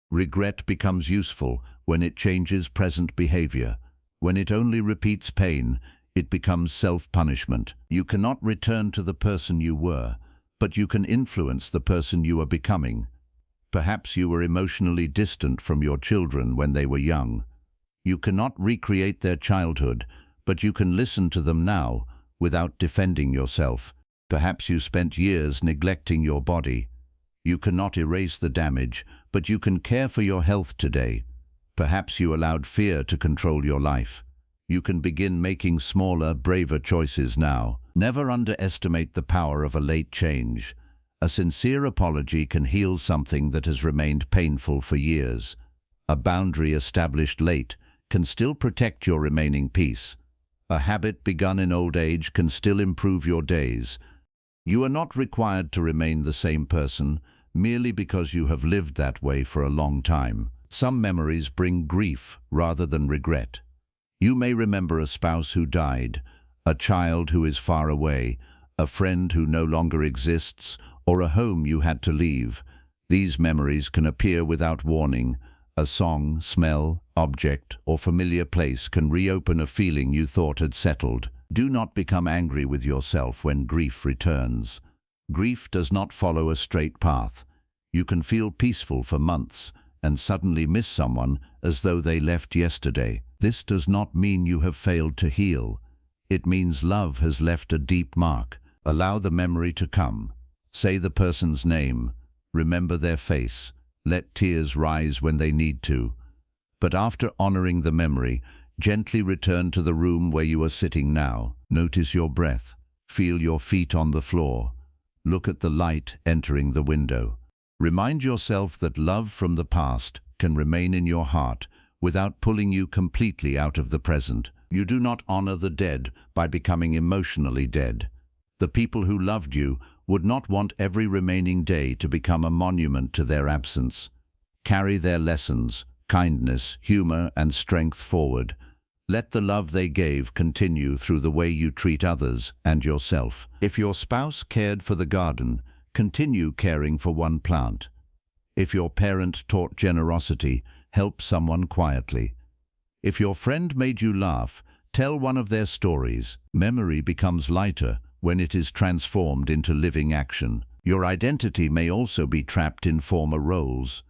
Regret becomes useful when it changes present behavior. When it only repeats pain, it becomes self-punishment. You cannot return to the person you were, but you can influence the person you are becoming. Perhaps you were emotionally distant from your children when they were young. You cannot recreate their childhood, but you can listen to them now without defending yourself. Perhaps you spent years neglecting your body. You cannot erase the damage, but you can care for your health today. Perhaps you allowed fear to control your life. You can begin making smaller, braver choices now. Never underestimate the power of a late change. A sincere apology can heal something that has remained painful for years. A boundary established late can still protect your remaining peace. A habit begun in old age can still improve your days. You are not required to remain the same person merely because you have lived that way for a long time. Some memories bring grief rather than regret. You may remember a spouse who died, a child who is far away, a friend who no longer exists, or a home you had to leave. These memories can appear without warning. A song, smell, object, or familiar place can reopen a feeling you thought had settled. Do not become angry with yourself when grief returns. Grief does not follow a straight path. You can feel peaceful for months and suddenly miss someone as though they left yesterday. This does not mean you have failed to heal. It means love has left a deep mark. Allow the memory to come. Say the person's name. Remember their face. Let tears rise when they need to. But after honoring the memory, gently return to the room where you are sitting now. Notice your breath. Feel your feet on the floor. Look at the light entering the window. Remind yourself that love from the past can remain in your heart without pulling you completely out of the present. You do not honor the dead by becoming emotionally dead. The people who loved you would not want every remaining day to become a monument to their absence. Carry their lessons, kindness, humor, and strength forward. Let the love they gave continue through the way you treat others and yourself. If your spouse cared for the garden, continue caring for one plant. If your parent taught generosity, help someone quietly. If your friend made you laugh, tell one of their stories. Memory becomes lighter when it is transformed into living action. Your identity may also be trapped in former roles.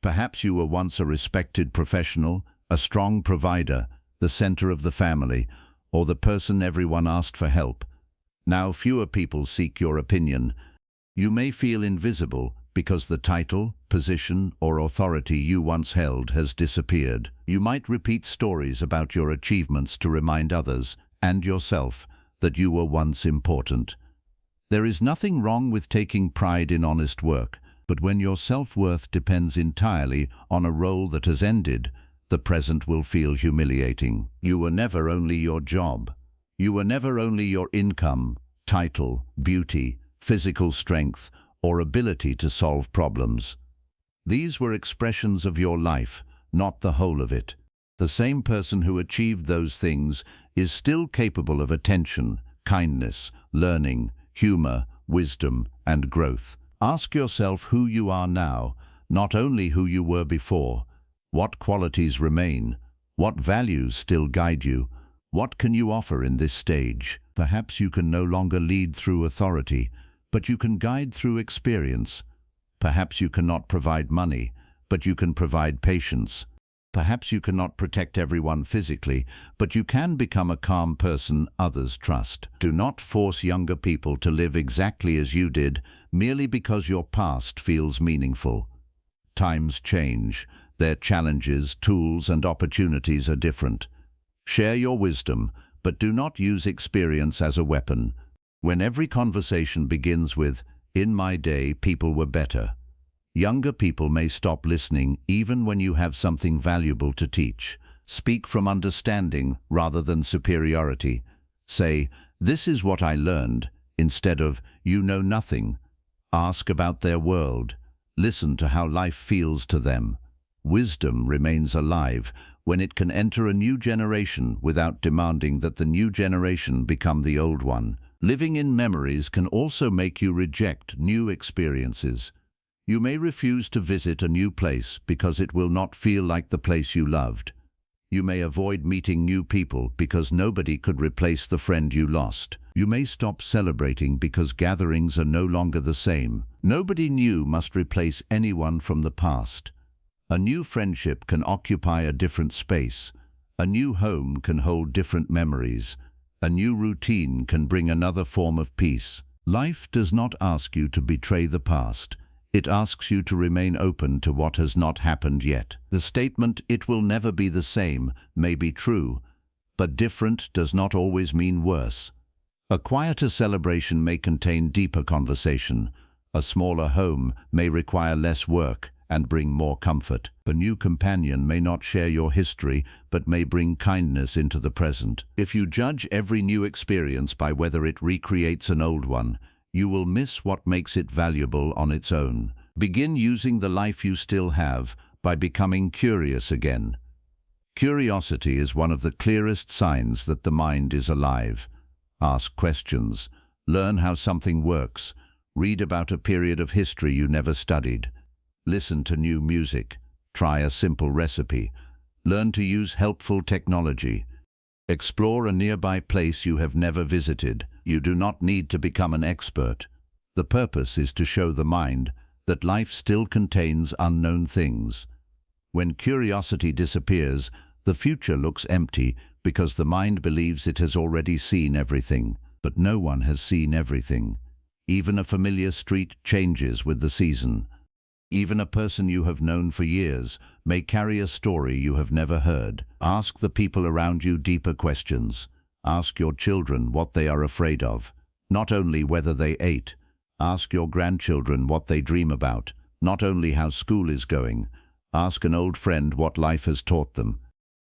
Perhaps you were once a respected professional, a strong provider, the center of the family, or the person everyone asked for help. Now fewer people seek your opinion. You may feel invisible because the title, position, or authority you once held has disappeared. You might repeat stories about your achievements to remind others, and yourself, that you were once important. There is nothing wrong with taking pride in honest work, but when your self-worth depends entirely on a role that has ended, the present will feel humiliating. You were never only your job. You were never only your income, title, beauty, physical strength, or ability to solve problems. These were expressions of your life, not the whole of it. The same person who achieved those things is still capable of attention, kindness, learning, humor, wisdom, and growth. Ask yourself who you are now, not only who you were before. What qualities remain? What values still guide you? What can you offer in this stage? Perhaps you can no longer lead through authority, but you can guide through experience. Perhaps you cannot provide money, but you can provide patience. Perhaps you cannot protect everyone physically, but you can become a calm person others trust. Do not force younger people to live exactly as you did, merely because your past feels meaningful. Times change. Their challenges, tools, and opportunities are different. Share your wisdom, but do not use experience as a weapon. When every conversation begins with, "In my day, people were better," younger people may stop listening even when you have something valuable to teach. Speak from understanding rather than superiority. Say, "This is what I learned," instead of, "You know nothing." Ask about their world. Listen to how life feels to them. Wisdom remains alive when it can enter a new generation without demanding that the new generation become the old one. Living in memories can also make you reject new experiences. You may refuse to visit a new place because it will not feel like the place you loved. You may avoid meeting new people because nobody could replace the friend you lost. You may stop celebrating because gatherings are no longer the same. Nobody new must replace anyone from the past. A new friendship can occupy a different space. A new home can hold different memories. A new routine can bring another form of peace. Life does not ask you to betray the past. It asks you to remain open to what has not happened yet. The statement, "It will never be the same," may be true, but different does not always mean worse. A quieter celebration may contain deeper conversation. A smaller home may require less work and bring more comfort. A new companion may not share your history, but may bring kindness into the present. If you judge every new experience by whether it recreates an old one, you will miss what makes it valuable on its own. Begin using the life you still have by becoming curious again. Curiosity is one of the clearest signs that the mind is alive. Ask questions. Learn how something works. Read about a period of history you never studied. Listen to new music. Try a simple recipe. Learn to use helpful technology. Explore a nearby place you have never visited. You do not need to become an expert. The purpose is to show the mind that life still contains unknown things. When curiosity disappears, the future looks empty because the mind believes it has already seen everything. But no one has seen everything. Even a familiar street changes with the season. Even a person you have known for years may carry a story you have never heard. Ask the people around you deeper questions. Ask your children what they are afraid of, not only whether they ate. Ask your grandchildren what they dream about, not only how school is going. Ask an old friend what life has taught them.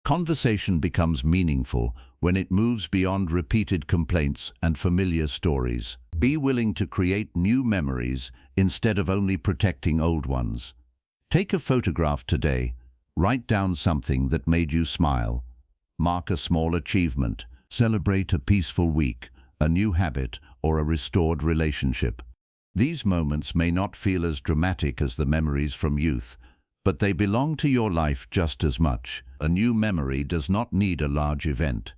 Conversation becomes meaningful when it moves beyond repeated complaints and familiar stories. Be willing to create new memories instead of only protecting old ones. Take a photograph today. Write down something that made you smile. Mark a small achievement. Celebrate a peaceful week, a new habit, or a restored relationship. These moments may not feel as dramatic as the memories from youth, but they belong to your life just as much. A new memory does not need a large event.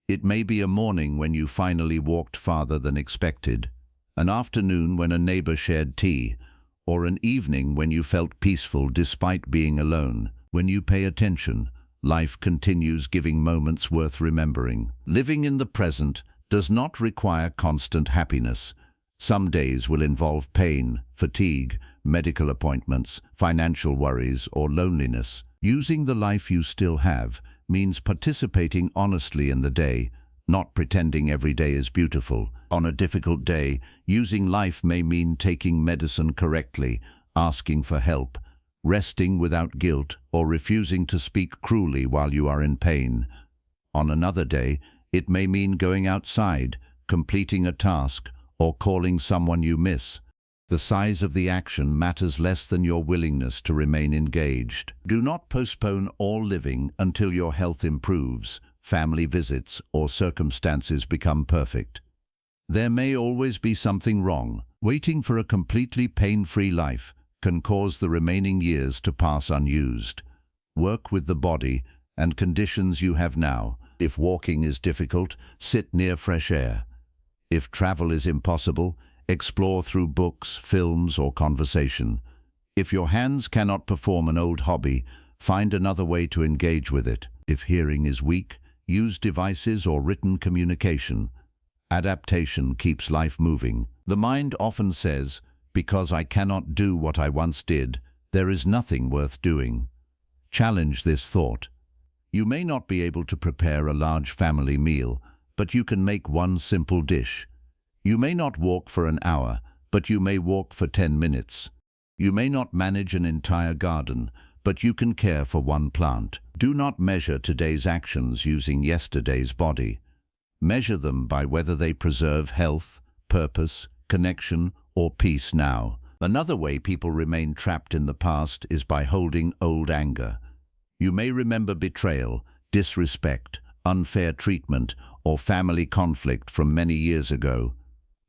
It may be a morning when you finally walked farther than expected, an afternoon when a neighbor shared tea, or an evening when you felt peaceful despite being alone. When you pay attention, life continues giving moments worth remembering. Living in the present does not require constant happiness. Some days will involve pain, fatigue, medical appointments, financial worries, or loneliness. Using the life you still have means participating honestly in the day, not pretending every day is beautiful. On a difficult day, using life may mean taking medicine correctly, asking for help, resting without guilt, or refusing to speak cruelly while you are in pain. On another day, it may mean going outside, completing a task, or calling someone you miss. The size of the action matters less than your willingness to remain engaged. Do not postpone all living until your health improves, family visits, or circumstances become perfect. There may always be something wrong. Waiting for a completely pain-free life can cause the remaining years to pass unused. Work with the body and conditions you have now. If walking is difficult, sit near fresh air. If travel is impossible, explore through books, films, or conversation. If your hands cannot perform an old hobby, find another way to engage with it. If hearing is weak, use devices or written communication. Adaptation keeps life moving. The mind often says, "Because I cannot do what I once did, there is nothing worth doing." Challenge this thought. You may not be able to prepare a large family meal, but you can make one simple dish. You may not walk for an hour, but you may walk for 10 minutes. You may not manage an entire garden, but you can care for one plant. Do not measure today's actions using yesterday's body. Measure them by whether they preserve health, purpose, connection, or peace now. Another way people remain trapped in the past is by holding old anger. You may remember betrayal, disrespect, unfair treatment, or family conflict from many years ago.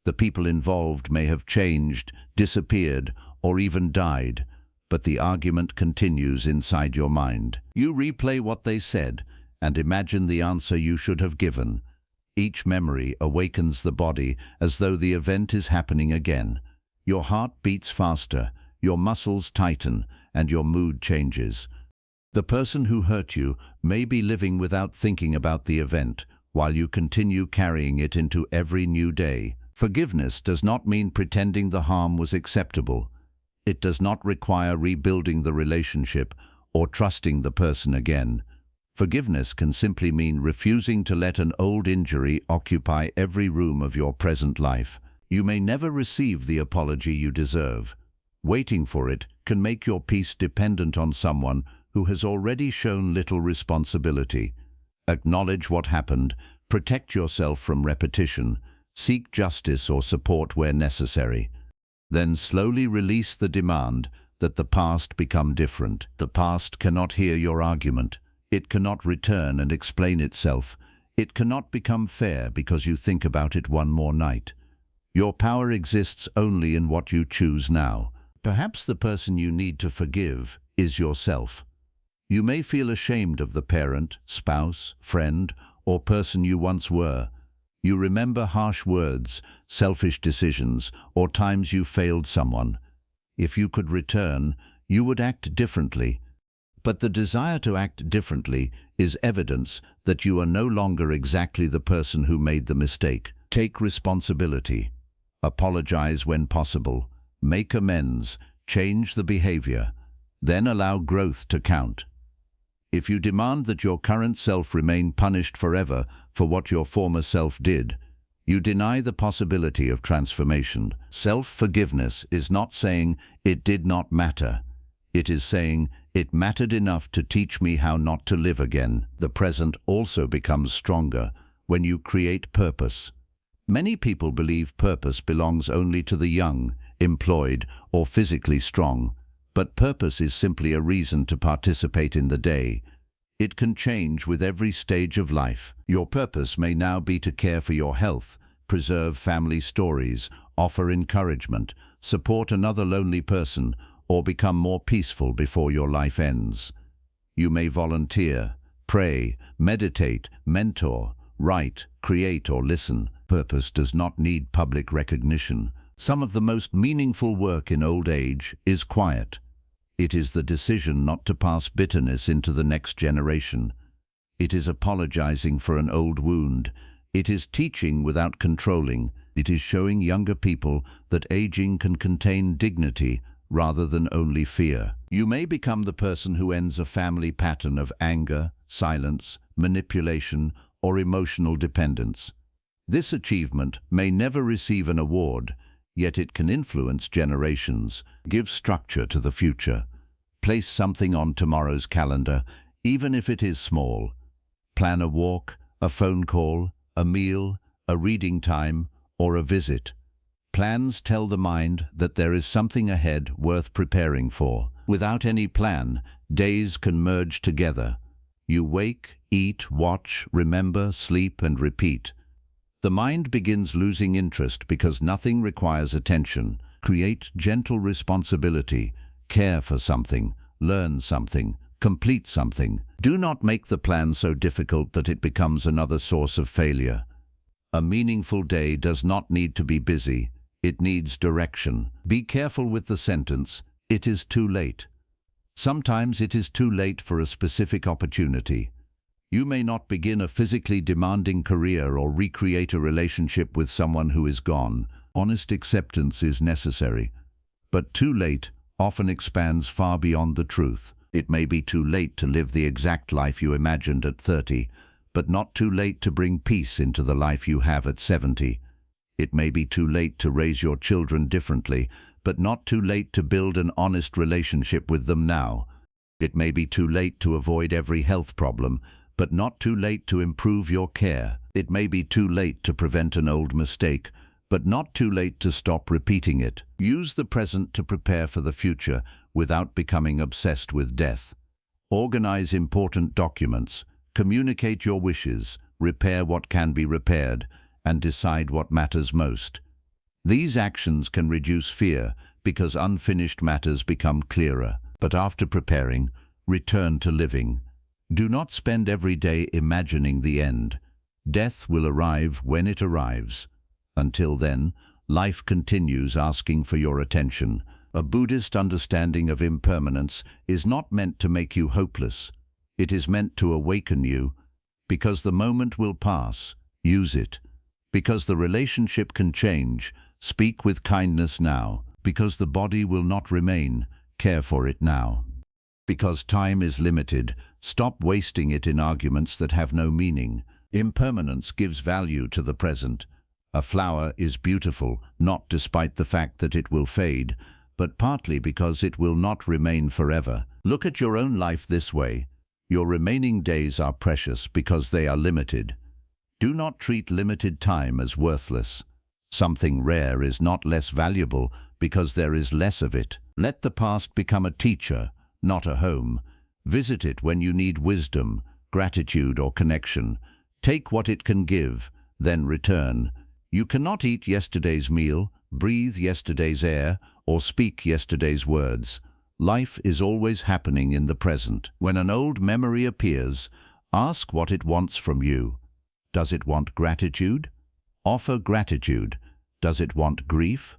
The people involved may have changed, disappeared, or even died, but the argument continues inside your mind. You replay what they said and imagine the answer you should have given. Each memory awakens the body as though the event is happening again. Your heart beats faster, your muscles tighten, and your mood changes. The person who hurt you may be living without thinking about the event, while you continue carrying it into every new day. Forgiveness does not mean pretending the harm was acceptable. It does not require rebuilding the relationship or trusting the person again. Forgiveness can simply mean refusing to let an old injury occupy every room of your present life. You may never receive the apology you deserve. Waiting for it can make your peace dependent on someone who has already shown little responsibility. Acknowledge what happened, protect yourself from repetition, seek justice or support where necessary. Then slowly release the demand that the past become different. The past cannot hear your argument. It cannot return and explain itself. It cannot become fair because you think about it one more night. Your power exists only in what you choose now. Perhaps the person you need to forgive is yourself. You may feel ashamed of the parent, spouse, friend, or person you once were. You remember harsh words, selfish decisions, or times you failed someone. If you could return, you would act differently. But the desire to act differently is evidence that you are no longer exactly the person who made the mistake. Take responsibility. Apologize when possible. Make amends. Change the behavior. Then allow growth to count. If you demand that your current self remain punished forever for what your former self did, you deny the possibility of transformation. Self-forgiveness is not saying it did not matter. It is saying it mattered enough to teach me how not to live again. The present also becomes stronger when you create purpose. Many people believe purpose belongs only to the young, employed, or physically strong. But purpose is simply a reason to participate in the day. It can change with every stage of life. Your purpose may now be to care for your health, preserve family stories, offer encouragement, support another lonely person, or become more peaceful before your life ends. You may volunteer, pray, meditate, mentor, write, create, or listen. Purpose does not need public recognition. Some of the most meaningful work in old age is quiet. It is the decision not to pass bitterness into the next generation. It is apologizing for an old wound. It is teaching without controlling. It is showing younger people that aging can contain dignity rather than only fear. You may become the person who ends a family pattern of anger, silence, manipulation, or emotional dependence. This achievement may never receive an award, yet it can influence generations. Give structure to the future. Place something on tomorrow's calendar, even if it is small. Plan a walk, a phone call, a meal, a reading time, or a visit. Plans tell the mind that there is something ahead worth preparing for. Without any plan, days can merge together. You wake, eat, watch, remember, sleep, and repeat. The mind begins losing interest because nothing requires attention. Create gentle responsibility. Care for something. Learn something. Complete something. Do not make the plan so difficult that it becomes another source of failure. A meaningful day does not need to be busy. It needs direction. Be careful with the sentence, "It is too late." Sometimes it is too late for a specific opportunity. You may not begin a physically demanding career or recreate a relationship with someone who is gone. Honest acceptance is necessary. But too late often expands far beyond the truth. It may be too late to live the exact life you imagined at 30, but not too late to bring peace into the life you have at 70. It may be too late to raise your children differently, but not too late to build an honest relationship with them now. It may be too late to avoid every health problem, but not too late to improve your care. It may be too late to prevent an old mistake, but not too late to stop repeating it. Use the present to prepare for the future without becoming obsessed with death. Organize important documents, communicate your wishes, repair what can be repaired, and decide what matters most. These actions can reduce fear because unfinished matters become clearer. But after preparing, return to living. Do not spend every day imagining the end. Death will arrive when it arrives. Until then, life continues asking for your attention. A Buddhist understanding of impermanence is not meant to make you hopeless. It is meant to awaken you. Because the moment will pass, use it. Because the relationship can change, speak with kindness now. Because the body will not remain, care for it now. Because time is limited, stop wasting it in arguments that have no meaning. Impermanence gives value to the present. A flower is beautiful, not despite the fact that it will fade, but partly because it will not remain forever. Look at your own life this way. Your remaining days are precious because they are limited. Do not treat limited time as worthless. Something rare is not less valuable because there is less of it. Let the past become a teacher, not a home. Visit it when you need wisdom, gratitude, or connection. Take what it can give, then return. You cannot eat yesterday's meal, breathe yesterday's air, or speak yesterday's words. Life is always happening in the present. When an old memory appears, ask what it wants from you. Does it want gratitude? Offer gratitude. Does it want grief?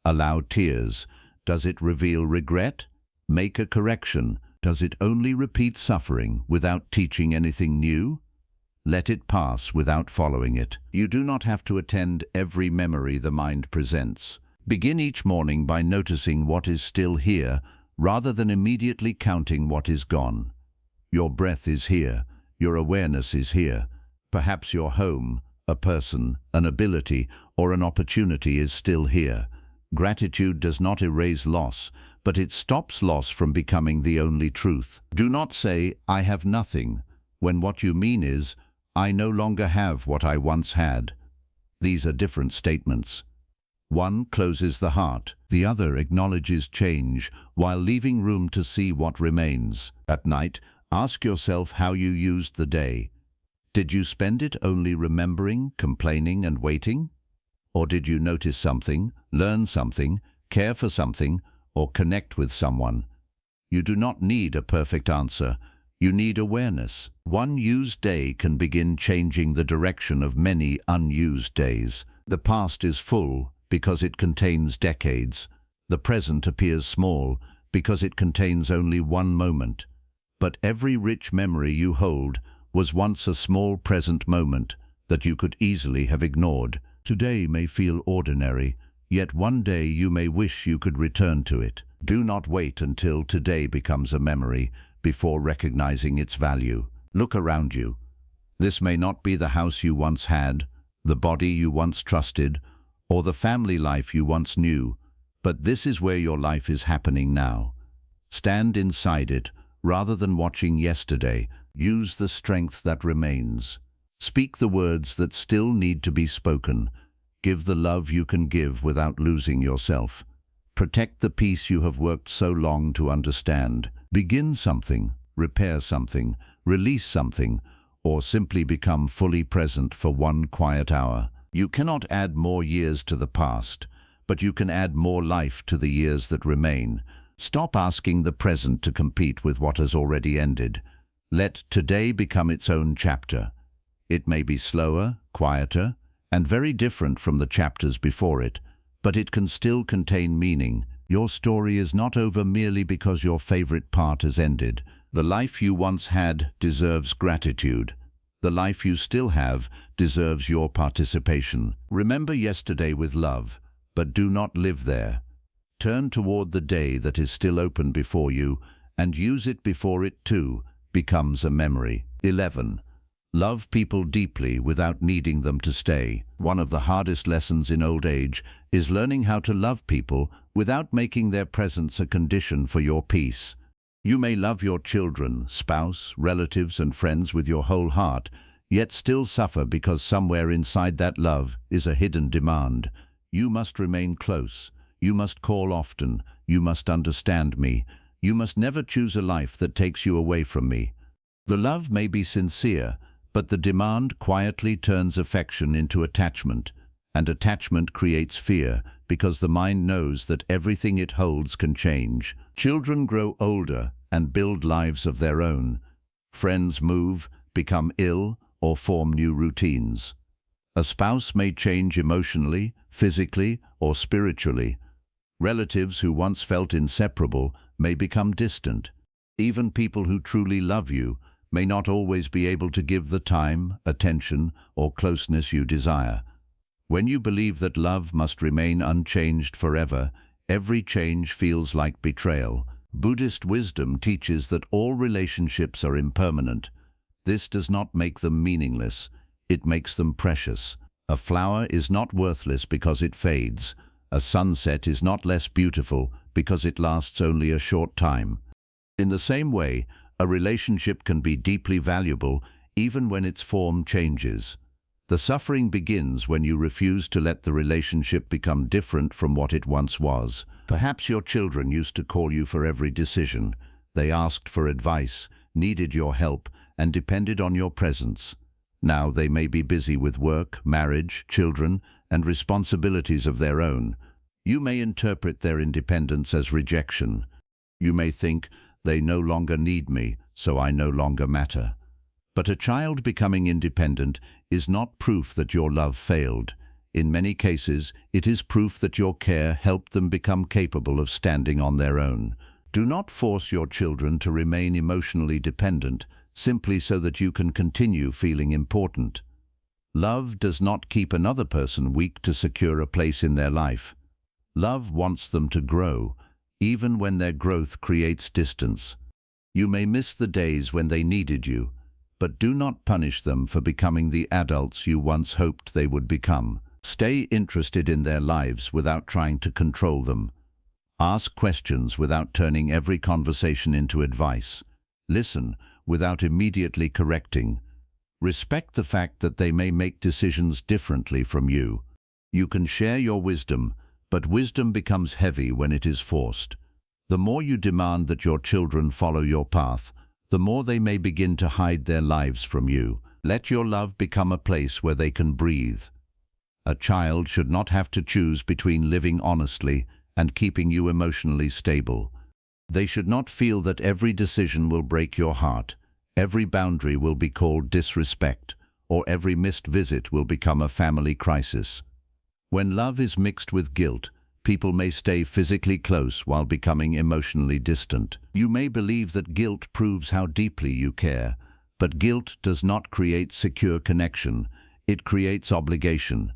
Allow tears. Does it reveal regret? Make a correction. Does it only repeat suffering without teaching anything new? Let it pass without following it. You do not have to attend every memory the mind presents. Begin each morning by noticing what is still here, rather than immediately counting what is gone. Your breath is here. Your awareness is here. Perhaps your home, a person, an ability, or an opportunity is still here. Gratitude does not erase loss, but it stops loss from becoming the only truth. Do not say, "I have nothing," when what you mean is, "I no longer have what I once had." These are different statements. One closes the heart, the other acknowledges change, while leaving room to see what remains. At night, ask yourself how you used the day. Did you spend it only remembering, complaining, and waiting? Or did you notice something, learn something, care for something, or connect with someone? You do not need a perfect answer. You need awareness. One used day can begin changing the direction of many unused days. The past is full because it contains decades. The present appears small because it contains only one moment. But every rich memory you hold was once a small present moment that you could easily have ignored. Today may feel ordinary, yet one day you may wish you could return to it. Do not wait until today becomes a memory before recognizing its value. Look around you. This may not be the house you once had, the body you once trusted, or the family life you once knew, but this is where your life is happening now. Stand inside it rather than watching yesterday. Use the strength that remains. Speak the words that still need to be spoken. Give the love you can give without losing yourself. Protect the peace you have worked so long to understand. Begin something, repair something, release something, or simply become fully present for one quiet hour. You cannot add more years to the past, but you can add more life to the years that remain. Stop asking the present to compete with what has already ended. Let today become its own chapter. It may be slower, quieter, and very different from the chapters before it, but it can still contain meaning. Your story is not over merely because your favorite part has ended. The life you once had deserves gratitude. The life you still have deserves your participation. Remember yesterday with love, but do not live there. Turn toward the day that is still open before you and use it before it too becomes a memory. 11. Love people deeply without needing them to stay. One of the hardest lessons in old age is learning how to love people without making their presence a condition for your peace. You may love your children, spouse, relatives, and friends with your whole heart, yet still suffer because somewhere inside that love is a hidden demand. You must remain close. You must call often. You must understand me. You must never choose a life that takes you away from me. The love may be sincere, but the demand quietly turns affection into attachment, and attachment creates fear because the mind knows that everything it holds can change. Children grow older and build lives of their own. Friends move, become ill, or form new routines. A spouse may change emotionally, physically, or spiritually. Relatives who once felt inseparable may become distant. Even people who truly love you may not always be able to give the time, attention, or closeness you desire. When you believe that love must remain unchanged forever, every change feels like betrayal. Buddhist wisdom teaches that all relationships are impermanent. This does not make them meaningless, it makes them precious. A flower is not worthless because it fades. A sunset is not less beautiful because it lasts only a short time. In the same way, a relationship can be deeply valuable even when its form changes. The suffering begins when you refuse to let the relationship become different from what it once was. Perhaps your children used to call you for every decision. They asked for advice, needed your help, and depended on your presence. Now they may be busy with work, marriage, children, and responsibilities of their own. You may interpret their independence as rejection. You may think, they no longer need me, so I no longer matter. But a child becoming independent is not proof that your love failed. In many cases, it is proof that your care helped them become capable of standing on their own. Do not force your children to remain emotionally dependent simply so that you can continue feeling important. Love does not keep another person weak to secure a place in their life. Love wants them to grow, even when their growth creates distance. You may miss the days when they needed you, but do not punish them for becoming the adults you once hoped they would become. Stay interested in their lives without trying to control them. Ask questions without turning every conversation into advice. Listen without immediately correcting. Respect the fact that they may make decisions differently from you. You can share your wisdom, but wisdom becomes heavy when it is forced. The more you demand that your children follow your path, the more they may begin to hide their lives from you. Let your love become a place where they can breathe. A child should not have to choose between living honestly and keeping you emotionally stable. They should not feel that every decision will break your heart, every boundary will be called disrespect, or every missed visit will become a family crisis. When love is mixed with guilt, people may stay physically close while becoming emotionally distant. You may believe that guilt proves how deeply you care, but guilt does not create secure connection. It creates obligation.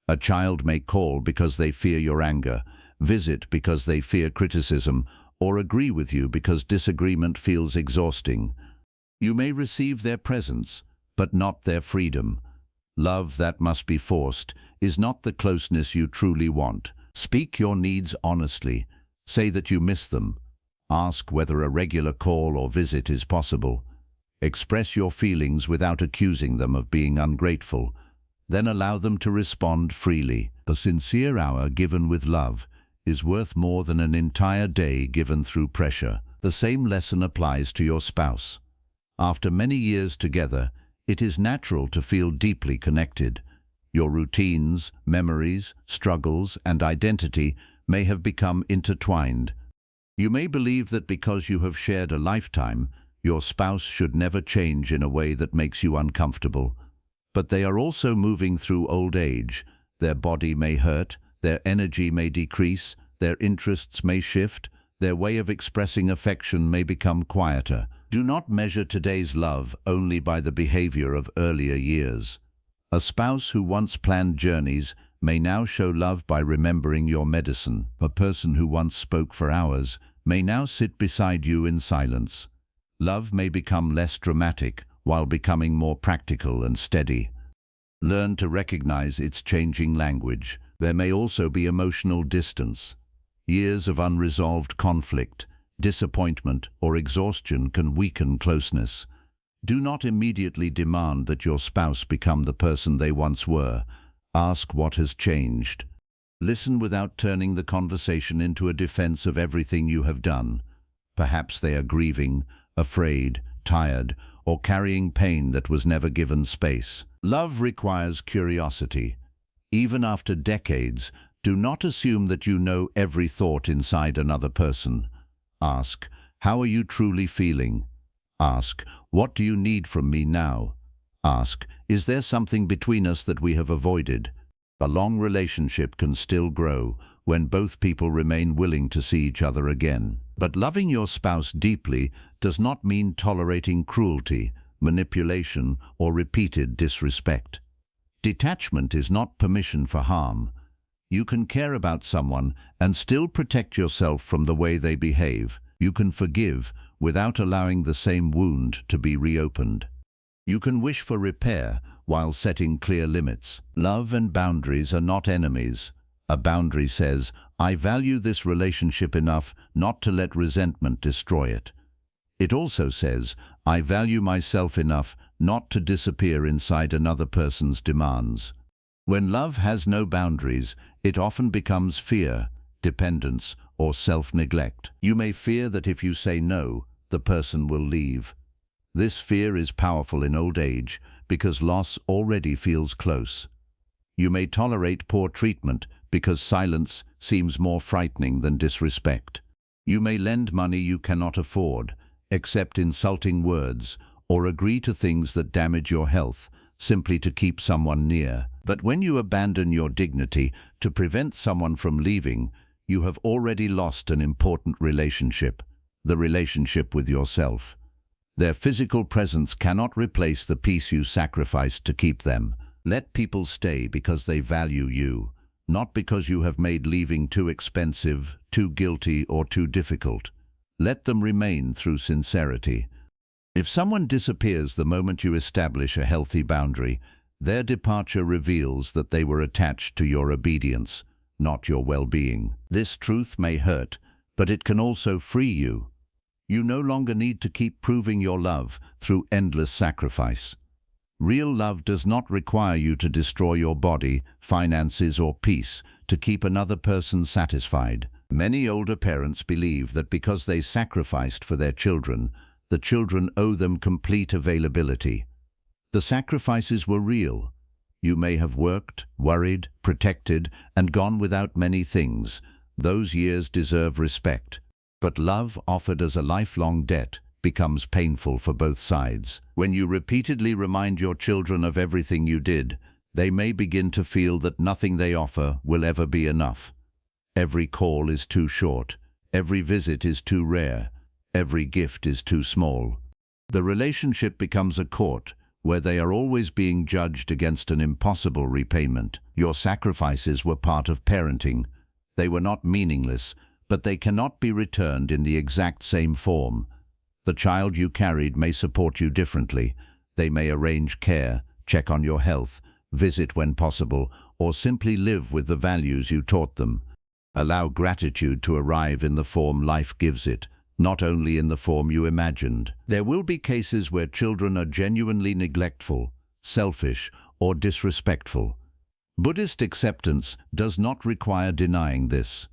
A child may call because they fear your anger, visit because they fear criticism, or agree with you because disagreement feels exhausting. You may receive their presence, but not their freedom. Love that must be forced is not the closeness you truly want. Speak your needs honestly. Say that you miss them. Ask whether a regular call or visit is possible. Express your feelings without accusing them of being ungrateful. Then allow them to respond freely. A sincere hour given with love is worth more than an entire day given through pressure. The same lesson applies to your spouse. After many years together, it is natural to feel deeply connected. Your routines, memories, struggles, and identity may have become intertwined. You may believe that because you have shared a lifetime, Your spouse should never change in a way that makes you uncomfortable. But they are also moving through old age. Their body may hurt, their energy may decrease, their interests may shift, their way of expressing affection may become quieter. Do not measure today's love only by the behavior of earlier years. A spouse who once planned journeys may now show love by remembering your medicine. A person who once spoke for hours may now sit beside you in silence. Love may become less dramatic while becoming more practical and steady. Learn to recognize its changing language. There may also be emotional distance. Years of unresolved conflict, disappointment, or exhaustion can weaken closeness. Do not immediately demand that your spouse become the person they once were. Ask what has changed. Listen without turning the conversation into a defense of everything you have done. Perhaps they are grieving, afraid, tired, or carrying pain that was never given space. Love requires curiosity. Even after decades, do not assume that you know every thought inside another person. Ask, how are you truly feeling? Ask, what do you need from me now? Ask, is there something between us that we have avoided? A long relationship can still grow when both people remain willing to see each other again. But loving your spouse deeply does not mean tolerating cruelty, manipulation, or repeated disrespect. Detachment is not permission for harm. You can care about someone and still protect yourself from the way they behave. You can forgive without allowing the same wound to be reopened. You can wish for repair while setting clear limits. Love and boundaries are not enemies. A boundary says, I value this relationship enough not to let resentment destroy it. It also says, I value myself enough not to disappear inside another person's demands. When love has no boundaries, it often becomes fear, dependence, or self-neglect. You may fear that if you say no, the person will leave. This fear is powerful in old age because loss already feels close. You may tolerate poor treatment because silence seems more frightening than disrespect. You may lend money you cannot afford, accept insulting words, or agree to things that damage your health simply to keep someone near. But when you abandon your dignity to prevent someone from leaving, you have already lost an important relationship, the relationship with yourself. Their physical presence cannot replace the peace you sacrificed to keep them. Let people stay because they value you, not because you have made leaving too expensive, too guilty, or too difficult. Let them remain through sincerity. If someone disappears the moment you establish a healthy boundary, their departure reveals that they were attached to your obedience, not your well-being. This truth may hurt, but it can also free you. You no longer need to keep proving your love through endless sacrifice. Real love does not require you to destroy your body, finances, or peace to keep another person satisfied. Many older parents believe that because they sacrificed for their children, the children owe them complete availability. The sacrifices were real. You may have worked, worried, protected, and gone without many things. Those years deserve respect. But love offered as a lifelong debt becomes painful for both sides. When you repeatedly remind your children of everything you did, they may begin to feel that nothing they offer will ever be enough. Every call is too short. Every visit is too rare. Every gift is too small. The relationship becomes a court where they are always being judged against an impossible repayment. Your sacrifices were part of parenting. They were not meaningless, but they cannot be returned in the exact same form. The child you carried may support you differently. They may arrange care, check on your health, visit when possible, or simply live with the values you taught them. Allow gratitude to arrive in the form life gives it, not only in the form you imagined. There will be cases where children are genuinely neglectful, selfish, or disrespectful. Buddhist acceptance does not require denying this.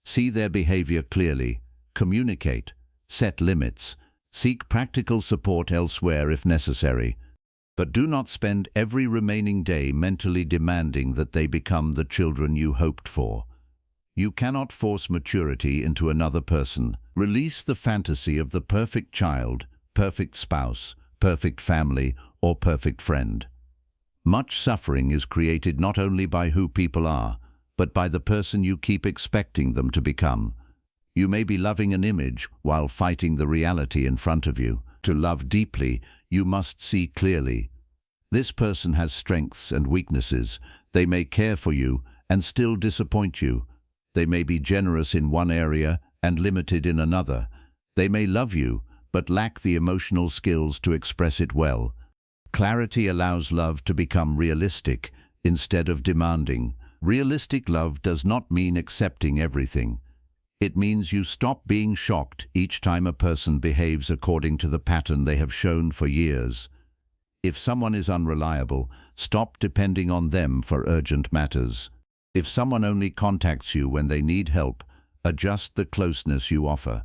See their behavior clearly, communicate, set limits, seek practical support elsewhere if necessary. But do not spend every remaining day mentally demanding that they become the children you hoped for. You cannot force maturity into another person. Release the fantasy of the perfect child, perfect spouse, perfect family, or perfect friend. Much suffering is created not only by who people are, but by the person you keep expecting them to become. You may be loving an image while fighting the reality in front of you. To love deeply, you must see clearly. This person has strengths and weaknesses. They may care for you and still disappoint you. They may be generous in one area and limited in another. They may love you, but lack the emotional skills to express it well. Clarity allows love to become realistic instead of demanding. Realistic love does not mean accepting everything. It means you stop being shocked each time a person behaves according to the pattern they have shown for years. If someone is unreliable, stop depending on them for urgent matters. If someone only contacts you when they need help, adjust the closeness you offer.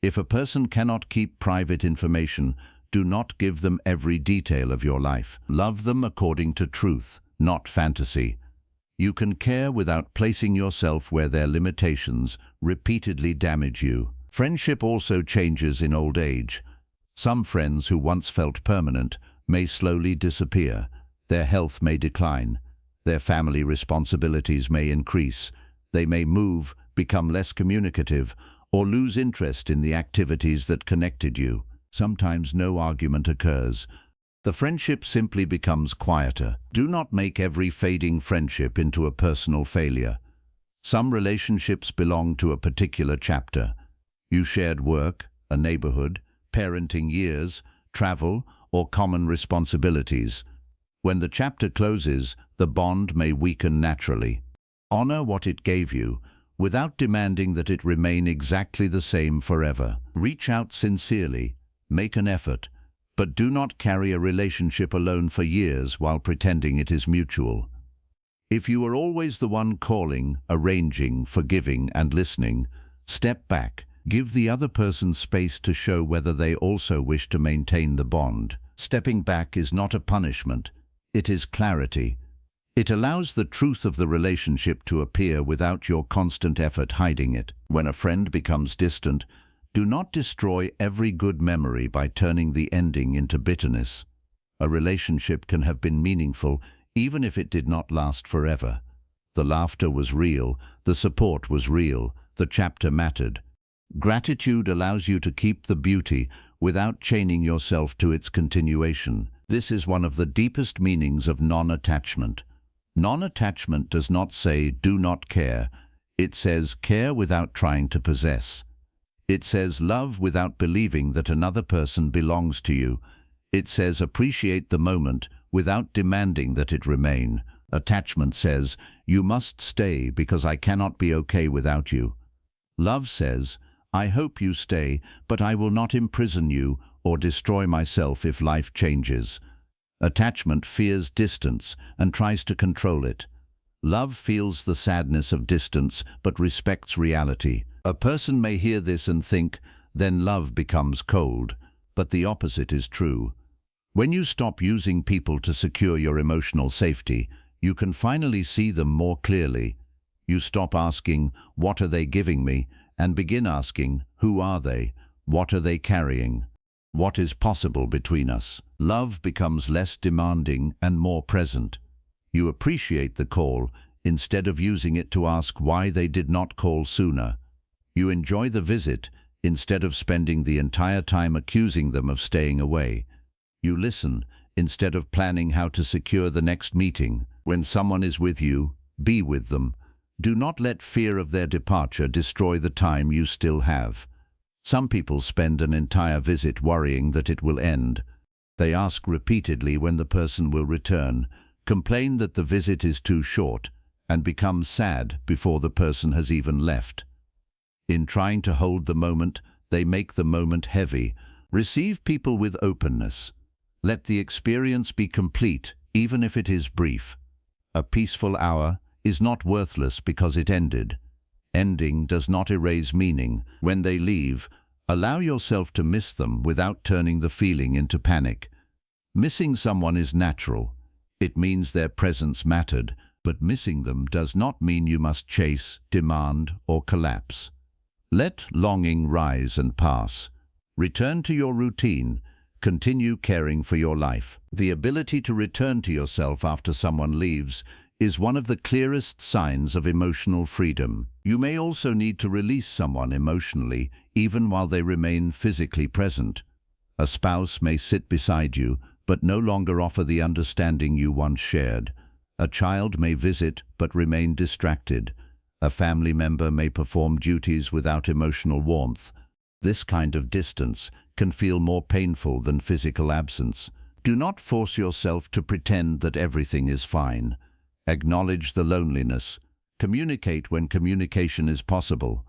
If a person cannot keep private information, do not give them every detail of your life. Love them according to truth, not fantasy. You can care without placing yourself where their limitations repeatedly damage you. Friendship also changes in old age. Some friends who once felt permanent may slowly disappear. Their health may decline. Their family responsibilities may increase. They may move, become less communicative, or lose interest in the activities that connected you. Sometimes no argument occurs. The friendship simply becomes quieter. Do not make every fading friendship into a personal failure. Some relationships belong to a particular chapter. You shared work, a neighborhood, parenting years, travel, or common responsibilities. When the chapter closes, the bond may weaken naturally. Honor what it gave you, without demanding that it remain exactly the same forever. Reach out sincerely, make an effort, but do not carry a relationship alone for years while pretending it is mutual. If you are always the one calling, arranging, forgiving, and listening, step back. Give the other person space to show whether they also wish to maintain the bond. Stepping back is not a punishment. It is clarity. It allows the truth of the relationship to appear without your constant effort hiding it. When a friend becomes distant, do not destroy every good memory by turning the ending into bitterness. A relationship can have been meaningful even if it did not last forever. The laughter was real, the support was real, the chapter mattered. Gratitude allows you to keep the beauty without chaining yourself to its continuation. This is one of the deepest meanings of non-attachment. Non-attachment does not say, do not care. It says, care without trying to possess. It says, love without believing that another person belongs to you. It says, appreciate the moment without demanding that it remain. Attachment says, you must stay because I cannot be okay without you. Love says, I hope you stay, but I will not imprison you or destroy myself if life changes. Attachment fears distance and tries to control it. Love feels the sadness of distance but respects reality. A person may hear this and think, then love becomes cold, but the opposite is true. When you stop using people to secure your emotional safety, you can finally see them more clearly. You stop asking, what are they giving me? And begin asking, who are they? What are they carrying? What is possible between us? Love becomes less demanding and more present. You appreciate the call instead of using it to ask why they did not call sooner. You enjoy the visit instead of spending the entire time accusing them of staying away. You listen instead of planning how to secure the next meeting. When someone is with you, be with them. Do not let fear of their departure destroy the time you still have. Some people spend an entire visit worrying that it will end. They ask repeatedly when the person will return, complain that the visit is too short, and become sad before the person has even left. In trying to hold the moment, they make the moment heavy. Receive people with openness. Let the experience be complete, even if it is brief. A peaceful hour is not worthless because it ended. Ending does not erase meaning. When they leave, allow yourself to miss them without turning the feeling into panic. Missing someone is natural. It means their presence mattered, but missing them does not mean you must chase, demand, or collapse. Let longing rise and pass. Return to your routine. Continue caring for your life. The ability to return to yourself after someone leaves is one of the clearest signs of emotional freedom. You may also need to release someone emotionally, even while they remain physically present. A spouse may sit beside you, but no longer offer the understanding you once shared. A child may visit, but remain distracted. A family member may perform duties without emotional warmth. This kind of distance can feel more painful than physical absence. Do not force yourself to pretend that everything is fine. Acknowledge the loneliness. Communicate when communication is possible.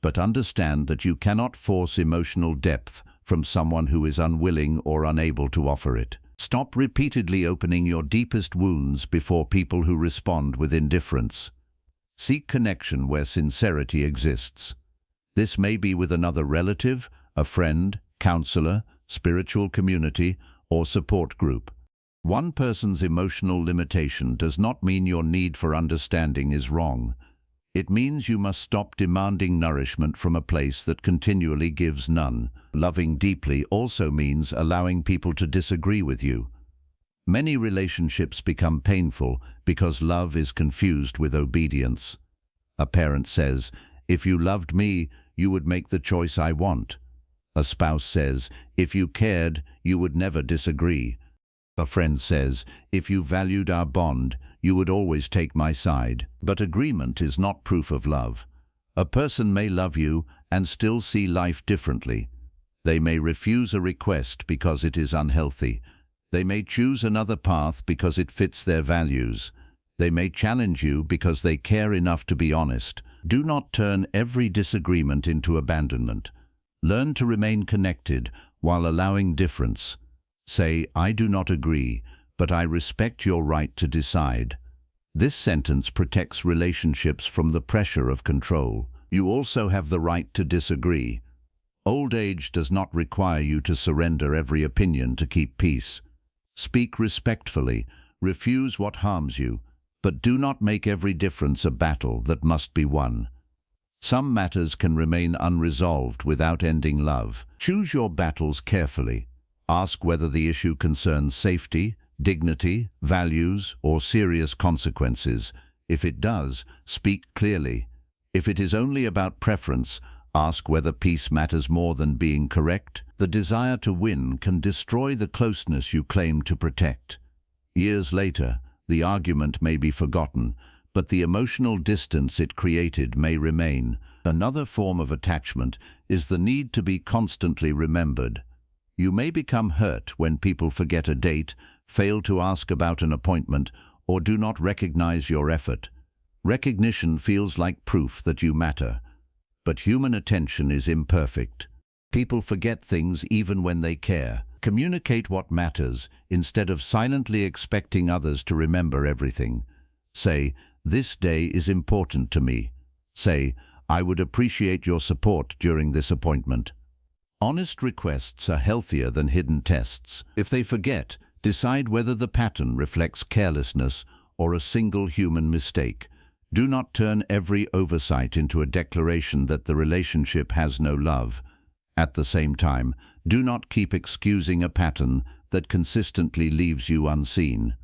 But understand that you cannot force emotional depth from someone who is unwilling or unable to offer it. Stop repeatedly opening your deepest wounds before people who respond with indifference. Seek connection where sincerity exists. This may be with another relative, a friend, counselor, spiritual community, or support group. One person's emotional limitation does not mean your need for understanding is wrong. It means you must stop demanding nourishment from a place that continually gives none. Loving deeply also means allowing people to disagree with you. Many relationships become painful because love is confused with obedience. A parent says, "If you loved me, you would make the choice I want." A spouse says, "If you cared, you would never disagree." A friend says, "If you valued our bond, you would always take my side." But agreement is not proof of love. A person may love you and still see life differently. They may refuse a request because it is unhealthy. They may choose another path because it fits their values. They may challenge you because they care enough to be honest. Do not turn every disagreement into abandonment. Learn to remain connected while allowing difference. Say, "I do not agree, but I respect your right to decide." This sentence protects relationships from the pressure of control. You also have the right to disagree. Old age does not require you to surrender every opinion to keep peace. Speak respectfully, refuse what harms you, but do not make every difference a battle that must be won. Some matters can remain unresolved without ending love. Choose your battles carefully. Ask whether the issue concerns safety, dignity, values, or serious consequences. If it does, speak clearly. If it is only about preference, ask whether peace matters more than being correct. The desire to win can destroy the closeness you claim to protect. Years later, the argument may be forgotten, but the emotional distance it created may remain. Another form of attachment is the need to be constantly remembered. You may become hurt when people forget a date, fail to ask about an appointment, or do not recognize your effort. Recognition feels like proof that you matter. But human attention is imperfect. People forget things even when they care. Communicate what matters instead of silently expecting others to remember everything. Say, "This day is important to me." Say, "I would appreciate your support during this appointment." Honest requests are healthier than hidden tests. If they forget, decide whether the pattern reflects carelessness or a single human mistake. Do not turn every oversight into a declaration that the relationship has no love. At the same time, do not keep excusing a pattern that consistently leaves you unseen.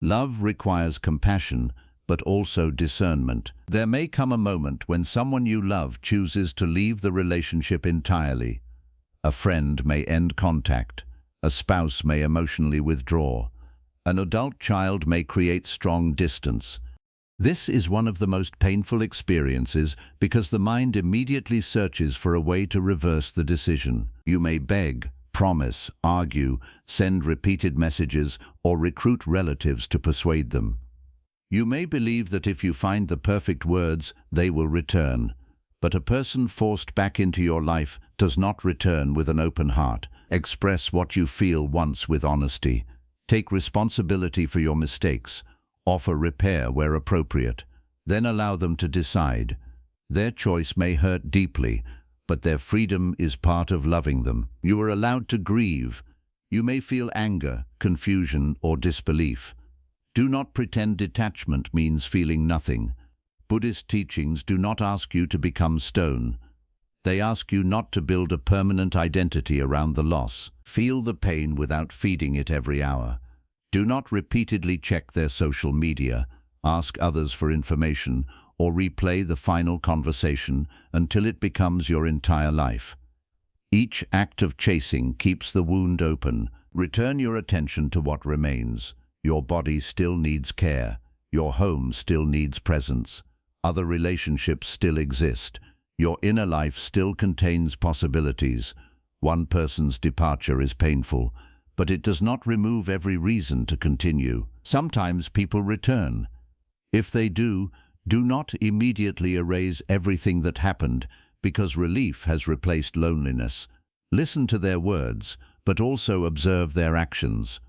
Love requires compassion, but also discernment. There may come a moment when someone you love chooses to leave the relationship entirely. A friend may end contact. A spouse may emotionally withdraw. An adult child may create strong distance. This is one of the most painful experiences because the mind immediately searches for a way to reverse the decision. You may beg, promise, argue, send repeated messages, or recruit relatives to persuade them. You may believe that if you find the perfect words, they will return. But a person forced back into your life does not return with an open heart. Express what you feel once with honesty. Take responsibility for your mistakes. Offer repair where appropriate. Then allow them to decide. Their choice may hurt deeply, but their freedom is part of loving them. You are allowed to grieve. You may feel anger, confusion, or disbelief. Do not pretend detachment means feeling nothing. Buddhist teachings do not ask you to become stone. They ask you not to build a permanent identity around the loss. Feel the pain without feeding it every hour. Do not repeatedly check their social media, ask others for information, or replay the final conversation until it becomes your entire life. Each act of chasing keeps the wound open. Return your attention to what remains. Your body still needs care. Your home still needs presence. Other relationships still exist. Your inner life still contains possibilities. One person's departure is painful, but it does not remove every reason to continue. Sometimes people return. If they do, do not immediately erase everything that happened, because relief has replaced loneliness. Listen to their words, but also observe their actions.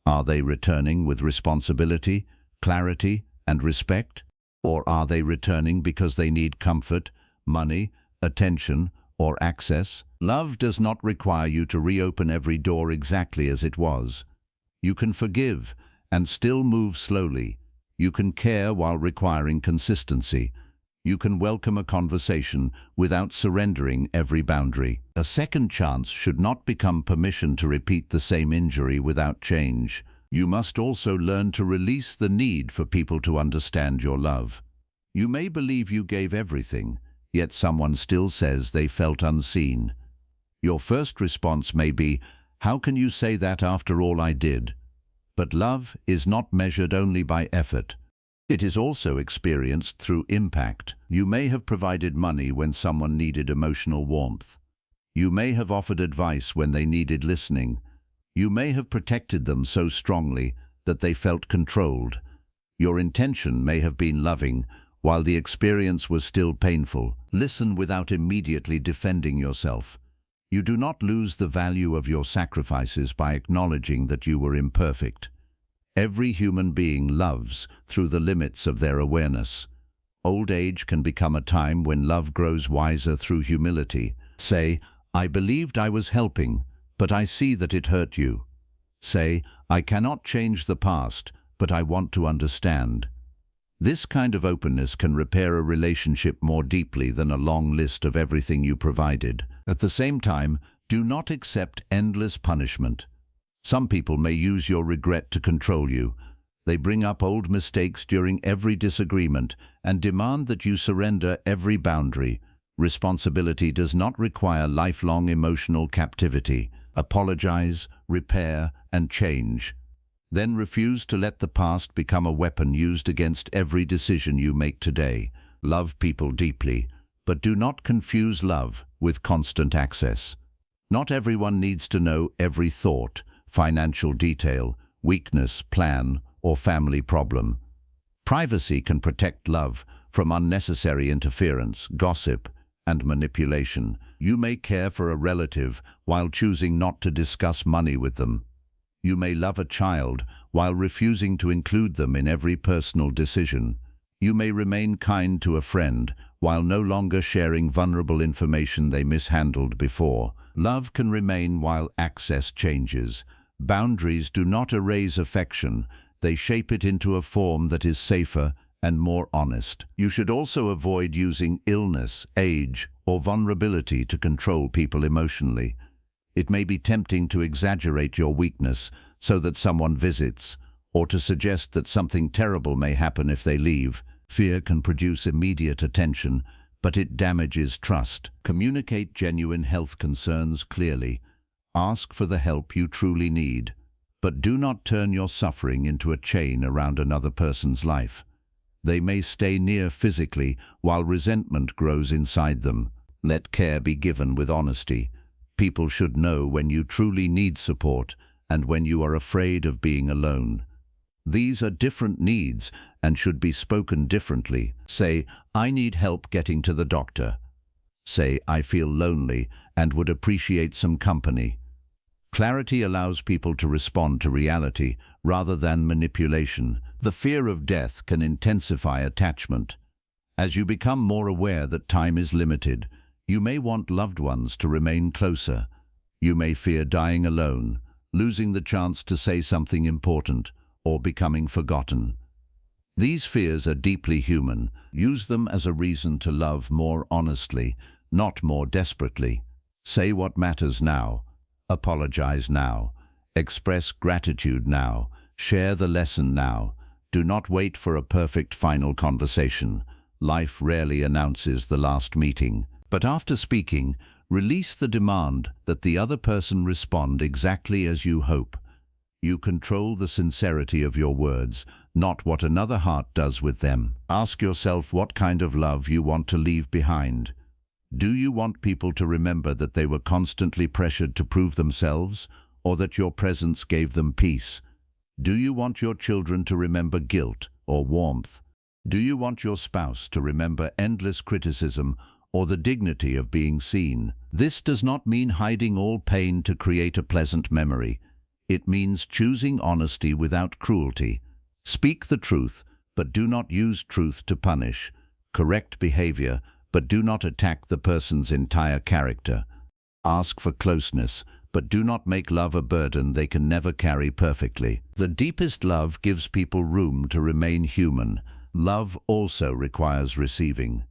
Are they returning with responsibility, clarity, and respect? Or are they returning because they need comfort, money, attention, or access? Love does not require you to reopen every door exactly as it was. You can forgive and still move slowly. You can care while requiring consistency. You can welcome a conversation without surrendering every boundary. A second chance should not become permission to repeat the same injury without change. You must also learn to release the need for people to understand your love. You may believe you gave everything, yet someone still says they felt unseen. Your first response may be, "How can you say that after all I did?" But love is not measured only by effort. It is also experienced through impact. You may have provided money when someone needed emotional warmth. You may have offered advice when they needed listening. You may have protected them so strongly that they felt controlled. Your intention may have been loving, while the experience was still painful. Listen without immediately defending yourself. You do not lose the value of your sacrifices by acknowledging that you were imperfect. Every human being loves through the limits of their awareness. Old age can become a time when love grows wiser through humility. Say, "I believed I was helping, but I see that it hurt you." Say, "I cannot change the past, but I want to understand." This kind of openness can repair a relationship more deeply than a long list of everything you provided. At the same time, do not accept endless punishment. Some people may use your regret to control you. They bring up old mistakes during every disagreement and demand that you surrender every boundary. Responsibility does not require lifelong emotional captivity. Apologize, repair, and change. Then refuse to let the past become a weapon used against every decision you make today. Love people deeply, but do not confuse love with constant access. Not everyone needs to know every thought, financial detail, weakness, plan, or family problem. Privacy can protect love from unnecessary interference, gossip, and manipulation. You may care for a relative while choosing not to discuss money with them. You may love a child while refusing to include them in every personal decision. You may remain kind to a friend while no longer sharing vulnerable information they mishandled before. Love can remain while access changes. Boundaries do not erase affection. They shape it into a form that is safer and more honest. You should also avoid using illness, age, or vulnerability to control people emotionally. It may be tempting to exaggerate your weakness so that someone visits, or to suggest that something terrible may happen if they leave. Fear can produce immediate attention, but it damages trust. Communicate genuine health concerns clearly. Ask for the help you truly need, but do not turn your suffering into a chain around another person's life. They may stay near physically while resentment grows inside them. Let care be given with honesty. People should know when you truly need support and when you are afraid of being alone. These are different needs and should be spoken differently. Say, "I need help getting to the doctor." Say, "I feel lonely and would appreciate some company." Clarity allows people to respond to reality rather than manipulation. The fear of death can intensify attachment. As you become more aware that time is limited, you may want loved ones to remain closer. You may fear dying alone, losing the chance to say something important, or becoming forgotten. These fears are deeply human. Use them as a reason to love more honestly, not more desperately. Say what matters now. Apologize now. Express gratitude now. Share the lesson now. Do not wait for a perfect final conversation. Life rarely announces the last meeting. But after speaking, release the demand that the other person respond exactly as you hope. You control the sincerity of your words, not what another heart does with them. Ask yourself what kind of love you want to leave behind. Do you want people to remember that they were constantly pressured to prove themselves, or that your presence gave them peace? Do you want your children to remember guilt or warmth? Do you want your spouse to remember endless criticism or the dignity of being seen? This does not mean hiding all pain to create a pleasant memory. It means choosing honesty without cruelty. Speak the truth, but do not use truth to punish. Correct behavior, but do not attack the person's entire character. Ask for closeness, but do not make love a burden they can never carry perfectly. The deepest love gives people room to remain human. Love also requires receiving.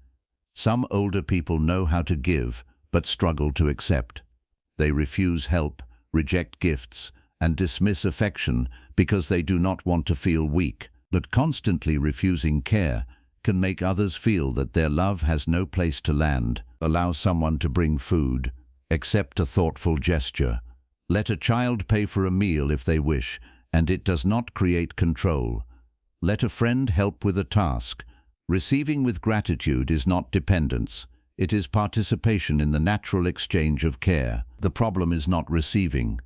Some older people know how to give, but struggle to accept. They refuse help, reject gifts, and dismiss affection because they do not want to feel weak. But constantly refusing care can make others feel that their love has no place to land. Allow someone to bring food. Accept a thoughtful gesture. Let a child pay for a meal if they wish, and it does not create control. Let a friend help with a task. Receiving with gratitude is not dependence. It is participation in the natural exchange of care. The problem is not receiving.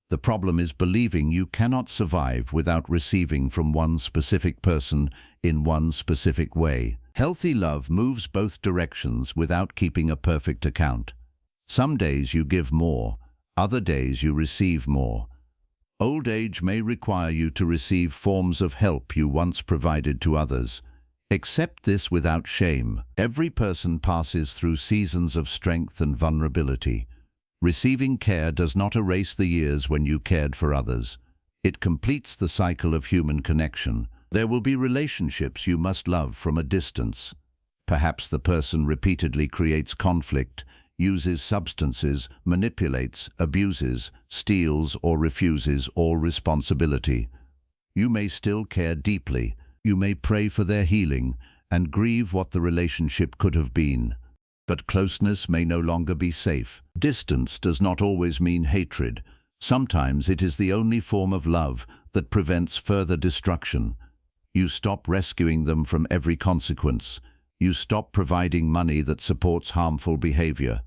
The problem is believing you cannot survive without receiving from one specific person in one specific way. Healthy love moves both directions without keeping a perfect account. Some days you give more, other days you receive more. Old age may require you to receive forms of help you once provided to others. Accept this without shame. Every person passes through seasons of strength and vulnerability. Receiving care does not erase the years when you cared for others. It completes the cycle of human connection. There will be relationships you must love from a distance. Perhaps the person repeatedly creates conflict, uses substances, manipulates, abuses, steals, or refuses all responsibility. You may still care deeply. You may pray for their healing and grieve what the relationship could have been. But closeness may no longer be safe. Distance does not always mean hatred. Sometimes it is the only form of love that prevents further destruction. You stop rescuing them from every consequence. You stop providing money that supports harmful behavior.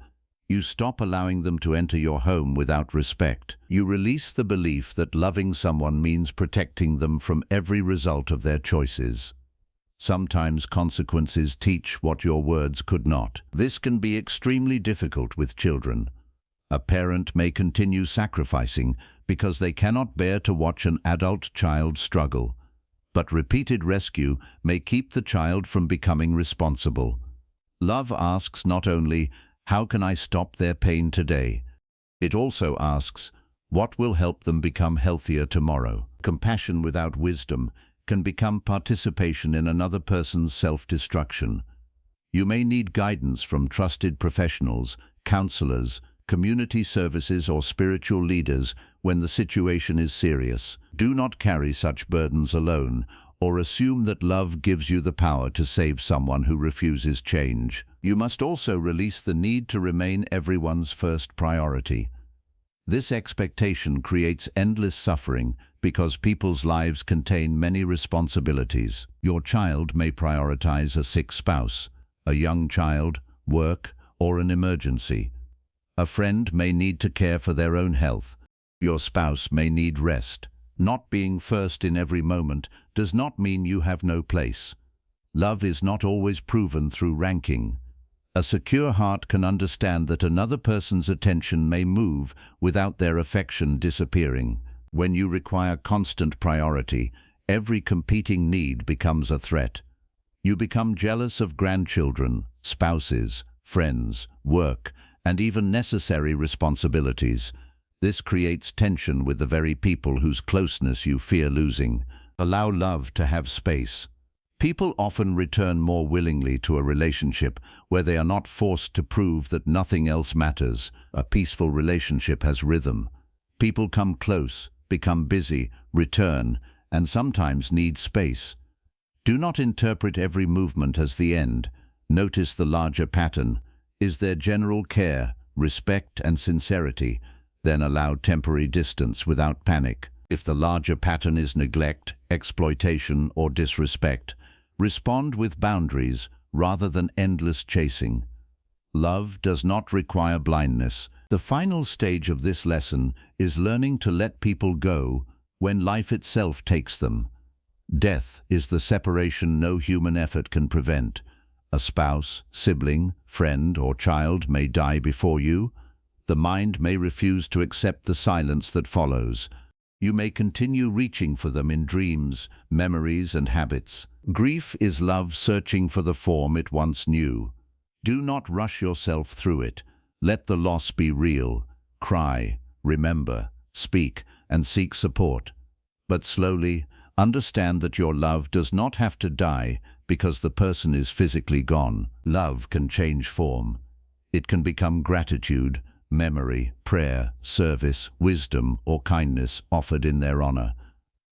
You stop allowing them to enter your home without respect. You release the belief that loving someone means protecting them from every result of their choices. Sometimes consequences teach what your words could not. This can be extremely difficult with children. A parent may continue sacrificing because they cannot bear to watch an adult child struggle. But repeated rescue may keep the child from becoming responsible. Love asks not only, "How can I stop their pain today?" It also asks, "What will help them become healthier tomorrow?" Compassion without wisdom can become participation in another person's self-destruction. You may need guidance from trusted professionals, counselors, community services, or spiritual leaders when the situation is serious. Do not carry such burdens alone, or assume that love gives you the power to save someone who refuses change. You must also release the need to remain everyone's first priority. This expectation creates endless suffering because people's lives contain many responsibilities. Your child may prioritize a sick spouse, a young child, work, or an emergency. A friend may need to care for their own health. Your spouse may need rest. Not being first in every moment does not mean you have no place. Love is not always proven through ranking. A secure heart can understand that another person's attention may move without their affection disappearing. When you require constant priority, every competing need becomes a threat. You become jealous of grandchildren, spouses, friends, work, and even necessary responsibilities. This creates tension with the very people whose closeness you fear losing. Allow love to have space. People often return more willingly to a relationship where they are not forced to prove that nothing else matters. A peaceful relationship has rhythm. People come close, become busy, return, and sometimes need space. Do not interpret every movement as the end. Notice the larger pattern. Is there general care, respect, and sincerity? Then allow temporary distance without panic. If the larger pattern is neglect, exploitation, or disrespect, respond with boundaries rather than endless chasing. Love does not require blindness. The final stage of this lesson is learning to let people go when life itself takes them. Death is the separation no human effort can prevent. A spouse, sibling, friend, or child may die before you. The mind may refuse to accept the silence that follows. You may continue reaching for them in dreams, memories, and habits. Grief is love searching for the form it once knew. Do not rush yourself through it. Let the loss be real. Cry, remember, speak, and seek support. But slowly, understand that your love does not have to die because the person is physically gone. Love can change form. It can become gratitude, memory, prayer, service, wisdom, or kindness offered in their honor.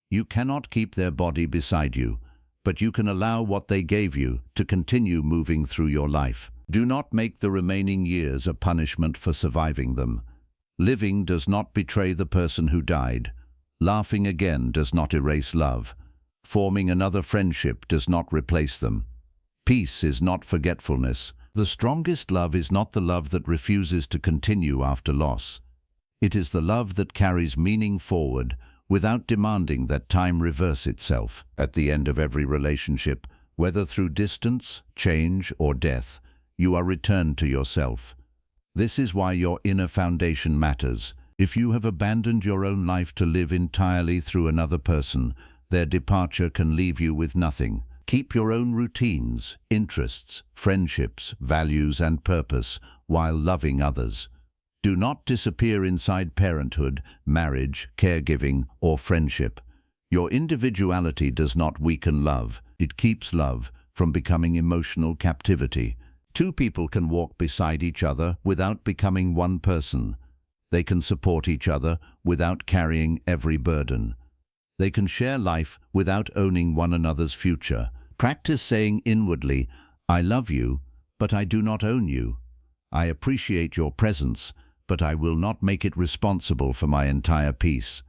You cannot keep their body beside you, but you can allow what they gave you to continue moving through your life. Do not make the remaining years a punishment for surviving them. Living does not betray the person who died. Laughing again does not erase love. Forming another friendship does not replace them. Peace is not forgetfulness. The strongest love is not the love that refuses to continue after loss. It is the love that carries meaning forward without demanding that time reverse itself. At the end of every relationship, whether through distance, change, or death, you are returned to yourself. This is why your inner foundation matters. If you have abandoned your own life to live entirely through another person, their departure can leave you with nothing. Keep your own routines, interests, friendships, values, and purpose while loving others. Do not disappear inside parenthood, marriage, caregiving, or friendship. Your individuality does not weaken love. It keeps love from becoming emotional captivity. Two people can walk beside each other without becoming one person. They can support each other without carrying every burden. They can share life without owning one another's future. Practice saying inwardly, I love you, but I do not own you. I appreciate your presence, but I will not make it responsible for my entire peace.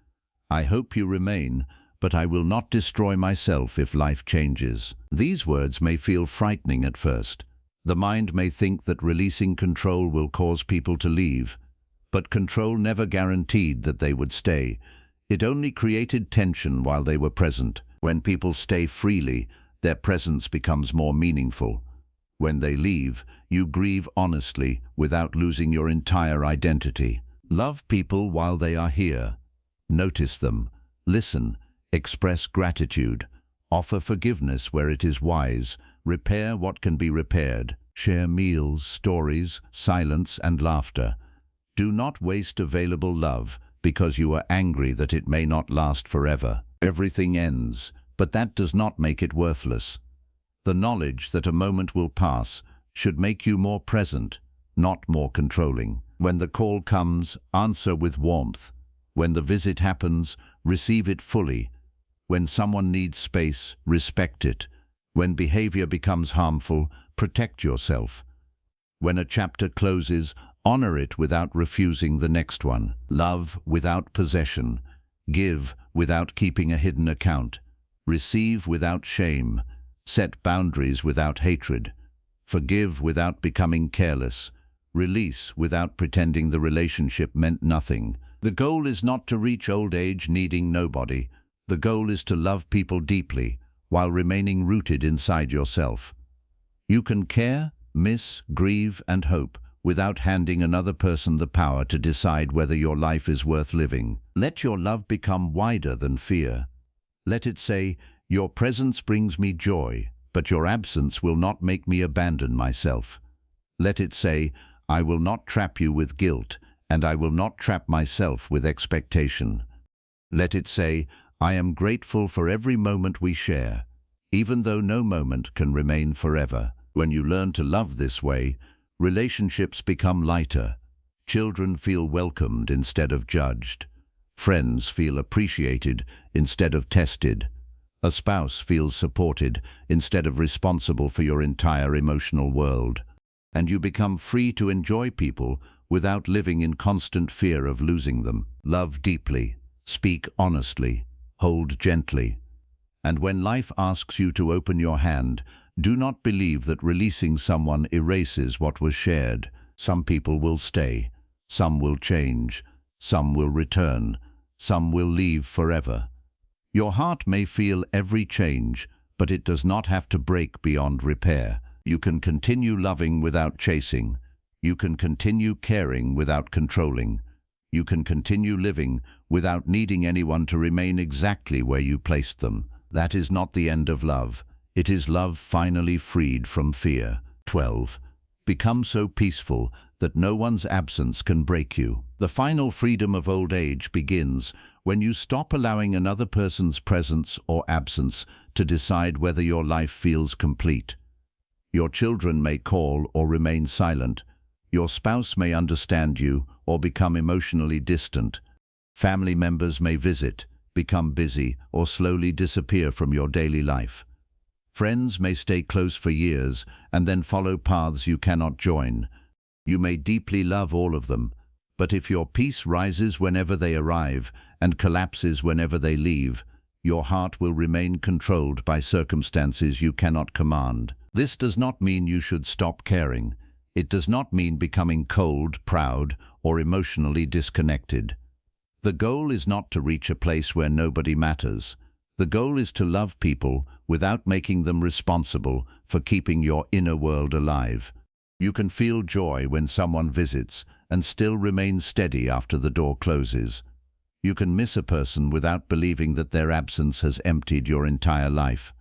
I hope you remain, but I will not destroy myself if life changes. These words may feel frightening at first. The mind may think that releasing control will cause people to leave, but control never guaranteed that they would stay. It only created tension while they were present. When people stay freely, their presence becomes more meaningful. When they leave, you grieve honestly without losing your entire identity. Love people while they are here. Notice them, listen, express gratitude, offer forgiveness where it is wise, repair what can be repaired, share meals, stories, silence, and laughter. Do not waste available love because you are angry that it may not last forever. Everything ends, but that does not make it worthless. The knowledge that a moment will pass should make you more present, not more controlling. When the call comes, answer with warmth. When the visit happens, receive it fully. When someone needs space, respect it. When behavior becomes harmful, protect yourself. When a chapter closes, honor it without refusing the next one. Love without possession. Give without keeping a hidden account. Receive without shame. Set boundaries without hatred. Forgive without becoming careless. Release without pretending the relationship meant nothing. The goal is not to reach old age needing nobody. The goal is to love people deeply while remaining rooted inside yourself. You can care, miss, grieve, and hope without handing another person the power to decide whether your life is worth living. Let your love become wider than fear. Let it say, your presence brings me joy, but your absence will not make me abandon myself. Let it say, I will not trap you with guilt, and I will not trap myself with expectation. Let it say, I am grateful for every moment we share, even though no moment can remain forever. When you learn to love this way, relationships become lighter. Children feel welcomed instead of judged. Friends feel appreciated instead of tested. A spouse feels supported instead of responsible for your entire emotional world. And you become free to enjoy people without living in constant fear of losing them. Love deeply, speak honestly, hold gently. And when life asks you to open your hand, do not believe that releasing someone erases what was shared. Some people will stay, some will change, some will return, some will leave forever. Your heart may feel every change, but it does not have to break beyond repair. You can continue loving without chasing. You can continue caring without controlling. You can continue living without needing anyone to remain exactly where you placed them. That is not the end of love. It is love finally freed from fear. 12. Become so peaceful that no one's absence can break you. The final freedom of old age begins when you stop allowing another person's presence or absence to decide whether your life feels complete. Your children may call or remain silent. Your spouse may understand you or become emotionally distant. Family members may visit, become busy, or slowly disappear from your daily life. Friends may stay close for years and then follow paths you cannot join. You may deeply love all of them, but if your peace rises whenever they arrive and collapses whenever they leave, your heart will remain controlled by circumstances you cannot command. This does not mean you should stop caring. It does not mean becoming cold, proud, or emotionally disconnected. The goal is not to reach a place where nobody matters. The goal is to love people without making them responsible for keeping your inner world alive. You can feel joy when someone visits and still remain steady after the door closes. You can miss a person without believing that their absence has emptied your entire life.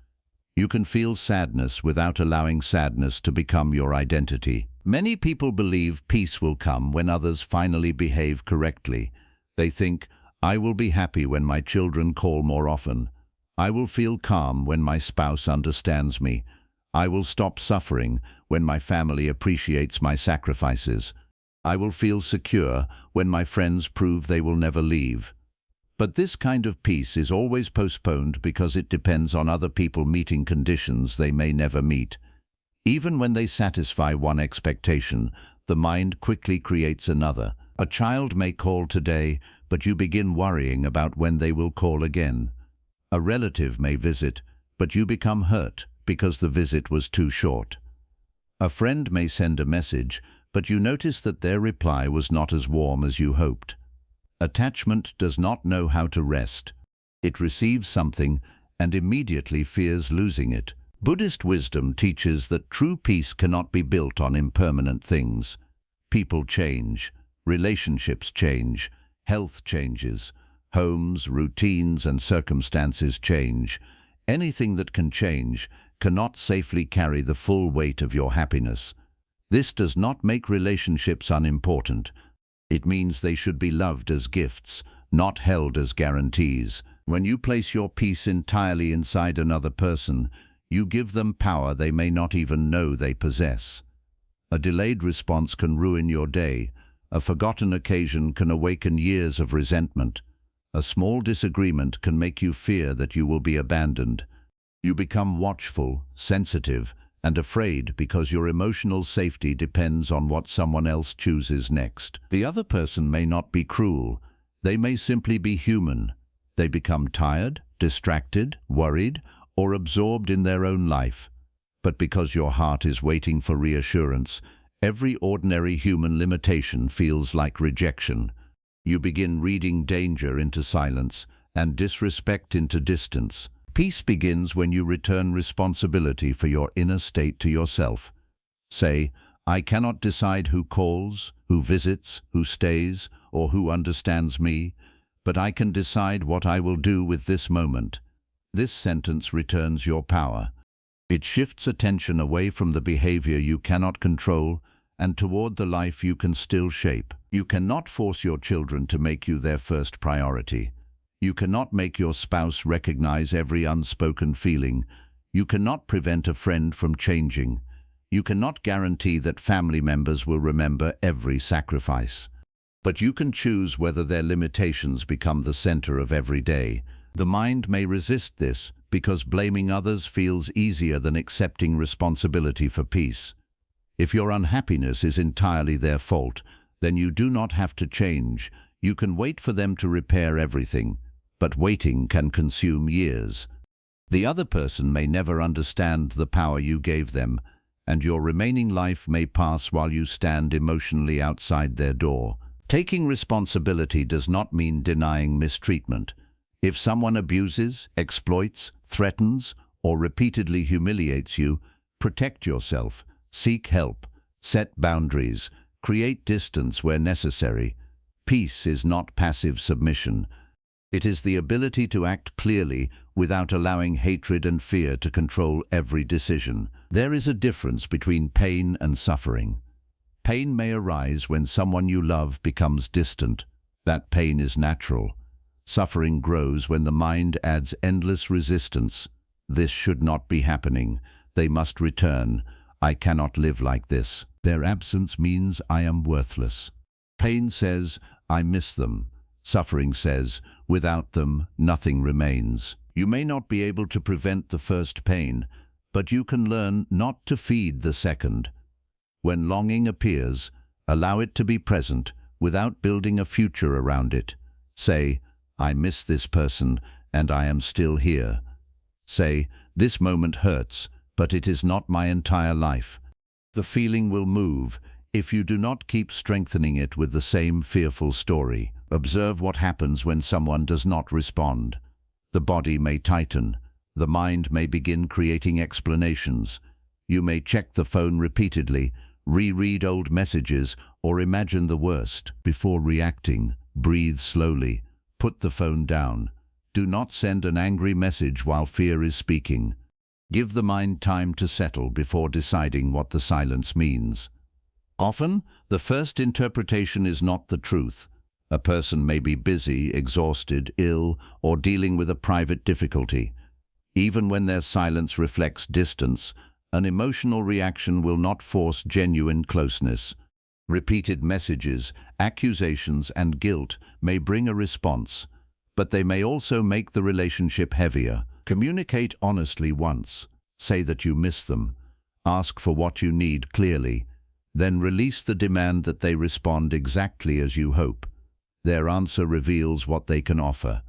You can feel sadness without allowing sadness to become your identity. Many people believe peace will come when others finally behave correctly. They think, I will be happy when my children call more often. I will feel calm when my spouse understands me. I will stop suffering when my family appreciates my sacrifices. I will feel secure when my friends prove they will never leave. But this kind of peace is always postponed because it depends on other people meeting conditions they may never meet. Even when they satisfy one expectation, the mind quickly creates another. A child may call today, but you begin worrying about when they will call again. A relative may visit, but you become hurt because the visit was too short. A friend may send a message, but you notice that their reply was not as warm as you hoped. Attachment does not know how to rest. It receives something and immediately fears losing it. Buddhist wisdom teaches that true peace cannot be built on impermanent things. People change, relationships change, health changes, homes, routines, and circumstances change. Anything that can change cannot safely carry the full weight of your happiness. This does not make relationships unimportant. It means they should be loved as gifts, not held as guarantees. When you place your peace entirely inside another person, you give them power they may not even know they possess. A delayed response can ruin your day. A forgotten occasion can awaken years of resentment. A small disagreement can make you fear that you will be abandoned. You become watchful, sensitive, and afraid because your emotional safety depends on what someone else chooses next. The other person may not be cruel. They may simply be human. They become tired, distracted, worried, or absorbed in their own life. But because your heart is waiting for reassurance, every ordinary human limitation feels like rejection. You begin reading danger into silence and disrespect into distance. Peace begins when you return responsibility for your inner state to yourself. Say, I cannot decide who calls, who visits, who stays, or who understands me, but I can decide what I will do with this moment. This sentence returns your power. It shifts attention away from the behavior you cannot control and toward the life you can still shape. You cannot force your children to make you their first priority. You cannot make your spouse recognize every unspoken feeling. You cannot prevent a friend from changing. You cannot guarantee that family members will remember every sacrifice. But you can choose whether their limitations become the center of every day. The mind may resist this because blaming others feels easier than accepting responsibility for peace. If your unhappiness is entirely their fault, then you do not have to change. You can wait for them to repair everything, but waiting can consume years. The other person may never understand the power you gave them, and your remaining life may pass while you stand emotionally outside their door. Taking responsibility does not mean denying mistreatment. If someone abuses, exploits, threatens, or repeatedly humiliates you, protect yourself, seek help, set boundaries, create distance where necessary. Peace is not passive submission. It is the ability to act clearly without allowing hatred and fear to control every decision. There is a difference between pain and suffering. Pain may arise when someone you love becomes distant. That pain is natural. Suffering grows when the mind adds endless resistance. This should not be happening. They must return. I cannot live like this. Their absence means I am worthless. Pain says, I miss them. Suffering says, without them, nothing remains. You may not be able to prevent the first pain, but you can learn not to feed the second. When longing appears, allow it to be present without building a future around it. Say, I miss this person and I am still here. Say, this moment hurts, but it is not my entire life. The feeling will move if you do not keep strengthening it with the same fearful story. Observe what happens when someone does not respond. The body may tighten. The mind may begin creating explanations. You may check the phone repeatedly, reread old messages, or imagine the worst. Before reacting, breathe slowly. Put the phone down. Do not send an angry message while fear is speaking. Give the mind time to settle before deciding what the silence means. Often, the first interpretation is not the truth. A person may be busy, exhausted, ill, or dealing with a private difficulty. Even when their silence reflects distance, an emotional reaction will not force genuine closeness. Repeated messages, accusations, and guilt may bring a response, but they may also make the relationship heavier. Communicate honestly once. Say that you miss them. Ask for what you need clearly. Then release the demand that they respond exactly as you hope. Their answer reveals what they can offer.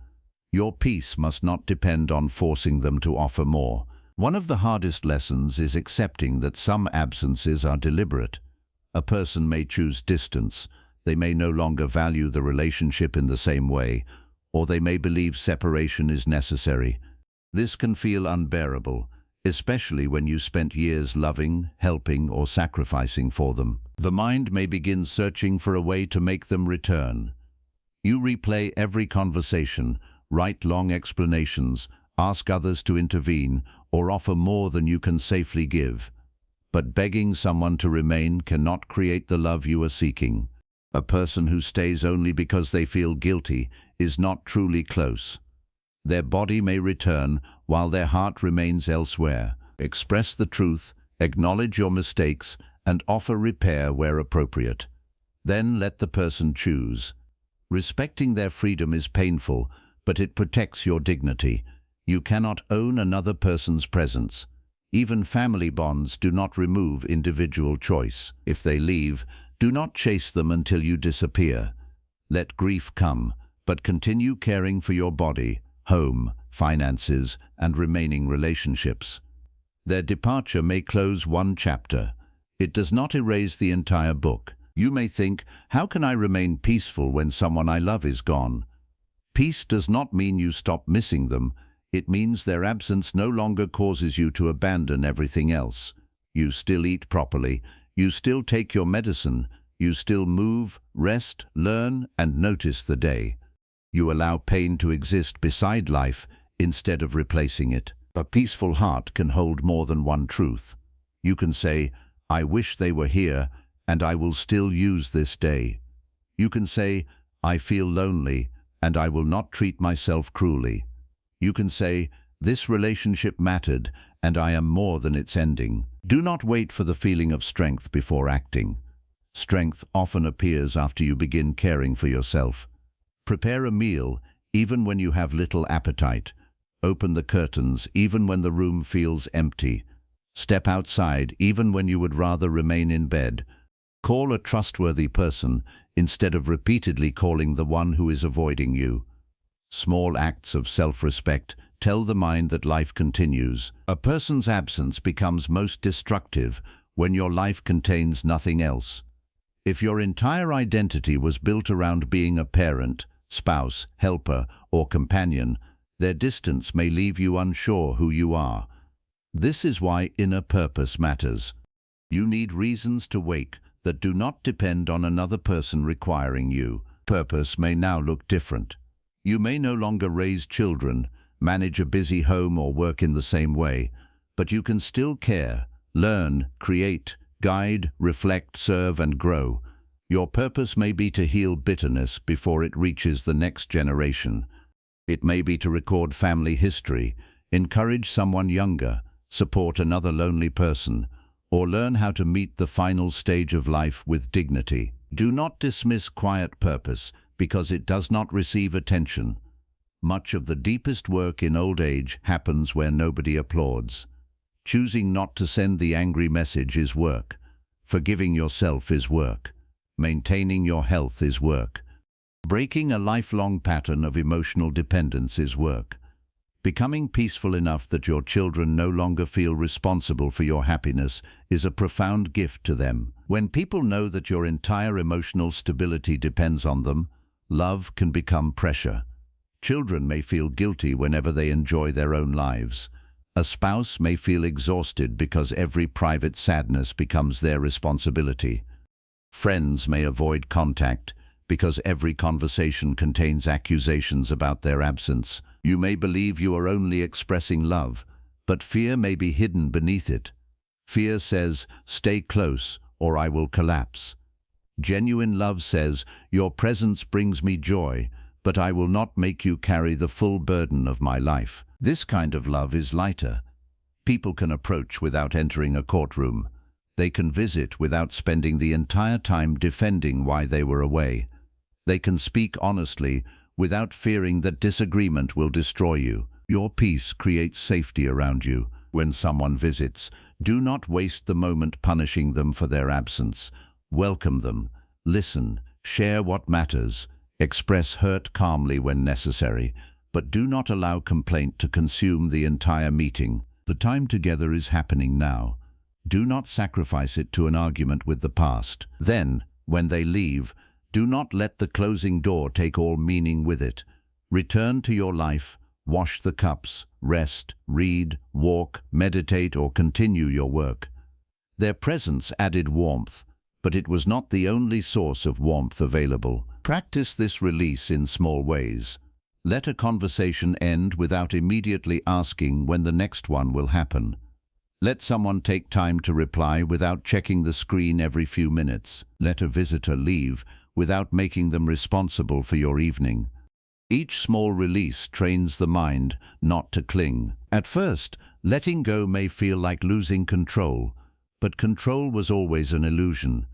Your peace must not depend on forcing them to offer more. One of the hardest lessons is accepting that some absences are deliberate. A person may choose distance. They may no longer value the relationship in the same way, or they may believe separation is necessary. This can feel unbearable, especially when you spent years loving, helping, or sacrificing for them. The mind may begin searching for a way to make them return. You replay every conversation, write long explanations, ask others to intervene, or offer more than you can safely give. But begging someone to remain cannot create the love you are seeking. A person who stays only because they feel guilty is not truly close. Their body may return while their heart remains elsewhere. Express the truth, acknowledge your mistakes, and offer repair where appropriate. Then let the person choose. Respecting their freedom is painful, but it protects your dignity. You cannot own another person's presence. Even family bonds do not remove individual choice. If they leave, do not chase them until you disappear. Let grief come, but continue caring for your body, home, finances, and remaining relationships. Their departure may close one chapter. It does not erase the entire book. You may think, how can I remain peaceful when someone I love is gone? Peace does not mean you stop missing them. It means their absence no longer causes you to abandon everything else. You still eat properly. You still take your medicine. You still move, rest, learn, and notice the day. You allow pain to exist beside life instead of replacing it. A peaceful heart can hold more than one truth. You can say, I wish they were here, and I will still use this day. You can say, I feel lonely, and I will not treat myself cruelly. You can say, This relationship mattered, and I am more than its ending. Do not wait for the feeling of strength before acting. Strength often appears after you begin caring for yourself. Prepare a meal, even when you have little appetite. Open the curtains, even when the room feels empty. Step outside, even when you would rather remain in bed. Call a trustworthy person, instead of repeatedly calling the one who is avoiding you. Small acts of self-respect tell the mind that life continues. A person's absence becomes most destructive when your life contains nothing else. If your entire identity was built around being a parent, spouse, helper, or companion, their distance may leave you unsure who you are. This is why inner purpose matters. You need reasons to wake that do not depend on another person requiring you. Purpose may now look different. You may no longer raise children, manage a busy home, or work in the same way, but you can still care, learn, create, guide, reflect, serve, and grow. Your purpose may be to heal bitterness before it reaches the next generation. It may be to record family history, encourage someone younger, support another lonely person, or learn how to meet the final stage of life with dignity. Do not dismiss quiet purpose because it does not receive attention. Much of the deepest work in old age happens where nobody applauds. Choosing not to send the angry message is work. Forgiving yourself is work. Maintaining your health is work. Breaking a lifelong pattern of emotional dependence is work. Becoming peaceful enough that your children no longer feel responsible for your happiness is a profound gift to them. When people know that your entire emotional stability depends on them, love can become pressure. Children may feel guilty whenever they enjoy their own lives. A spouse may feel exhausted because every private sadness becomes their responsibility. Friends may avoid contact because every conversation contains accusations about their absence. You may believe you are only expressing love, but fear may be hidden beneath it. Fear says, "Stay close, or I will collapse." Genuine love says, "Your presence brings me joy, but I will not make you carry the full burden of my life." This kind of love is lighter. People can approach without entering a courtroom. They can visit without spending the entire time defending why they were away. They can speak honestly without fearing that disagreement will destroy you. Your peace creates safety around you. When someone visits, do not waste the moment punishing them for their absence. Welcome them, listen, share what matters, express hurt calmly when necessary, but do not allow complaint to consume the entire meeting. The time together is happening now. Do not sacrifice it to an argument with the past. Then, when they leave, do not let the closing door take all meaning with it. Return to your life, wash the cups, rest, read, walk, meditate, or continue your work. Their presence added warmth, but it was not the only source of warmth available. Practice this release in small ways. Let a conversation end without immediately asking when the next one will happen. Let someone take time to reply without checking the screen every few minutes. Let a visitor leave without making them responsible for your evening. Each small release trains the mind not to cling. At first, letting go may feel like losing control, but control was always an illusion.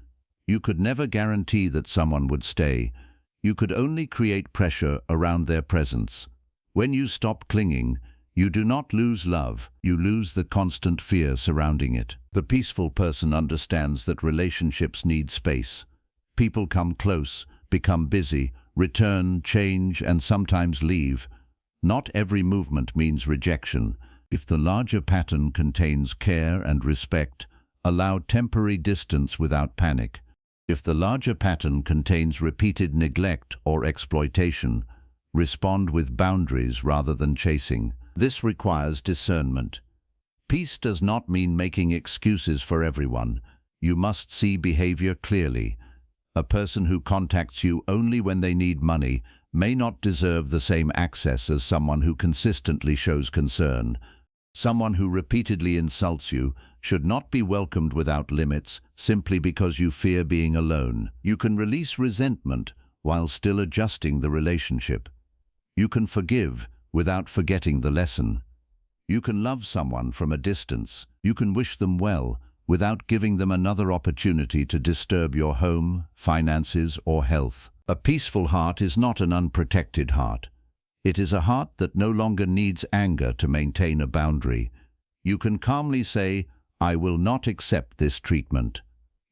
You could never guarantee that someone would stay. You could only create pressure around their presence. When you stop clinging, you do not lose love, you lose the constant fear surrounding it. The peaceful person understands that relationships need space. People come close, become busy, return, change, and sometimes leave. Not every movement means rejection. If the larger pattern contains care and respect, allow temporary distance without panic. If the larger pattern contains repeated neglect or exploitation, respond with boundaries rather than chasing. This requires discernment. Peace does not mean making excuses for everyone. You must see behavior clearly. A person who contacts you only when they need money may not deserve the same access as someone who consistently shows concern. Someone who repeatedly insults you should not be welcomed without limits simply because you fear being alone. You can release resentment while still adjusting the relationship. You can forgive without forgetting the lesson. You can love someone from a distance. You can wish them well without giving them another opportunity to disturb your home, finances, or health. A peaceful heart is not an unprotected heart. It is a heart that no longer needs anger to maintain a boundary. You can calmly say, "I will not accept this treatment."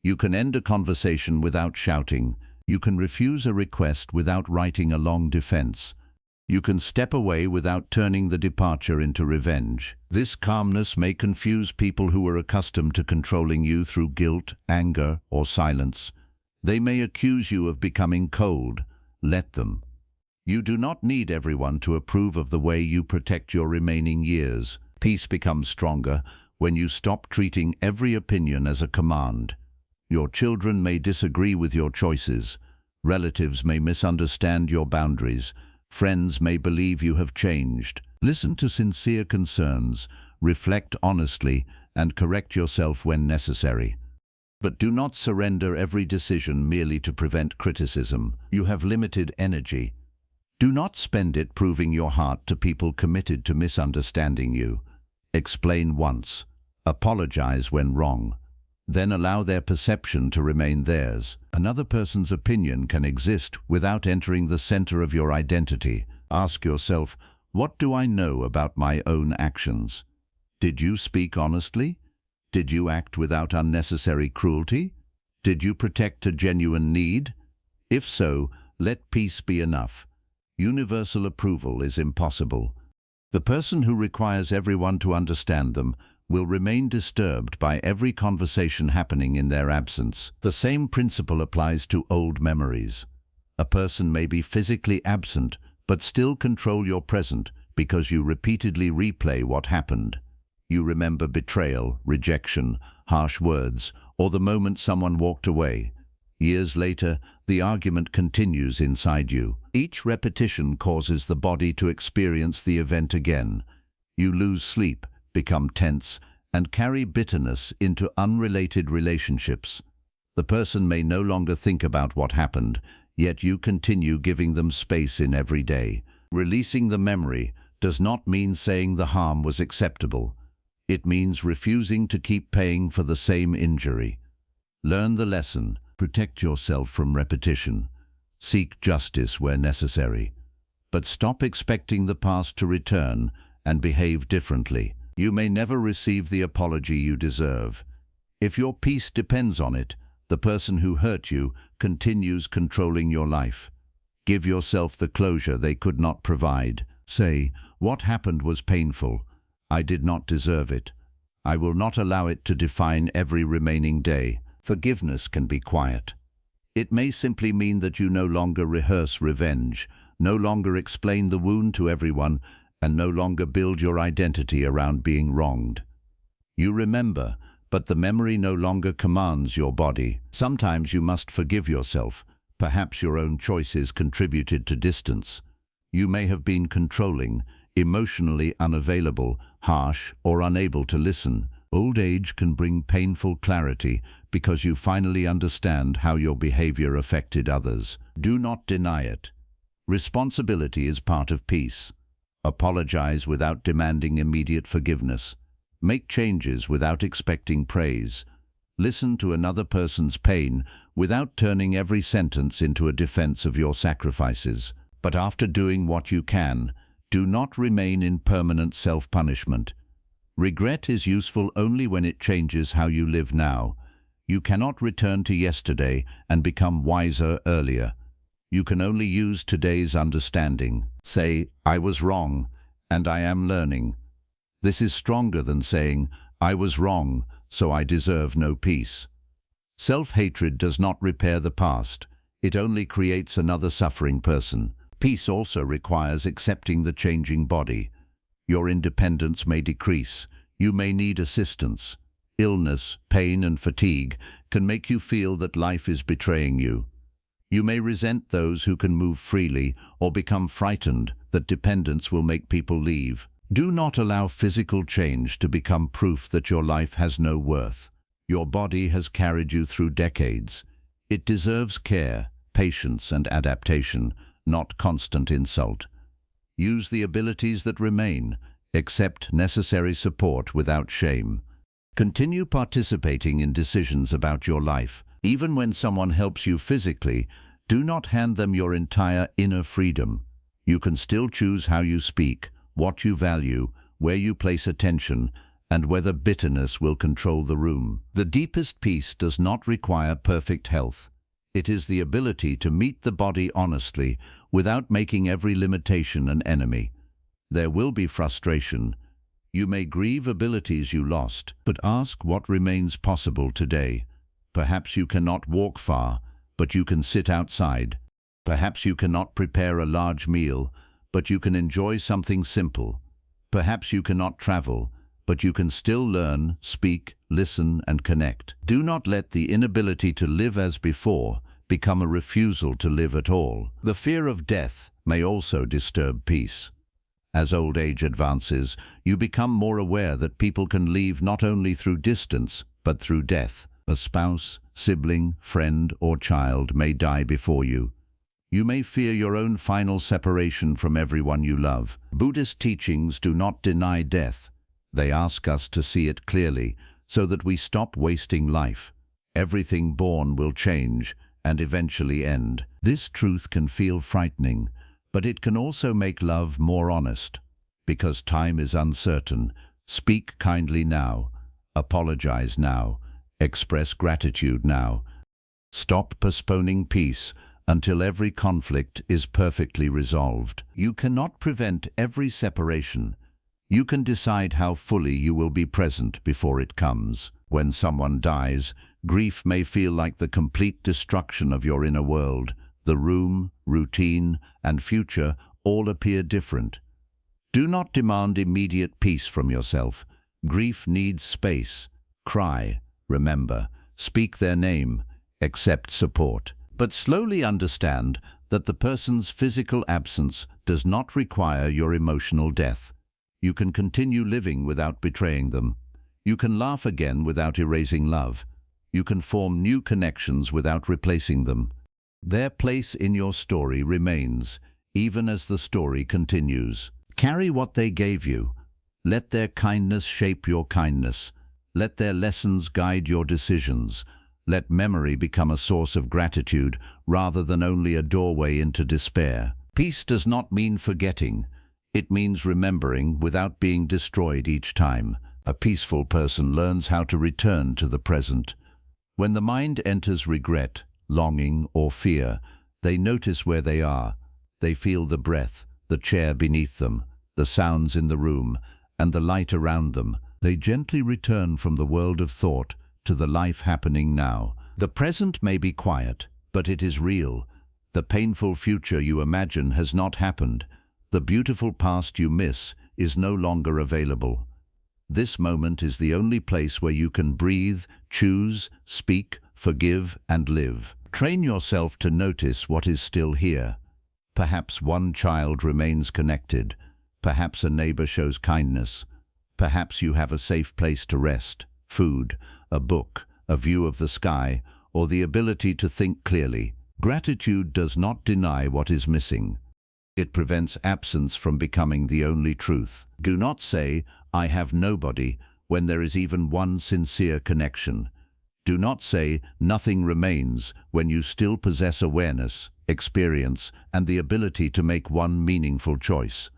You can end a conversation without shouting. You can refuse a request without writing a long defense. You can step away without turning the departure into revenge. This calmness may confuse people who are accustomed to controlling you through guilt, anger, or silence. They may accuse you of becoming cold. Let them. You do not need everyone to approve of the way you protect your remaining years. Peace becomes stronger when you stop treating every opinion as a command. Your children may disagree with your choices. Relatives may misunderstand your boundaries. Friends may believe you have changed. Listen to sincere concerns, reflect honestly, and correct yourself when necessary. But do not surrender every decision merely to prevent criticism. You have limited energy. Do not spend it proving your heart to people committed to misunderstanding you. Explain once. Apologize when wrong. Then allow their perception to remain theirs. Another person's opinion can exist without entering the center of your identity. Ask yourself, what do I know about my own actions? Did you speak honestly? Did you act without unnecessary cruelty? Did you protect a genuine need? If so, let peace be enough. Universal approval is impossible. The person who requires everyone to understand them will remain disturbed by every conversation happening in their absence. The same principle applies to old memories. A person may be physically absent, but still control your present because you repeatedly replay what happened. You remember betrayal, rejection, harsh words, or the moment someone walked away. Years later, the argument continues inside you. Each repetition causes the body to experience the event again. You lose sleep, become tense, and carry bitterness into unrelated relationships. The person may no longer think about what happened, yet you continue giving them space in every day. Releasing the memory does not mean saying the harm was acceptable. It means refusing to keep paying for the same injury. Learn the lesson. Protect yourself from repetition. Seek justice where necessary. But stop expecting the past to return and behave differently. You may never receive the apology you deserve. If your peace depends on it, the person who hurt you continues controlling your life. Give yourself the closure they could not provide. Say, "What happened was painful. I did not deserve it. I will not allow it to define every remaining day." Forgiveness can be quiet. It may simply mean that you no longer rehearse revenge, no longer explain the wound to everyone, and no longer build your identity around being wronged. You remember, but the memory no longer commands your body. Sometimes you must forgive yourself. Perhaps your own choices contributed to distance. You may have been controlling, emotionally unavailable, harsh, or unable to listen. Old age can bring painful clarity because you finally understand how your behavior affected others. Do not deny it. Responsibility is part of peace. Apologize without demanding immediate forgiveness. Make changes without expecting praise. Listen to another person's pain without turning every sentence into a defense of your sacrifices. But after doing what you can, do not remain in permanent self-punishment. Regret is useful only when it changes how you live now. You cannot return to yesterday and become wiser earlier. You can only use today's understanding. Say, "I was wrong, and I am learning." This is stronger than saying, "I was wrong, so I deserve no peace." Self-hatred does not repair the past. It only creates another suffering person. Peace also requires accepting the changing body. Your independence may decrease. You may need assistance. Illness, pain, and fatigue can make you feel that life is betraying you. You may resent those who can move freely or become frightened that dependence will make people leave. Do not allow physical change to become proof that your life has no worth. Your body has carried you through decades. It deserves care, patience, and adaptation, not constant insult. Use the abilities that remain. Accept necessary support without shame. Continue participating in decisions about your life. Even when someone helps you physically, do not hand them your entire inner freedom. You can still choose how you speak, what you value, where you place attention, and whether bitterness will control the room. The deepest peace does not require perfect health. It is the ability to meet the body honestly without making every limitation an enemy. There will be frustration. You may grieve abilities you lost, but ask what remains possible today. Perhaps you cannot walk far, but you can sit outside. Perhaps you cannot prepare a large meal, but you can enjoy something simple. Perhaps you cannot travel, but you can still learn, speak, listen, and connect. Do not let the inability to live as before become a refusal to live at all. The fear of death may also disturb peace. As old age advances, you become more aware that people can leave not only through distance, but through death. A spouse, sibling, friend, or child may die before you. You may fear your own final separation from everyone you love. Buddhist teachings do not deny death. They ask us to see it clearly, so that we stop wasting life. Everything born will change and eventually end. This truth can feel frightening, but it can also make love more honest. Because time is uncertain, speak kindly now, apologize now, express gratitude now. Stop postponing peace until every conflict is perfectly resolved. You cannot prevent every separation. You can decide how fully you will be present before it comes. When someone dies, grief may feel like the complete destruction of your inner world. The room, routine, and future all appear different. Do not demand immediate peace from yourself. Grief needs space. Cry, remember, speak their name, accept support. But slowly understand that the person's physical absence does not require your emotional death. You can continue living without betraying them. You can laugh again without erasing love. You can form new connections without replacing them. Their place in your story remains, even as the story continues. Carry what they gave you. Let their kindness shape your kindness. Let their lessons guide your decisions. Let memory become a source of gratitude rather than only a doorway into despair. Peace does not mean forgetting. It means remembering without being destroyed each time. A peaceful person learns how to return to the present. When the mind enters regret, longing, or fear, they notice where they are. They feel the breath, the chair beneath them, the sounds in the room, and the light around them. They gently return from the world of thought to the life happening now. The present may be quiet, but it is real. The painful future you imagine has not happened. The beautiful past you miss is no longer available. This moment is the only place where you can breathe, choose, speak, forgive, and live. Train yourself to notice what is still here. Perhaps one child remains connected. Perhaps a neighbor shows kindness. Perhaps you have a safe place to rest, food, a book, a view of the sky, or the ability to think clearly. Gratitude does not deny what is missing. It prevents absence from becoming the only truth. Do not say, "I have nobody," when there is even one sincere connection. Do not say, "Nothing remains," when you still possess awareness, experience, and the ability to make one meaningful choice.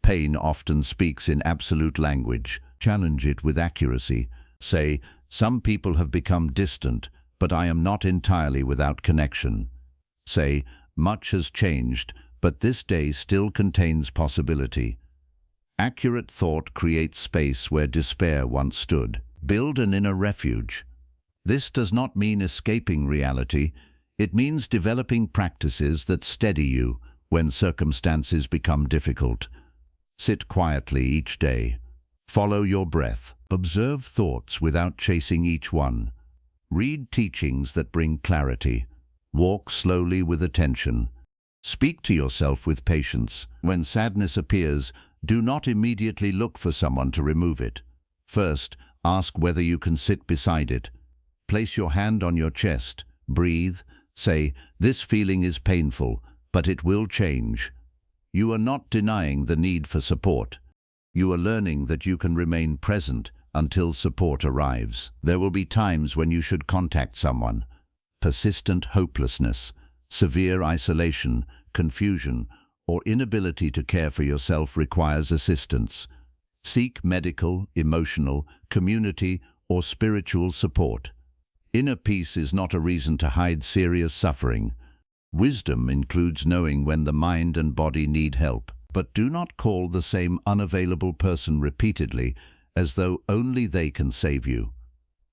Pain often speaks in absolute language. Challenge it with accuracy. Say, "Some people have become distant, but I am not entirely without connection." Say, "Much has changed, but this day still contains possibility." Accurate thought creates space where despair once stood. Build an inner refuge. This does not mean escaping reality. It means developing practices that steady you when circumstances become difficult. Sit quietly each day. Follow your breath. Observe thoughts without chasing each one. Read teachings that bring clarity. Walk slowly with attention. Speak to yourself with patience. When sadness appears, do not immediately look for someone to remove it. First, ask whether you can sit beside it. Place your hand on your chest. Breathe. Say, "This feeling is painful, but it will change." You are not denying the need for support. You are learning that you can remain present until support arrives. There will be times when you should contact someone. Persistent hopelessness, severe isolation, confusion, or inability to care for yourself requires assistance. Seek medical, emotional, community, or spiritual support. Inner peace is not a reason to hide serious suffering. Wisdom includes knowing when the mind and body need help, but do not call the same unavailable person repeatedly as though only they can save you.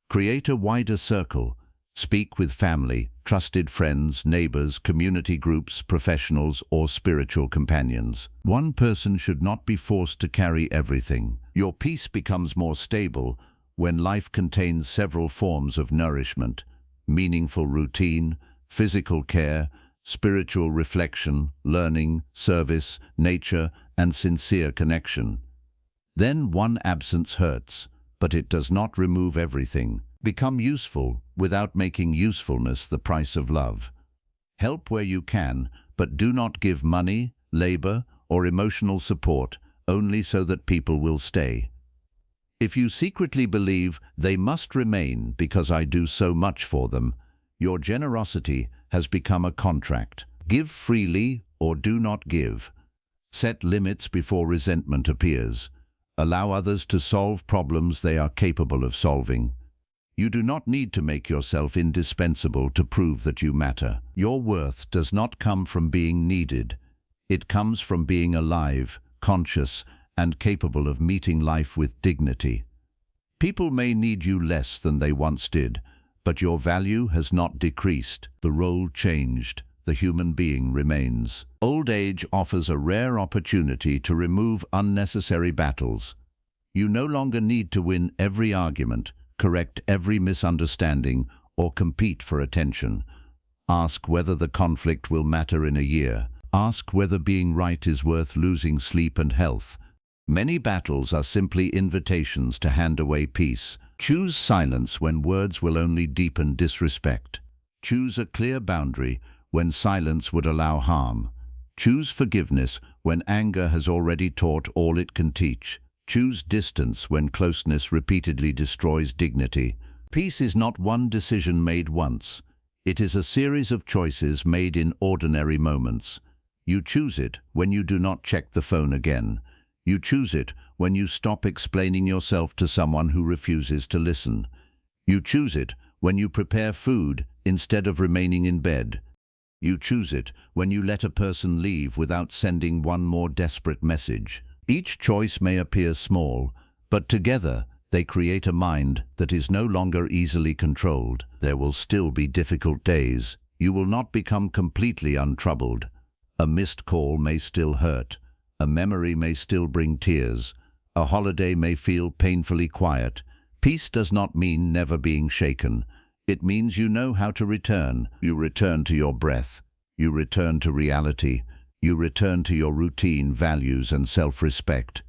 Create a wider circle. Speak with family, trusted friends, neighbors, community groups, professionals, or spiritual companions. One person should not be forced to carry everything. Your peace becomes more stable when life contains several forms of nourishment: meaningful routine, physical care, spiritual reflection, learning, service, nature, and sincere connection. Then one absence hurts, but it does not remove everything. Become useful without making usefulness the price of love. Help where you can, but do not give money, labor, or emotional support only so that people will stay. If you secretly believe they must remain because I do so much for them, your generosity has become a contract. Give freely or do not give. Set limits before resentment appears. Allow others to solve problems they are capable of solving. You do not need to make yourself indispensable to prove that you matter. Your worth does not come from being needed. It comes from being alive, conscious, and capable of meeting life with dignity. People may need you less than they once did, but your value has not decreased. The role changed. The human being remains. Old age offers a rare opportunity to remove unnecessary battles. You no longer need to win every argument, correct every misunderstanding, or compete for attention. Ask whether the conflict will matter in a year. Ask whether being right is worth losing sleep and health. Many battles are simply invitations to hand away peace. Choose silence when words will only deepen disrespect. Choose a clear boundary when silence would allow harm. Choose forgiveness when anger has already taught all it can teach. Choose distance when closeness repeatedly destroys dignity. Peace is not one decision made once. It is a series of choices made in ordinary moments. You choose it when you do not check the phone again. You choose it when you stop explaining yourself to someone who refuses to listen. You choose it when you prepare food instead of remaining in bed. You choose it when you let a person leave without sending one more desperate message. Each choice may appear small, but together they create a mind that is no longer easily controlled. There will still be difficult days. You will not become completely untroubled. A missed call may still hurt. A memory may still bring tears. A holiday may feel painfully quiet. Peace does not mean never being shaken. It means you know how to return. You return to your breath. You return to reality. You return to your routine, values, and self-respect.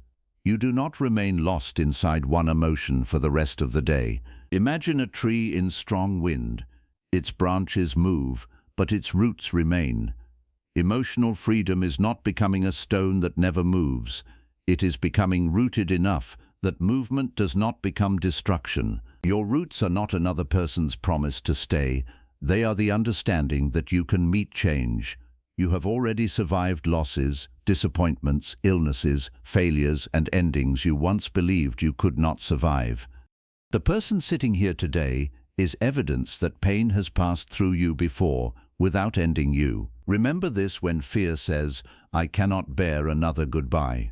You do not remain lost inside one emotion for the rest of the day. Imagine a tree in strong wind. Its branches move, but its roots remain. Emotional freedom is not becoming a stone that never moves. It is becoming rooted enough that movement does not become destruction. Your roots are not another person's promise to stay. They are the understanding that you can meet change. You have already survived losses, disappointments, illnesses, failures, and endings you once believed you could not survive. The person sitting here today is evidence that pain has passed through you before, without ending you. Remember this when fear says, "I cannot bear another goodbye."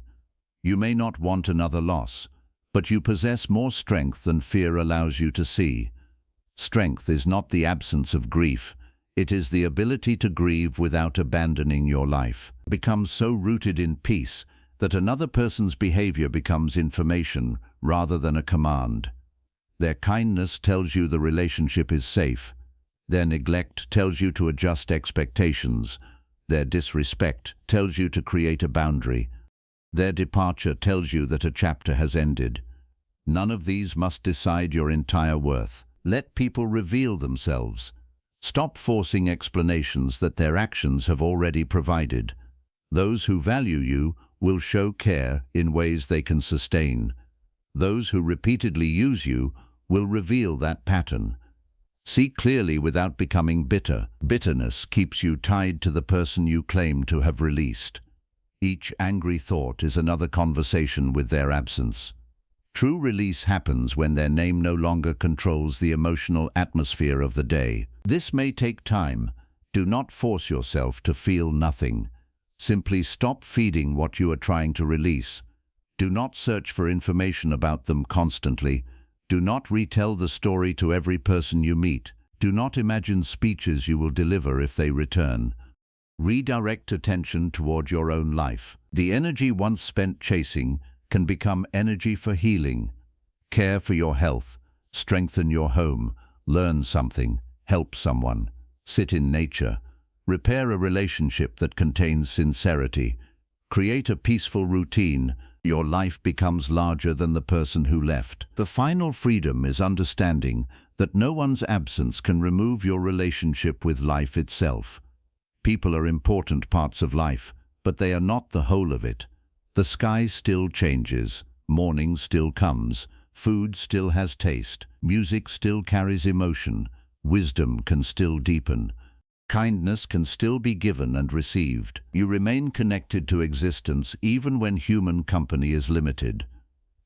You may not want another loss, but you possess more strength than fear allows you to see. Strength is not the absence of grief. It is the ability to grieve without abandoning your life. Become so rooted in peace that another person's behavior becomes information rather than a command. Their kindness tells you the relationship is safe. Their neglect tells you to adjust expectations. Their disrespect tells you to create a boundary. Their departure tells you that a chapter has ended. None of these must decide your entire worth. Let people reveal themselves. Stop forcing explanations that their actions have already provided. Those who value you will show care in ways they can sustain. Those who repeatedly use you will reveal that pattern. See clearly without becoming bitter. Bitterness keeps you tied to the person you claim to have released. Each angry thought is another conversation with their absence. True release happens when their name no longer controls the emotional atmosphere of the day. This may take time. Do not force yourself to feel nothing. Simply stop feeding what you are trying to release. Do not search for information about them constantly. Do not retell the story to every person you meet. Do not imagine speeches you will deliver if they return. Redirect attention toward your own life. The energy once spent chasing can become energy for healing. Care for your health, strengthen your home, learn something, help someone, sit in nature, repair a relationship that contains sincerity, create a peaceful routine. Your life becomes larger than the person who left. The final freedom is understanding that no one's absence can remove your relationship with life itself. People are important parts of life, but they are not the whole of it. The sky still changes, morning still comes, food still has taste, music still carries emotion, wisdom can still deepen. Kindness can still be given and received. You remain connected to existence even when human company is limited.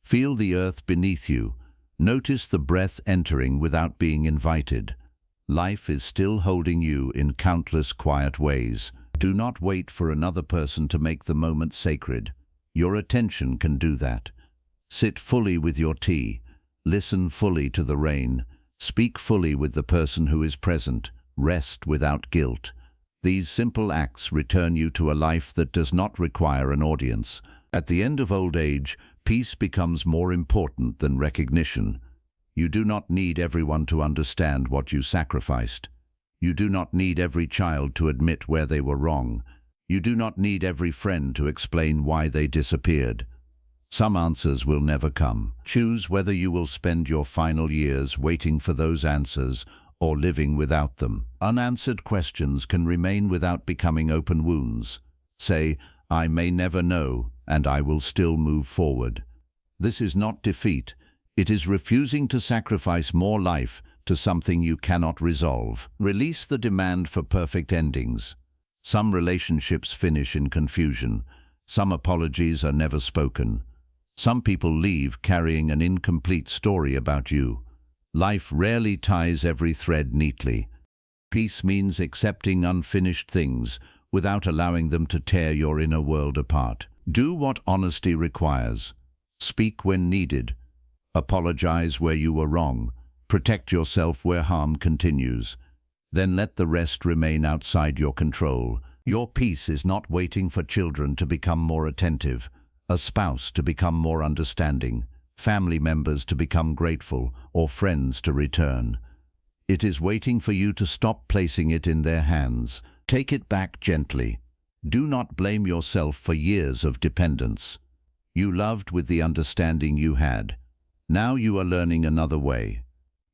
Feel the earth beneath you. Notice the breath entering without being invited. Life is still holding you in countless quiet ways. Do not wait for another person to make the moment sacred. Your attention can do that. Sit fully with your tea. Listen fully to the rain. Speak fully with the person who is present. Rest without guilt. These simple acts return you to a life that does not require an audience. At the end of old age, peace becomes more important than recognition. You do not need everyone to understand what you sacrificed. You do not need every child to admit where they were wrong. You do not need every friend to explain why they disappeared. Some answers will never come. Choose whether you will spend your final years waiting for those answers or living without them. Unanswered questions can remain without becoming open wounds. Say, I may never know, and I will still move forward. This is not defeat. It is refusing to sacrifice more life to something you cannot resolve. Release the demand for perfect endings. Some relationships finish in confusion. Some apologies are never spoken. Some people leave carrying an incomplete story about you. Life rarely ties every thread neatly. Peace means accepting unfinished things without allowing them to tear your inner world apart. Do what honesty requires. Speak when needed. Apologize where you were wrong. Protect yourself where harm continues. Then let the rest remain outside your control. Your peace is not waiting for children to become more attentive, a spouse to become more understanding, family members to become grateful, or friends to return. It is waiting for you to stop placing it in their hands. Take it back gently. Do not blame yourself for years of dependence. You loved with the understanding you had. Now you are learning another way.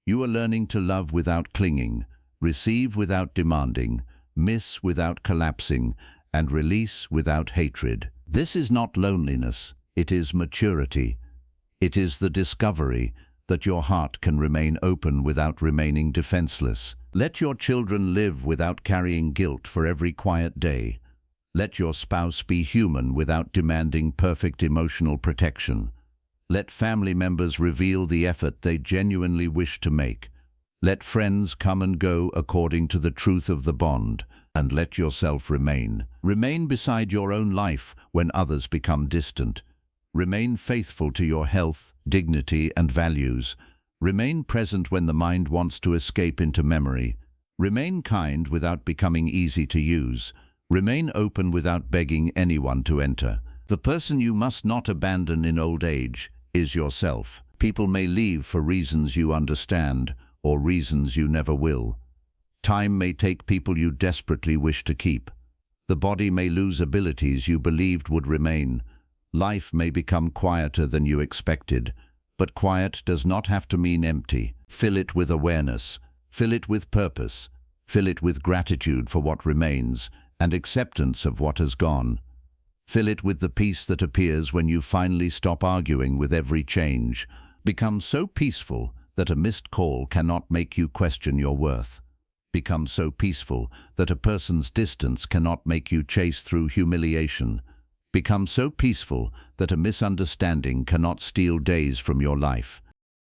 You are learning to love without clinging, receive without demanding, miss without collapsing, and release without hatred. This is not loneliness, it is maturity. It is the discovery that your heart can remain open without remaining defenseless. Let your children live without carrying guilt for every quiet day. Let your spouse be human without demanding perfect emotional protection. Let family members reveal the effort they genuinely wish to make. Let friends come and go according to the truth of the bond, and let yourself remain. Remain beside your own life when others become distant. Remain faithful to your health, dignity, and values. Remain present when the mind wants to escape into memory. Remain kind without becoming easy to use. Remain open without begging anyone to enter. The person you must not abandon in old age is yourself. People may leave for reasons you understand, or reasons you never will. Time may take people you desperately wish to keep. The body may lose abilities you believed would remain. Life may become quieter than you expected, but quiet does not have to mean empty. Fill it with awareness, fill it with purpose, fill it with gratitude for what remains and acceptance of what has gone. Fill it with the peace that appears when you finally stop arguing with every change. Become so peaceful that a missed call cannot make you question your worth. Become so peaceful that a person's distance cannot make you chase through humiliation. Become so peaceful that a misunderstanding cannot steal days from your life.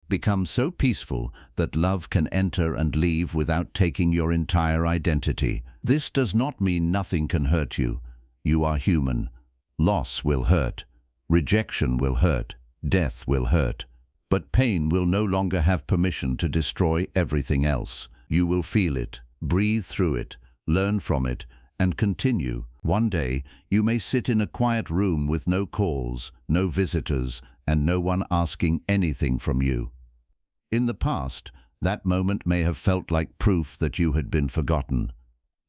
Become so peaceful that love can enter and leave without taking your entire identity. This does not mean nothing can hurt you. You are human. Loss will hurt. Rejection will hurt. Death will hurt. But pain will no longer have permission to destroy everything else. You will feel it, breathe through it, learn from it, and continue. One day, you may sit in a quiet room with no calls, no visitors, and no one asking anything from you. In the past, that moment may have felt like proof that you had been forgotten.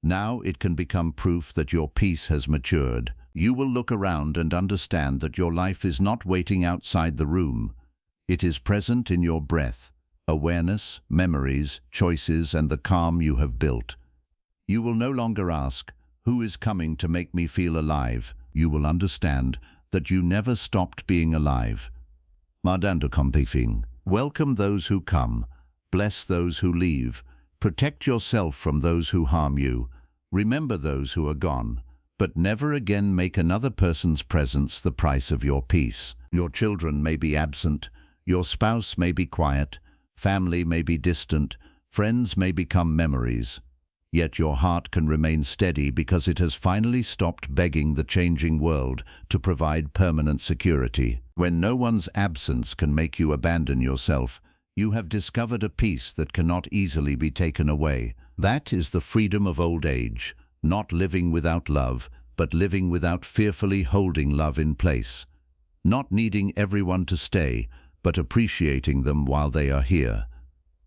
Now it can become proof that your peace has matured. You will look around and understand that your life is not waiting outside the room. It is present in your breath, awareness, memories, choices, and the calm you have built. You will no longer ask, "Who is coming to make me feel alive?" You will understand that you never stopped being alive. Madanda Kompifing. Welcome those who come. Bless those who leave. Protect yourself from those who harm you. Remember those who are gone. But never again make another person's presence the price of your peace. Your children may be absent. Your spouse may be quiet. Family may be distant. Friends may become memories. Yet your heart can remain steady because it has finally stopped begging the changing world to provide permanent security. When no one's absence can make you abandon yourself, you have discovered a peace that cannot easily be taken away. That is the freedom of old age, not living without love, but living without fearfully holding love in place. Not needing everyone to stay, but appreciating them while they are here.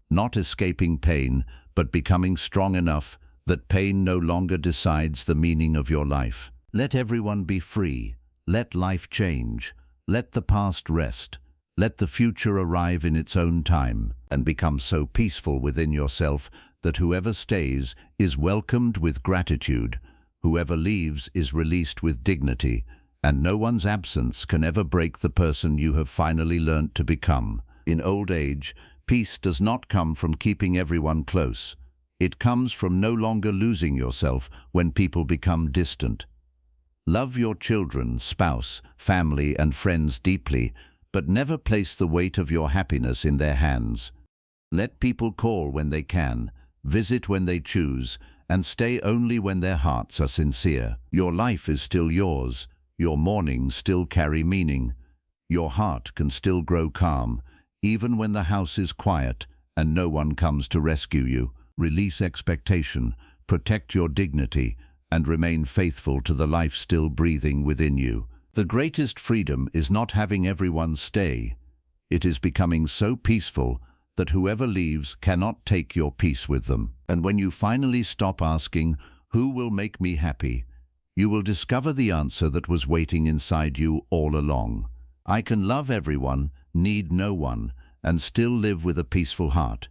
Not escaping pain, but becoming strong enough that pain no longer decides the meaning of your life. Let everyone be free. Let life change. Let the past rest. Let the future arrive in its own time, and become so peaceful within yourself that whoever stays is welcomed with gratitude, whoever leaves is released with dignity, and no one's absence can ever break the person you have finally learnt to become. In old age, peace does not come from keeping everyone close. It comes from no longer losing yourself when people become distant. Love your children, spouse, family, and friends deeply, but never place the weight of your happiness in their hands. Let people call when they can, visit when they choose, and stay only when their hearts are sincere. Your life is still yours. Your mornings still carry meaning. Your heart can still grow calm, even when the house is quiet and no one comes to rescue you. Release expectation, protect your dignity, and remain faithful to the life still breathing within you. The greatest freedom is not having everyone stay. It is becoming so peaceful that whoever leaves cannot take your peace with them. And when you finally stop asking, "Who will make me happy?" you will discover the answer that was waiting inside you all along. I can love everyone, need no one, and still live with a peaceful heart.